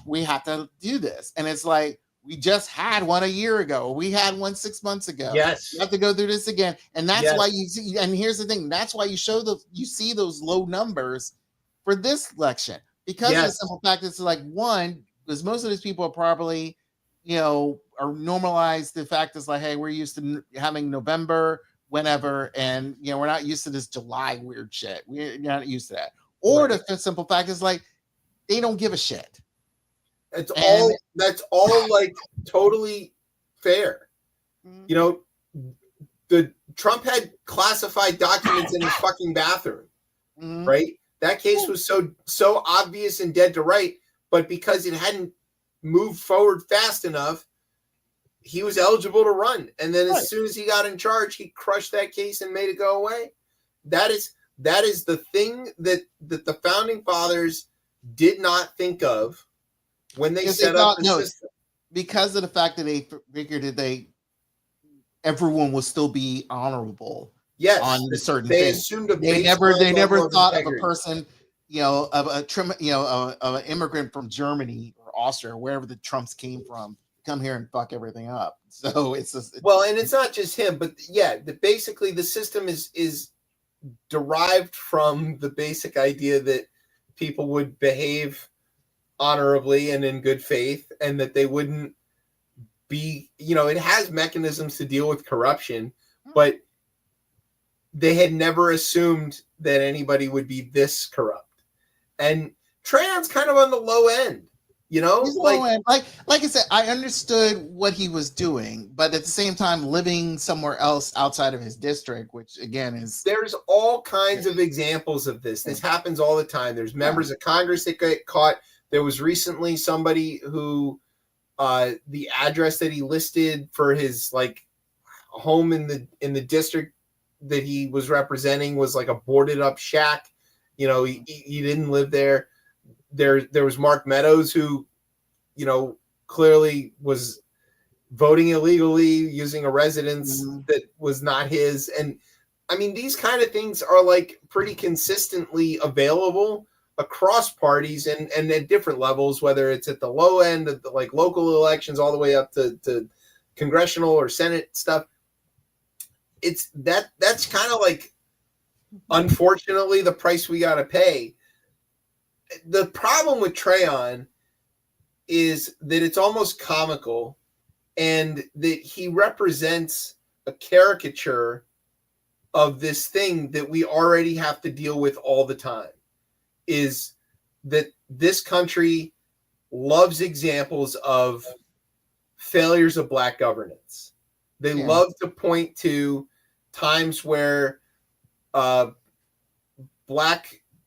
we have to do this. And it's like, we just had one a year ago. We had one 6 months ago. Yes. You have to go through this again. And that's why you see, and here's the thing, that's why you see those low numbers for this election. Because of the simple fact it's like, one, because most of these people are probably, are normalized. The fact is like, hey, we're used to having November, whenever, and we're not used to this July weird shit. We're not used to that. Or the simple fact is like, they don't give a shit. That's all like totally fair. The Trump had classified documents in his fucking bathroom, right? That case was so obvious and dead to right, but because it hadn't moved forward fast enough, he was eligible to run. And then as soon as he got in charge, he crushed that case and made it go away. That is the thing that the founding fathers did not think of when they set up the system. Because of the fact that they figured that everyone will still be honorable. Yes, on the certain they things. assumed They never thought of a person, of an immigrant from Germany or Austria, wherever the Trumps came from, come here and fuck everything up. So it's just, and it's not just him, but basically the system is derived from the basic idea that people would behave honorably and in good faith, and that they wouldn't be, it has mechanisms to deal with corruption, but they had never assumed that anybody would be this corrupt. And Trayon's kind of on the low end. You know, He's like I said, I understood what he was doing, but at the same time, living somewhere else outside of his district, which again is there's all kinds of examples of this. This happens all the time. There's members of Congress that get caught. There was recently somebody who the address that he listed for his like home in the district that he was representing was like a boarded up shack. You know, he didn't live there. There was Mark Meadows who, you know, clearly was voting illegally using a residence that was not his. And I mean, these kind of things are like pretty consistently available across parties and at different levels, whether it's at the low end of the like local elections all the way up to congressional or Senate stuff. It's that's kind of like, unfortunately, the price we got to pay. The problem with Trayon is that it's almost comical and that he represents a caricature of this thing that we already have to deal with all the time, is that this country loves examples of failures of Black governance. They love to point to times where Black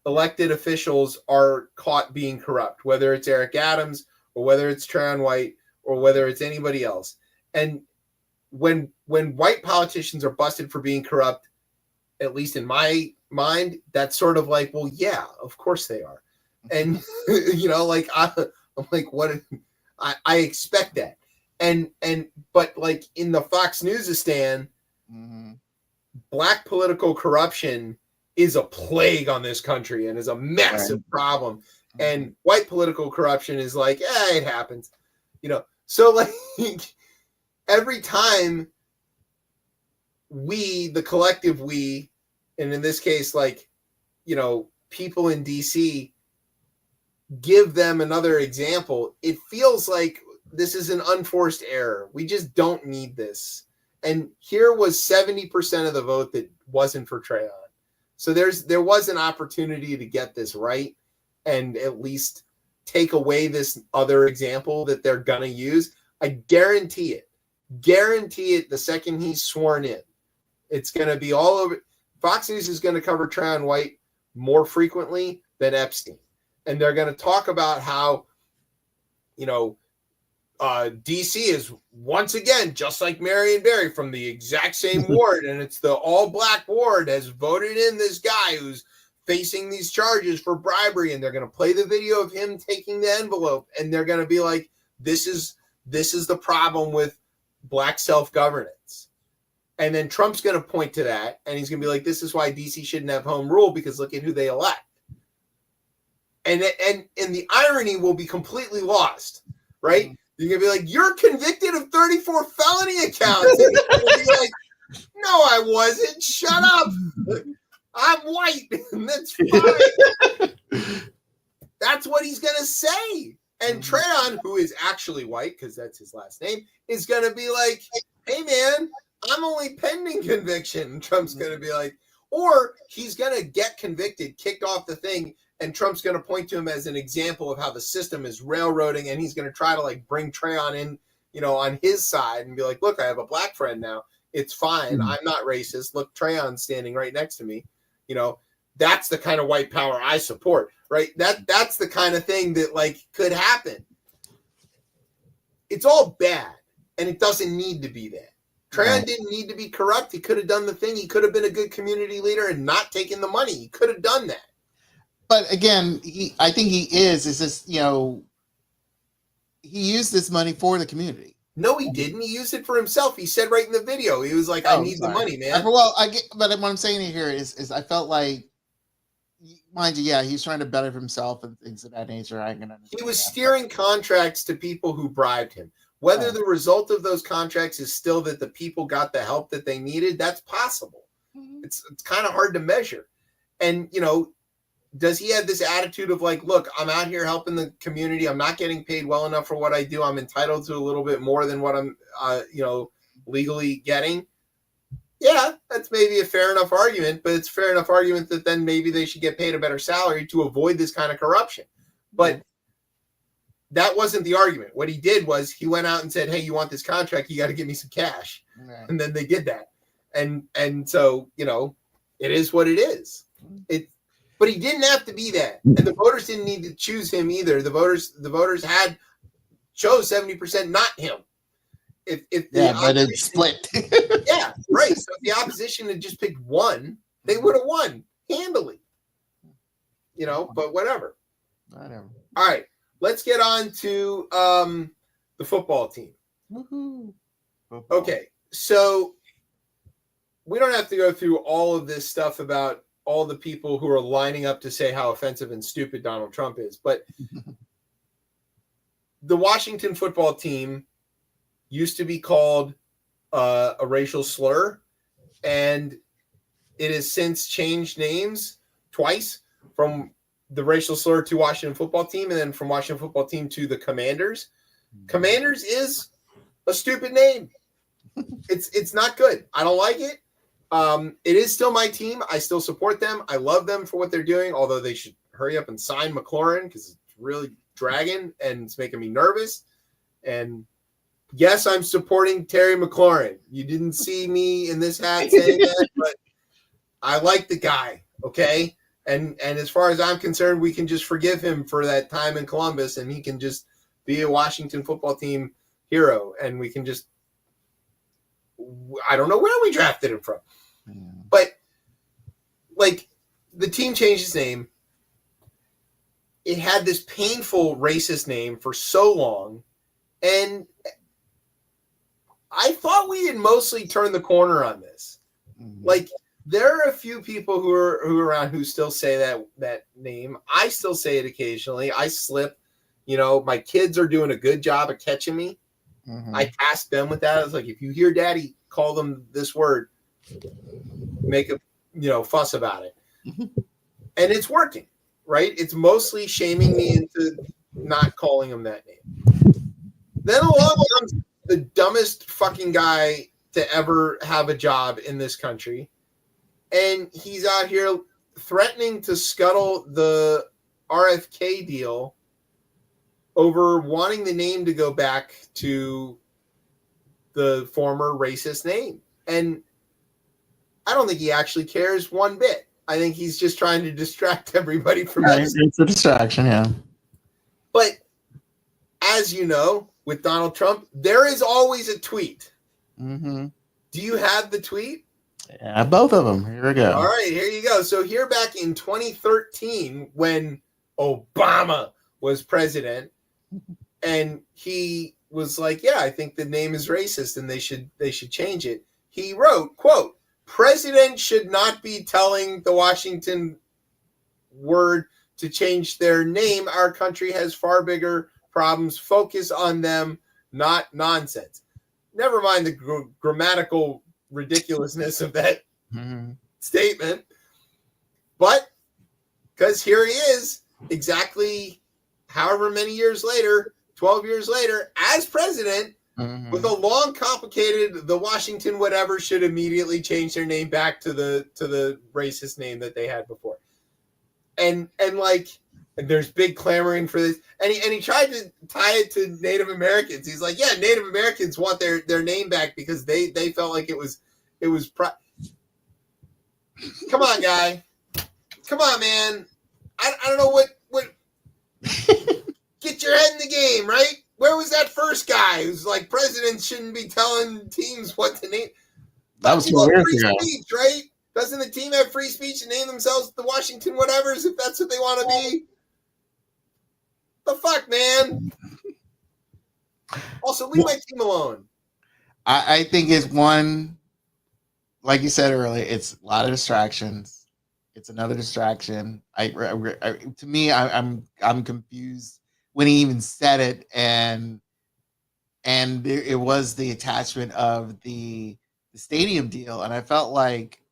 elected officials are caught being corrupt, whether it's Eric Adams or whether it's Trayon White or whether it's anybody else. And when white politicians are busted for being corrupt, at least in my mind, that's sort of like, well, yeah, of course they are. And, you know, like, I'm like, what? I expect that. But like in the Fox Newsistan, Black political corruption is a plague on this country and is a massive problem. And white political corruption is like, it happens, you know? So like every time we, the collective we, and in this case, like, you know, people in DC, give them another example, it feels like this is an unforced error. We just don't need this. And here was 70% of the vote that wasn't for Trayon. So there was an opportunity to get this right and at least take away this other example that they're going to use. I guarantee it. The second he's sworn in, it's going to be all over. Fox News is going to cover Trayon White more frequently than Epstein. And they're going to talk about how, you know, DC is once again, just like Marion Barry, from the exact same ward. And it's the all Black ward has voted in this guy who's facing these charges for bribery. And they're going to play the video of him taking the envelope. And they're going to be like, this is the problem with Black self-governance. And then Trump's going to point to that. And he's going to be like, this is why DC shouldn't have home rule, because look at who they elect. And the irony will be completely lost, right? You're going to be like, you're convicted of 34 felony accounts. And you're going to be like, no, I wasn't. Shut up. I'm white. And that's fine. That's what he's going to say. And Trayon, who is actually white, because that's his last name, is going to be like, hey, man, I'm only pending conviction. And Trump's going to be like, or he's going to get convicted, kicked off the thing, and Trump's going to point to him as an example of how the system is railroading, and he's going to try to like bring Trayon in, you know, on his side and be like, look, I have a Black friend now. It's fine. I'm not racist. Look, Trayon's standing right next to me. You know, that's the kind of white power I support, right? That's the kind of thing that like could happen. It's all bad, and it doesn't need to be that. Trayon didn't need to be corrupt. He could have done the thing. He could have been a good community leader and not taken the money. He could have done that. But again, I think he is just, you know, he used this money for the community. No, he didn't. He used it for himself. He said right in the video, he was like, I need the money, man. Well, but what I'm saying here is I felt like, mind you, yeah, he's trying to better himself and things of that nature. I can understand. He was steering contracts to people who bribed him. Whether the result of those contracts is still that the people got the help that they needed, that's possible. It's kind of hard to measure. And, you know, does he have this attitude of like, look, I'm out here helping the community. I'm not getting paid well enough for what I do. I'm entitled to a little bit more than what I'm, you know, legally getting. Yeah, that's maybe a fair enough argument, but it's a fair enough argument that then maybe they should get paid a better salary to avoid this kind of corruption. But that wasn't the argument. What he did was he went out and said, "Hey, you want this contract? You got to give me some cash." Right. And then they did that. And so, you know, it is what it is. But he didn't have to be that. And the voters didn't need to choose him either. The voters chose 70% not him. But it's split. Yeah, right. So if the opposition had just picked one, they would have won handily. You know, but whatever. All right. Let's get on to the football team. Woohoo. Okay. So we don't have to go through all of this stuff about all the people who are lining up to say how offensive and stupid Donald Trump is. But the Washington football team used to be called a racial slur, and it has since changed names twice, from the racial slur to Washington football team, and then from Washington football team to the Commanders. Commanders is a stupid name. It's not good. I don't like it. It is still my team. I still support them. I love them for what they're doing, although they should hurry up and sign McLaurin because it's really dragging and it's making me nervous. And yes, I'm supporting Terry McLaurin. You didn't see me in this hat saying that, but I like the guy, okay? And as far as I'm concerned, we can just forgive him for that time in Columbus, and he can just be a Washington football team hero, and we can just – I don't know where we drafted him from. But, like, the team changed its name. It had this painful racist name for so long, and I thought we had mostly turned the corner on this. Like, there are a few people who are around who still say that name. I still say it occasionally. I slip. You know, my kids are doing a good job of catching me. I tasked them with that. I was like, if you hear Daddy call them this word, make a fuss about it. And it's working, right? It's mostly shaming me into not calling him that name. Then along comes the dumbest fucking guy to ever have a job in this country. And he's out here threatening to scuttle the RFK deal over wanting the name to go back to the former racist name. And I don't think he actually cares one bit. I think he's just trying to distract everybody from it. It's a distraction, yeah. But as you know, with Donald Trump, there is always a tweet. Do you have the tweet? Yeah, both of them. Here we go. All right, here you go. So here back in 2013, when Obama was president, and he was like, yeah, I think the name is racist and they should change it. He wrote, quote, "President should not be telling the Washington Word to change their name. Our country has far bigger problems. Focus on them, not nonsense." Never mind the grammatical ridiculousness of that statement. But because here he is, exactly however many years later, 12 years later, as president, with a long, complicated, the Washington whatever should immediately change their name back to the racist name that they had before. And there's big clamoring for this. And he tried to tie it to Native Americans. He's like, yeah, Native Americans want their name back because they felt like it was Come on, guy. Come on, man. I don't know what get your head in the game, right? Where was that first guy who's like, presidents shouldn't be telling teams what to name? That was free speech, right? Doesn't the team have free speech to name themselves the Washington whatevers if that's what they want to be? The fuck, man. Also, leave my team alone. I think it's one, like you said earlier, it's a lot of distractions. It's another distraction. To me, I'm confused when he even said it, and it was the attachment of the stadium deal, and I felt like,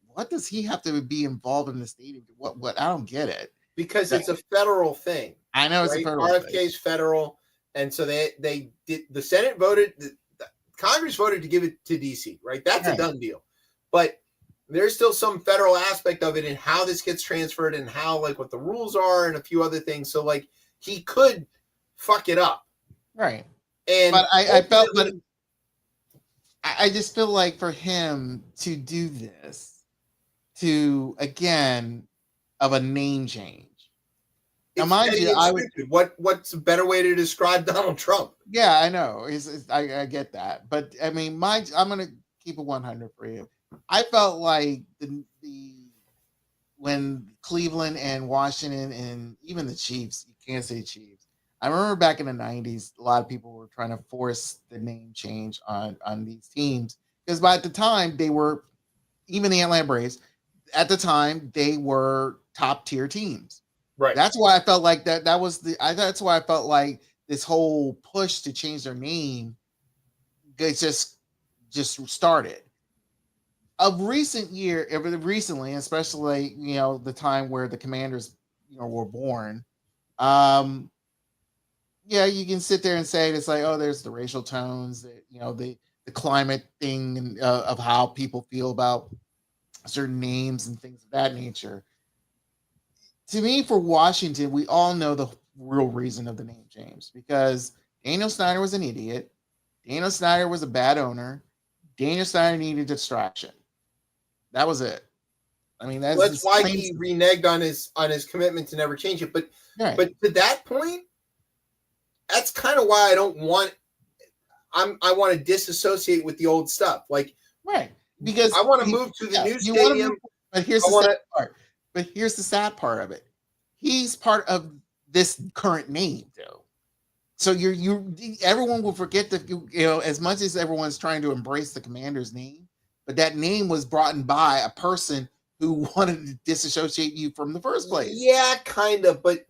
what does he have to be involved in the stadium? What I don't get it. Because it's a federal thing. I know, it's right? a federal RFK thing. is federal, and so they did. The Senate voted. Congress voted to give it to DC. Right, that's a done deal. But there's still some federal aspect of it and how this gets transferred and how, like, what the rules are and a few other things. So, like, he could fuck it up. Right. And but I just feel like for him to do this, to again of a name change. Now, mind you, what's a better way to describe Donald Trump? Yeah, I know. I get that, but I mean, I'm gonna keep it 100 for you. I felt like the when Cleveland and Washington and even the Chiefs, you can't say Chiefs. I remember back in the 90s, a lot of people were trying to force the name change on these teams because by the time they were, even the Atlanta Braves, at the time they were top tier teams. Right. That's why I felt like that's why I felt like this whole push to change their name, it just started. Of recently, especially the time where the Commanders were born, yeah, you can sit there and say it's like, oh, there's the racial tones, the climate thing, and of how people feel about certain names and things of that nature. To me, for Washington, we all know the real reason of the name change because Daniel Snyder was an idiot. Daniel Snyder was a bad owner. Daniel Snyder needed distraction. That was it. I mean, that's why he reneged on his commitment to never change it. But right. But to that point, that's kind of why I don't want. I want to disassociate with the old stuff, like right, because I want to move to the new stadium. But here's the sad part. But here's the sad part of it. He's part of this current name, though. So everyone will forget that as much as everyone's trying to embrace the Commander's name, but that name was brought in by a person who wanted to disassociate you from the first place. Yeah, kind of, but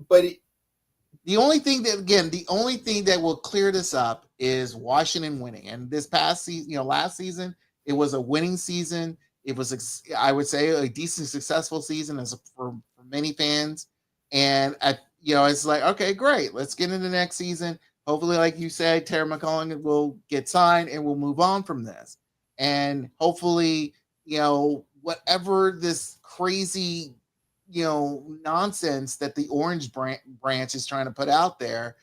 the only thing that will clear this up is Washington winning. And this past season, last season, it was a winning season. It was, I would say, a decent, successful season for many fans. And it's like, okay, great. Let's get into the next season. Hopefully, like you said, Terry McCollum will get signed and we'll move on from this. And hopefully, whatever this crazy, nonsense that the Orange branch is trying to put out there,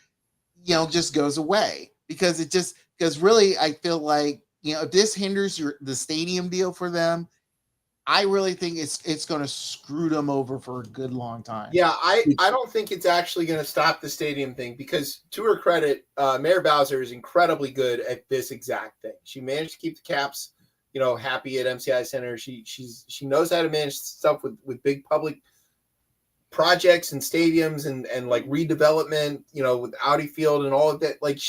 just goes away because really, I feel like, if this hinders the stadium deal for them, I really think it's going to screw them over for a good long time. Yeah, I don't think it's actually going to stop the stadium thing because, to her credit, Mayor Bowser is incredibly good at this exact thing. She managed to keep the Caps, happy at MCI Center. She knows how to manage stuff with big public projects and stadiums and like redevelopment, with Audi Field and all of that. Like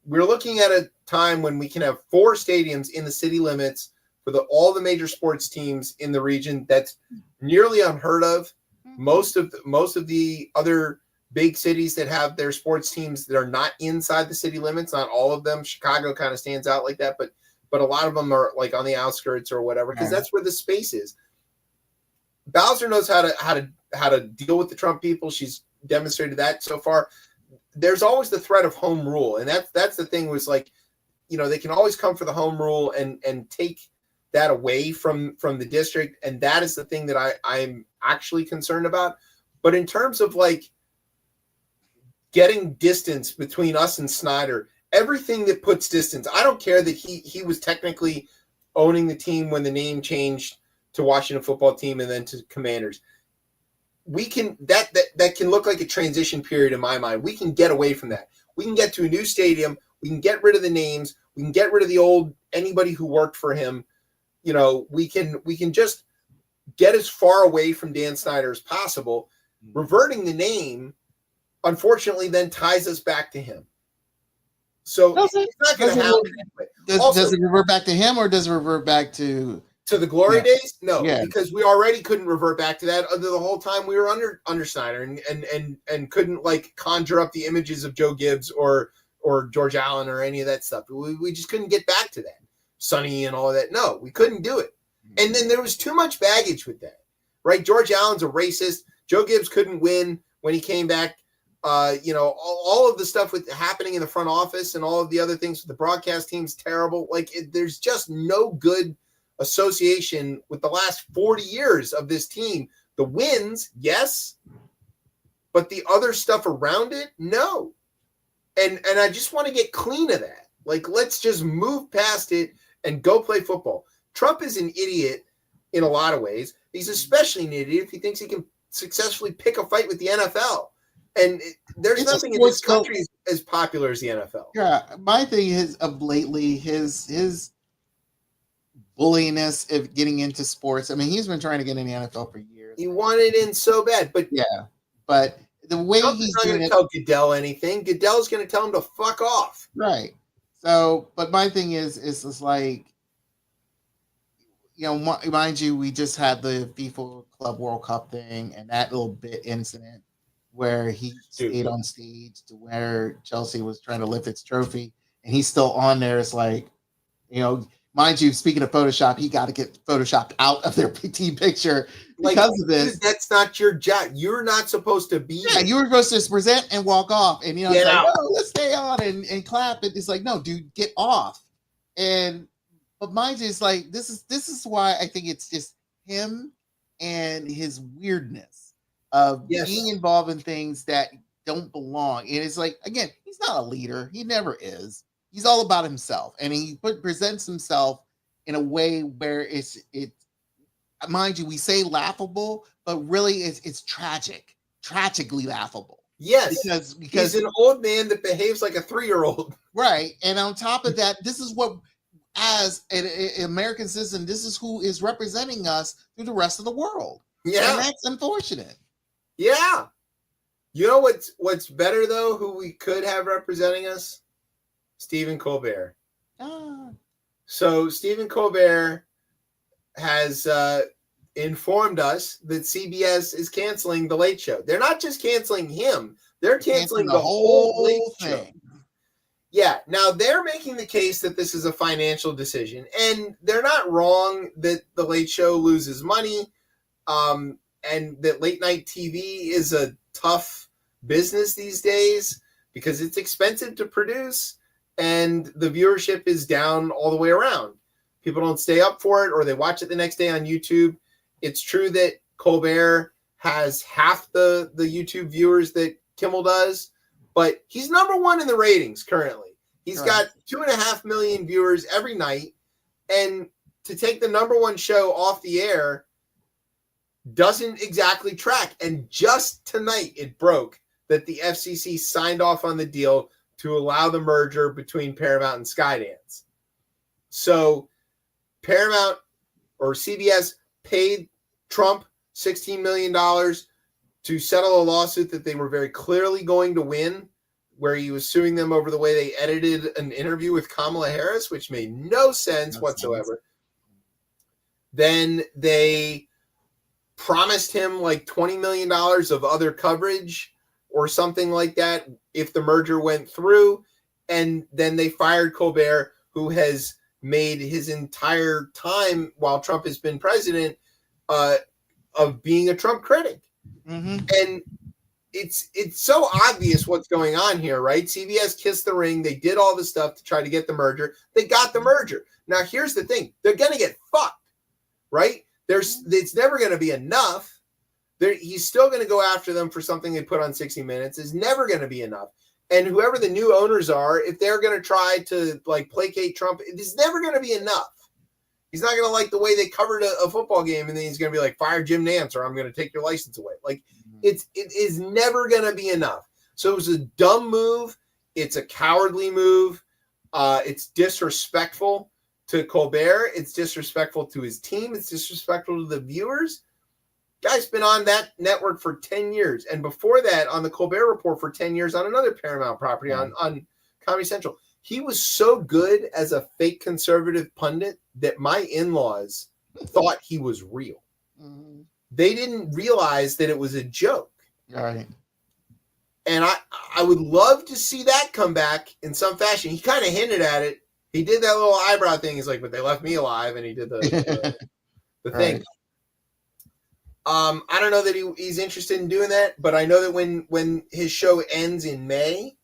we're looking at a time when we can have 4 stadiums in the city limits for all the major sports teams in the region. That's nearly unheard of. Most of the other big cities that have their sports teams that are not inside the city limits, not all of them. Chicago kind of stands out like that, but a lot of them are like on the outskirts or whatever, because that's where the space is. Bowser knows how to deal with the Trump people. She's demonstrated that so far. There's always the threat of home rule, and that's the thing. Was like, they can always come for the home rule and take that away from the district, and that is the thing that I'm actually concerned about. But in terms of like getting distance between us and Snyder, everything that puts distance, I don't care that he was technically owning the team when the name changed to Washington Football Team and then to Commanders. We can that can look like a transition period in my mind. We can get away from that. We can get to a new stadium. We can get rid of the names. We can get rid of the old anybody who worked for him. We can just get as far away from Dan Snyder as possible. Reverting the name, unfortunately, then ties us back to him. So it's not going to happen anyway. Does it revert back to him, or does it revert back to the glory days? No, because we already couldn't revert back to that the whole time we were under Snyder and couldn't like conjure up the images of Joe Gibbs or George Allen or any of that stuff. We just couldn't get back to that. Sonny and all of that. No, we couldn't do it. And then there was too much baggage with that, right? George Allen's a racist. Joe Gibbs couldn't win when he came back. All of the stuff with happening in the front office and all of the other things with the broadcast team's terrible. Like there's just no good association with the last 40 years of this team. The wins, yes, but the other stuff around it, no. And I just want to get clean of that. Like, let's just move past it and go play football. Trump is an idiot in a lot of ways. He's especially an idiot if he thinks he can successfully pick a fight with the NFL. And there's nothing in this country as popular as the NFL. Yeah, my thing is of lately his bulliness of getting into sports. I mean, he's been trying to get in the NFL for years. He wanted in so bad, but but the way Trump he's is not going to tell Goodell anything. Goodell's going to tell him to fuck off. Right. So, but my thing is like, you know, mind you, we just had the FIFA Club World Cup thing and that little bit incident where he stayed on stage to where Chelsea was trying to lift its trophy and he's still on there. It's like, you know, mind you, speaking of Photoshop, he got to get Photoshopped out of their team picture because of this. Dude, that's not your job. You're not supposed to be. Yeah, you were supposed to present and walk off. And, you know, it's Get like, out. no, let's stay on and clap. It's like, no, dude, get off. But mind you, it's like, this is why I think it's just him and his weirdness of being involved in things that don't belong. And it's like, again, he's not a leader. He never is. He's all about himself. And he presents himself in a way where it's mind you, we say laughable, but really it's tragically laughable. Yes, because he's an old man that behaves like a 3-year-old. Right. And on top of that, this is what, as an American citizen, this is who is representing us through the rest of the world. Yeah. And that's unfortunate. Yeah. You know what's better, though, who we could have representing us? Stephen Colbert. So Stephen Colbert has informed us that CBS is canceling The Late Show. They're not just canceling him. They're canceling the whole Late Show. Yeah. Now, they're making the case that this is a financial decision. And they're not wrong that The Late Show loses money and that late night TV is a tough business these days because it's expensive to produce and the viewership is down all the way around. People don't stay up for it or they watch it the next day on YouTube. It's true that Colbert has half the YouTube viewers that Kimmel does, but he's number one in the ratings currently. He's got 2.5 million viewers every night. And to take the number one show off the air doesn't exactly track. And just tonight it broke that the FCC signed off on the deal to allow the merger between Paramount and Skydance. So Paramount or CBS paid Trump $16 million to settle a lawsuit that they were very clearly going to win, where he was suing them over the way they edited an interview with Kamala Harris, which made no sense whatsoever. Then they promised him like $20 million of other coverage or something like that if the merger went through. And then they fired Colbert, who has made his entire time while Trump has been president of being a Trump critic. Mm-hmm. And it's so obvious what's going on here, right? CBS kissed the ring. They did all the stuff to try to get the merger. They got the merger. Now, here's the thing. They're going to get fucked, right? It's never going to be enough. He's still going to go after them for something they put on 60 Minutes. It's never going to be enough. And whoever the new owners are, if they're going to try to like placate Trump, it's never going to be enough. He's not going to like the way they covered a football game, and then he's going to be like, fire Jim Nantz, or I'm going to take your license away. Like, it is never going to be enough. So it was a dumb move. It's a cowardly move. It's disrespectful to Colbert. It's disrespectful to his team. It's disrespectful to the viewers. Guy's been on that network for 10 years. And before that, on the Colbert Report for 10 years on another Paramount property on Comedy Central. He was so good as a fake conservative pundit that my in-laws thought he was real. Mm-hmm. They didn't realize that it was a joke. Right. And I would love to see that come back in some fashion. He kind of hinted at it. He did that little eyebrow thing. He's like, but they left me alive. And he did the thing. I don't know that he's interested in doing that, but I know that when his show ends in May,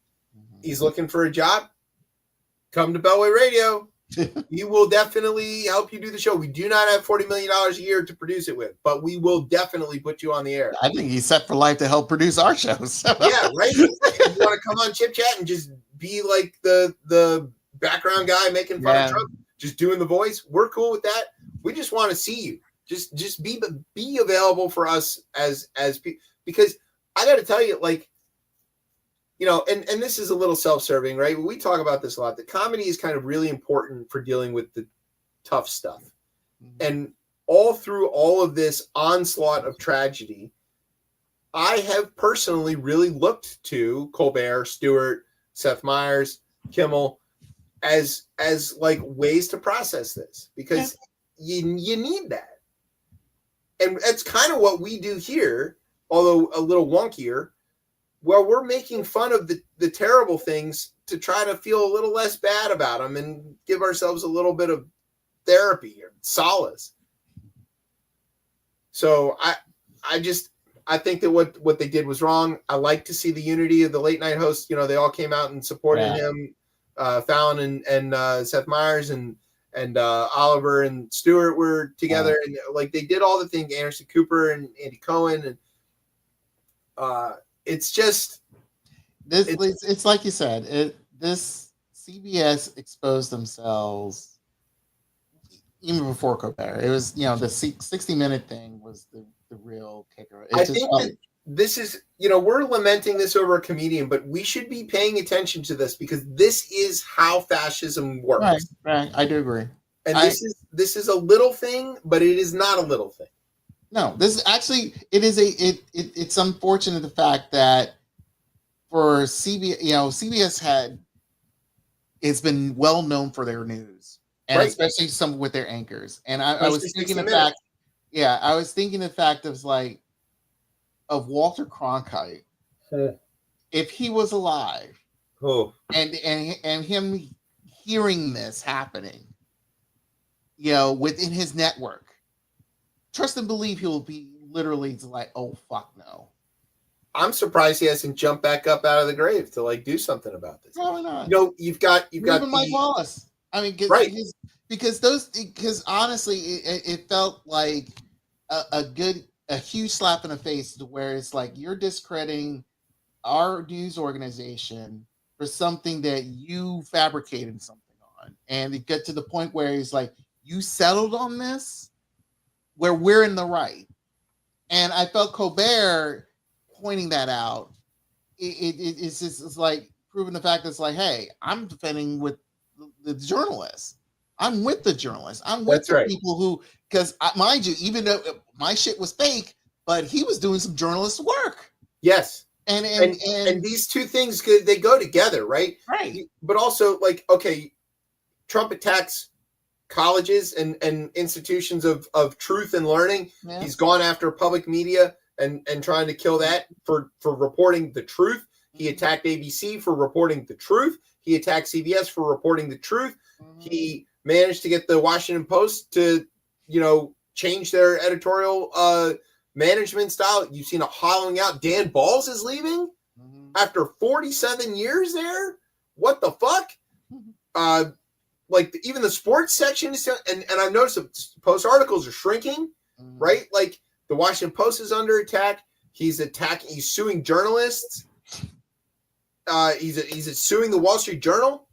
he's looking for a job. Come to Beltway Radio. We will definitely help you do the show. We do not have $40 million a year to produce it with, but we will definitely put you on the air. I think he's set for life to help produce our shows. Yeah, right. You want to come on Chip Chat and just be like the background guy making fun of Trump, just doing the voice? We're cool with that. We just want to see you. Just be available for us as people, because I got to tell you, like, you know, and this is a little self-serving, right? We talk about this a lot. The comedy is kind of really important for dealing with the tough stuff. And all through all of this onslaught of tragedy, I have personally really looked to Colbert, Stewart, Seth Meyers, Kimmel as like ways to process this, because you need that. And that's kind of what we do here, although a little wonkier. Well, we're making fun of the terrible things to try to feel a little less bad about them and give ourselves a little bit of therapy or solace. So I think that what they did was wrong. I like to see the unity of the late night hosts. You know, they all came out and supported him. Fallon and Seth Meyers and Oliver and Stewart were together, and like they did all the things. Anderson Cooper and Andy Cohen, and it's just it's like you said. This CBS exposed themselves even before Colbert. It was, you know, the 60-minute thing was the real kicker. I think that this is, you know, we're lamenting this over a comedian, but we should be paying attention to this because this is how fascism works. Right. I do agree. And this is a little thing, but it is not a little thing. No, this actually it's unfortunate the fact that for CBS, you know, CBS it's been well known for their news, and especially some with their anchors. And I was thinking the fact, I was thinking the fact of Walter Cronkite, if he was alive, and him hearing this happening, you know, within his network. Trust and believe he'll be literally like, oh fuck no. I'm surprised he hasn't jumped back up out of the grave to like do something about this. Probably not. You know, you've got even Mike Wallace. I mean, because honestly, it felt like a huge slap in the face to where it's like you're discrediting our news organization for something that you fabricated something on, and it got to the point where he's like, you settled on this, where we're in the right. And I felt Colbert pointing that out. It's like proving the fact that it's like, hey, I'm defending with the journalists. I'm with the journalists. I'm with the people who, because mind you, even though my shit was fake, but he was doing some journalist work. Yes. And these two things, they go together, right? Right. But also, like, okay, Trump attacks colleges and institutions of truth and learning. Yeah. He's gone after public media and trying to kill that for reporting the truth. He attacked ABC for reporting the truth. He attacked CBS for reporting the truth. He managed to get the Washington Post to, you know, change their editorial management style. You've seen a hollowing out. Dan Balls is leaving after 47 years there. What the fuck? Like even the sports section is, and I've noticed the Post articles are shrinking, right? Like the Washington Post is under attack. He's suing journalists. He's suing the Wall Street Journal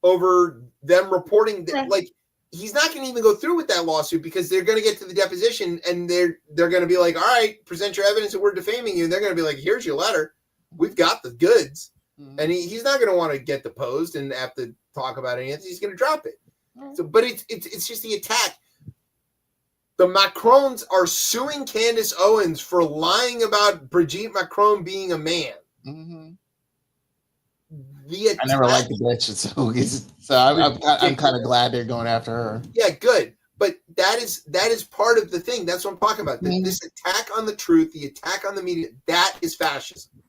over them reporting that, like, he's not going to even go through with that lawsuit because they're going to get to the deposition and they're going to be like, all right, present your evidence that we're defaming you. And they're going to be like, here's your letter. We've got the goods. And he's not going to want to get deposed and have to talk about anything. He's going to drop it. So, but it's just the attack. The Macrons are suing Candace Owens for lying about Brigitte Macron being a man. I never liked the bitch, so I'm kind of glad they're going after her. Yeah, good. But that is part of the thing. That's what I'm talking about. This attack on the truth, the attack on the media, that is fascism.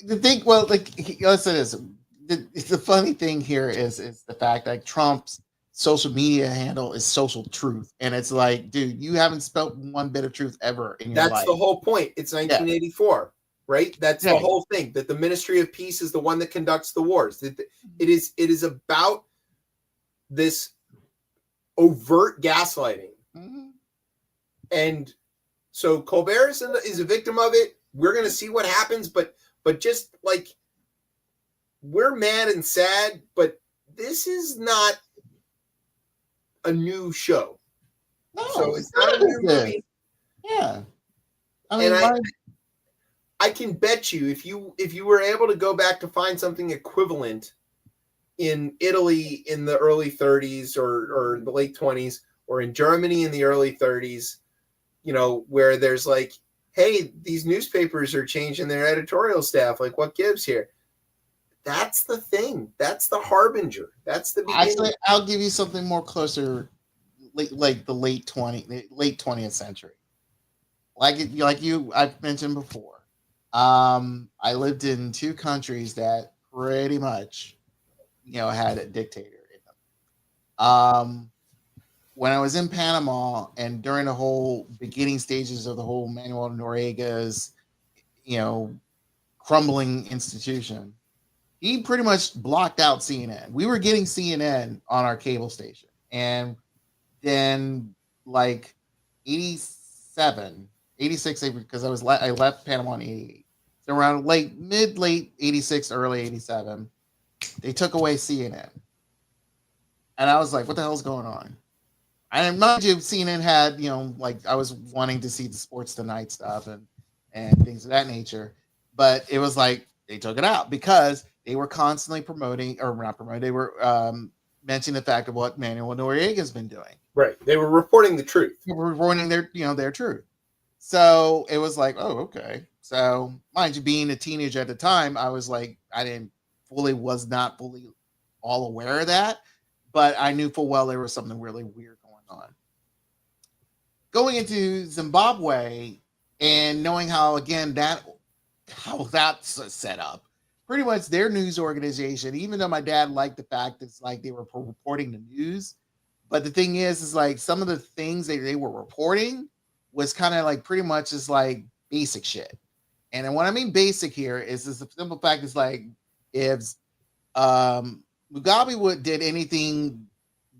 The thing, well, like, listen, the funny thing here is the fact that Trump's social media handle is social truth, and it's like, dude, you haven't spelt one bit of truth ever in your life. That's the whole point. It's 1984, right? That's the whole thing. That the Ministry of Peace is the one that conducts the wars. It is about this overt gaslighting. Mm-hmm. And so Colbert is a victim of it. We're going to see what happens, but just like, we're mad and sad, but this is not a new show. No, So it's not a new movie. Yeah. I mean, and I can bet you if you were able to go back to find something equivalent in Italy in the early 30s or the late 20s, or in Germany in the early 30s, where there's like, hey, these newspapers are changing their editorial staff. Like, what gives here? That's the thing. That's the harbinger. That's the beginning. Actually, I'll give you something more closer, like the late 20th century. Like you, I've mentioned before. I lived in 2 countries that pretty much, had a dictator in them. When I was in Panama and during the whole beginning stages of the whole Manuel Noriega's, crumbling institution, he pretty much blocked out CNN. We were getting CNN on our cable station. And then like 86, because I left Panama in 88. So around late 86, early 87, they took away CNN. And I was like, what the hell's going on? And mind you, CNN had, like I was wanting to see the Sports Tonight stuff and things of that nature. But it was like they took it out because they were constantly they were mentioning the fact of what Manuel Noriega's been doing. Right. They were reporting the truth. They were reporting their truth. So it was like, oh, okay. So mind you, being a teenager at the time, I was like, was not fully all aware of that, but I knew full well there was something really weird going on. Going into Zimbabwe and knowing how that's set up. Pretty much their news organization, even though my dad liked the fact it's like they were reporting the news, but the thing is like some of the things they were reporting was kind of like pretty much is like basic shit. And what I mean basic here is the simple fact is like if Mugabe did anything,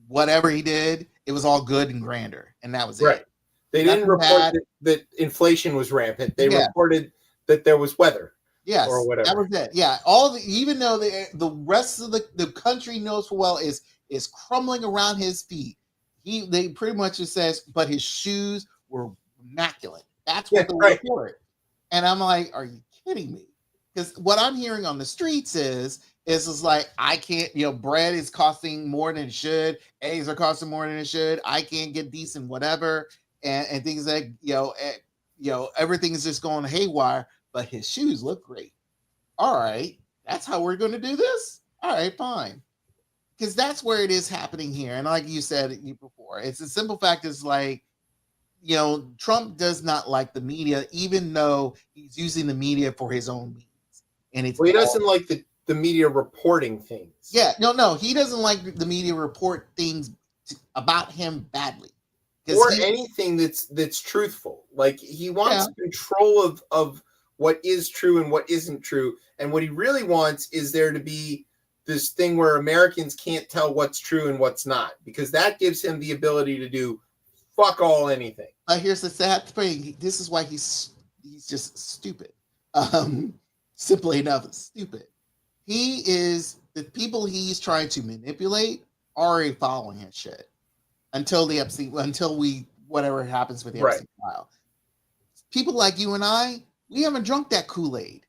whatever he did, it was all good and grander, and that was right. It. They didn't report that inflation was rampant. They reported that there was weather. Yes, or whatever. That was it. Yeah, even though the rest of the country knows full well is crumbling around his feet. They pretty much just says, but his shoes were immaculate. That's what report. And I'm like, are you kidding me? Because what I'm hearing on the streets is like, I can't, bread is costing more than it should, eggs are costing more than it should, I can't get decent whatever, and things like everything is just going haywire. But his shoes look great. All right, that's how we're going to do this? All right, fine. Because that's where it is happening here. And like you said before, it's a simple fact is like, Trump does not like the media, even though he's using the media for his own means. And he doesn't like the media reporting things. Yeah, no, he doesn't like the media report things about him badly. Or anything that's truthful. Like he wants control of what is true and what isn't true. And what he really wants is there to be this thing where Americans can't tell what's true and what's not, because that gives him the ability to do fuck all anything. Here's the sad thing. This is why he's just stupid. Simply enough, stupid. He is the people he's trying to manipulate are already following his shit until whatever happens with the Epstein file. People like you and I, we haven't drunk that Kool-Aid.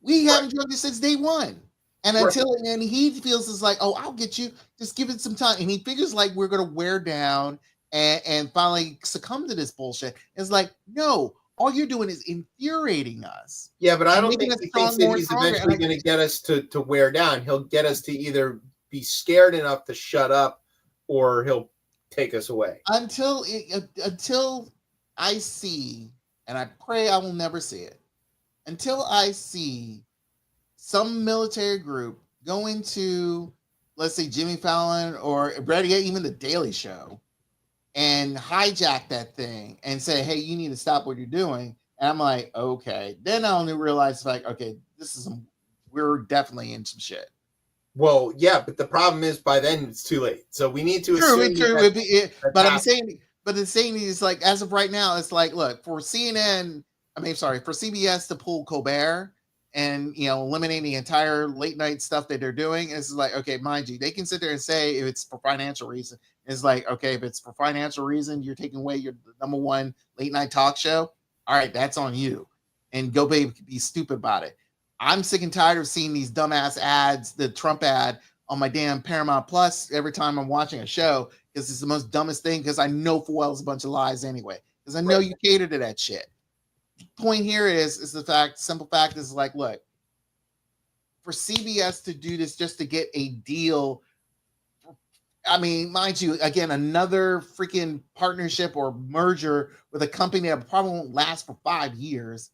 We haven't drunk it since day one. And and he feels it's like, oh, I'll get you. Just give it some time. And he figures like we're going to wear down and finally succumb to this bullshit. It's like, no, all you're doing is infuriating us. Yeah, but I don't think he thinks that he's eventually going to get us to wear down. He'll get us to either be scared enough to shut up or he'll take us away. Until I see, and I pray I will never see it, until I see some military group go into, let's say, Jimmy Fallon or even the Daily Show and hijack that thing and say, hey, you need to stop what you're doing. And I'm like, okay. Then I only realize, like, okay, we're definitely in some shit. Well, yeah, but the problem is by then it's too late. So we need to True, assume true. that But I'm happened. saying, the thing is, like, as of right now, it's like, look, for CNN, for CBS to pull Colbert and eliminate the entire late night stuff that they're doing, it's like, okay, mind you, they can sit there and say if it's for financial reason. It's like, okay, if it's for financial reason, you're taking away your number one late night talk show. All right, that's on you, and go be stupid about it. I'm sick and tired of seeing these dumbass ads, the Trump ad on my damn Paramount Plus every time I'm watching a show, because it's the most dumbest thing, because I know full well it's a bunch of lies anyway, because I know you cater to that shit. Point here is the simple fact is, like, look, for CBS to do this just to get a deal, I mean, mind you, again, another freaking partnership or merger with a company that probably won't last for 5 years,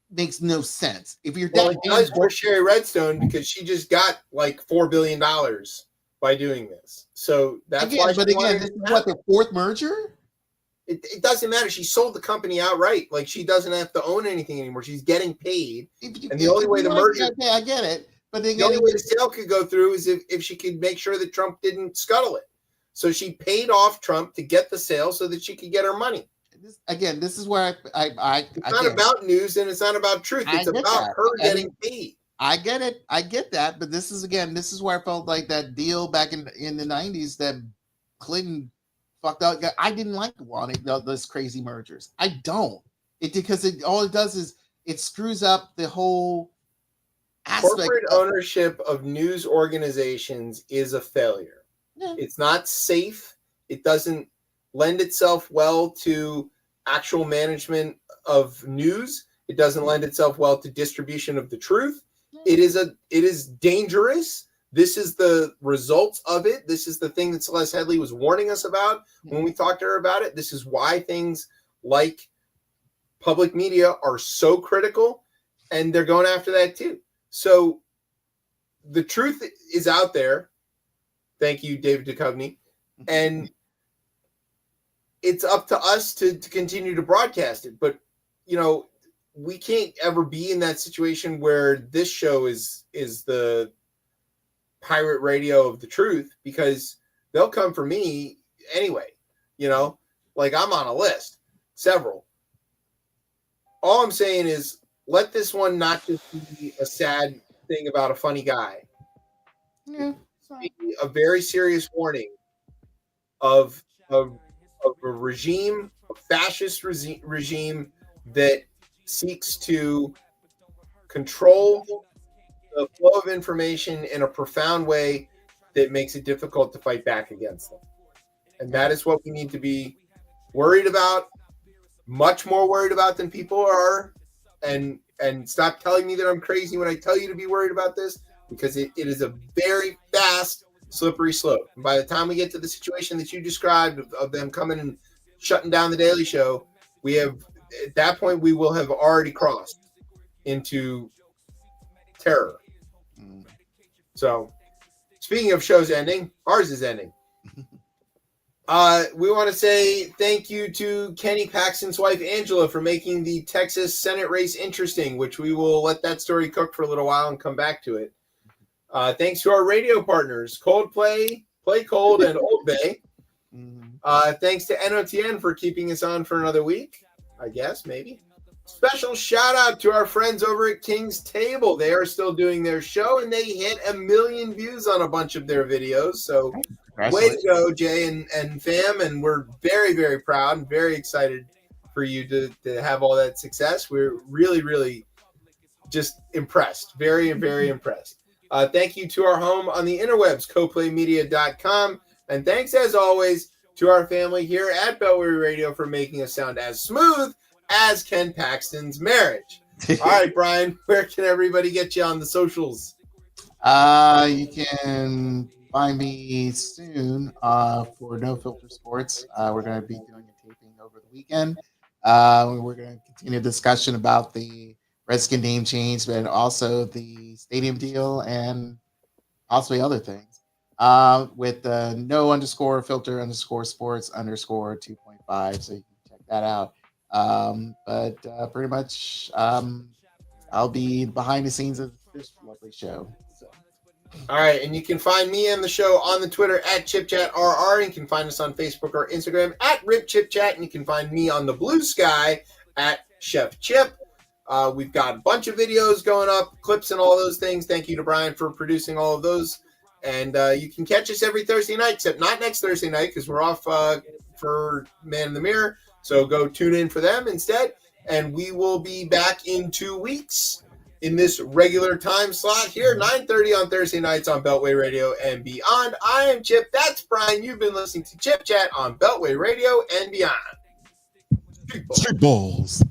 makes no sense. If you're Well, it does for Sherry Redstone, because she just got like $4 billion by doing this. So that's why. But again, this is what, the fourth merger? It doesn't matter. She sold the company outright. Like, she doesn't have to own anything anymore. She's getting paid. And the only way the merger, okay, I get it. But the only way the sale could go through is if she could make sure that Trump didn't scuttle it. So she paid off Trump to get the sale so that she could get her money. This is where it's not about news, and it's not about truth. It's about her getting paid. I get it. I get that. But this is where I felt like that deal back in the 90s that Clinton fucked up. I didn't like those crazy mergers. I don't. Because all it does is it screws up the whole aspect. Corporate ownership of news organizations is a failure. Yeah. It's not safe. It doesn't lend itself well to actual management of news. It doesn't lend itself well to distribution of the truth. It is dangerous. This is the results of it. This is the thing that Celeste Headley was warning us about when we talked to her about it. This is why things like public media are so critical, and they're going after that too. So the truth is out there. Thank you, David Duchovny. And it's up to us to continue to broadcast it. But, we can't ever be in that situation where this show is the pirate radio of the truth, because they'll come for me anyway. Like, I'm on a list, several. All I'm saying is, let this one not just be a sad thing about a funny guy. Yeah. A very serious warning of a regime, a fascist regime that seeks to control the flow of information in a profound way that makes it difficult to fight back against them. And that is what we need to be worried about, much more worried about than people are. And stop telling me that I'm crazy when I tell you to be worried about this, because it is a very fast, slippery slope. And by the time we get to the situation that you described of them coming and shutting down the Daily Show, at that point, we will have already crossed into terror. So, speaking of shows ending, ours is ending. We want to say thank you to Kenny Paxton's wife, Angela, for making the Texas Senate race interesting, which we will let that story cook for a little while and come back to it. Thanks to our radio partners, Coldplay, Play Cold, and Old Bay. Thanks to NOTN for keeping us on for another week, I guess, maybe. Special shout out to our friends over at King's Table. They are still doing their show, and they hit 1 million views on a bunch of their videos. So way to go, Jay and fam. And we're very, very proud and very excited for you to have all that success. We're really, really just impressed. Very, very impressed. Thank you to our home on the interwebs, coplaymedia.com. And thanks, as always, to our family here at Bellwether Radio for making us sound as smooth as Ken Paxton's marriage. All right, Brian, where can everybody get you on the socials? You can find me soon for No Filter Sports. We're going to be doing a taping over the weekend. We're going to continue a discussion about the Redskin name change, but also the stadium deal and possibly other things. With the no_filter_sports_2.5. So you can check that out. But pretty much I'll be behind the scenes of this lovely show. So. All right, and you can find me and the show on the Twitter at ChipChatRR, and you can find us on Facebook or Instagram at RipChipChat, and you can find me on the Blue Sky at Chef Chip. We've got a bunch of videos going up, clips and all those things. Thank you to Brian for producing all of those. And you can catch us every Thursday night, except not next Thursday night because we're off for Man in the Mirror. So go tune in for them instead. And we will be back in 2 weeks in this regular time slot here, 9:30 on Thursday nights on Beltway Radio and Beyond. I am Chip. That's Brian. You've been listening to Chip Chat on Beltway Radio and Beyond. Street balls.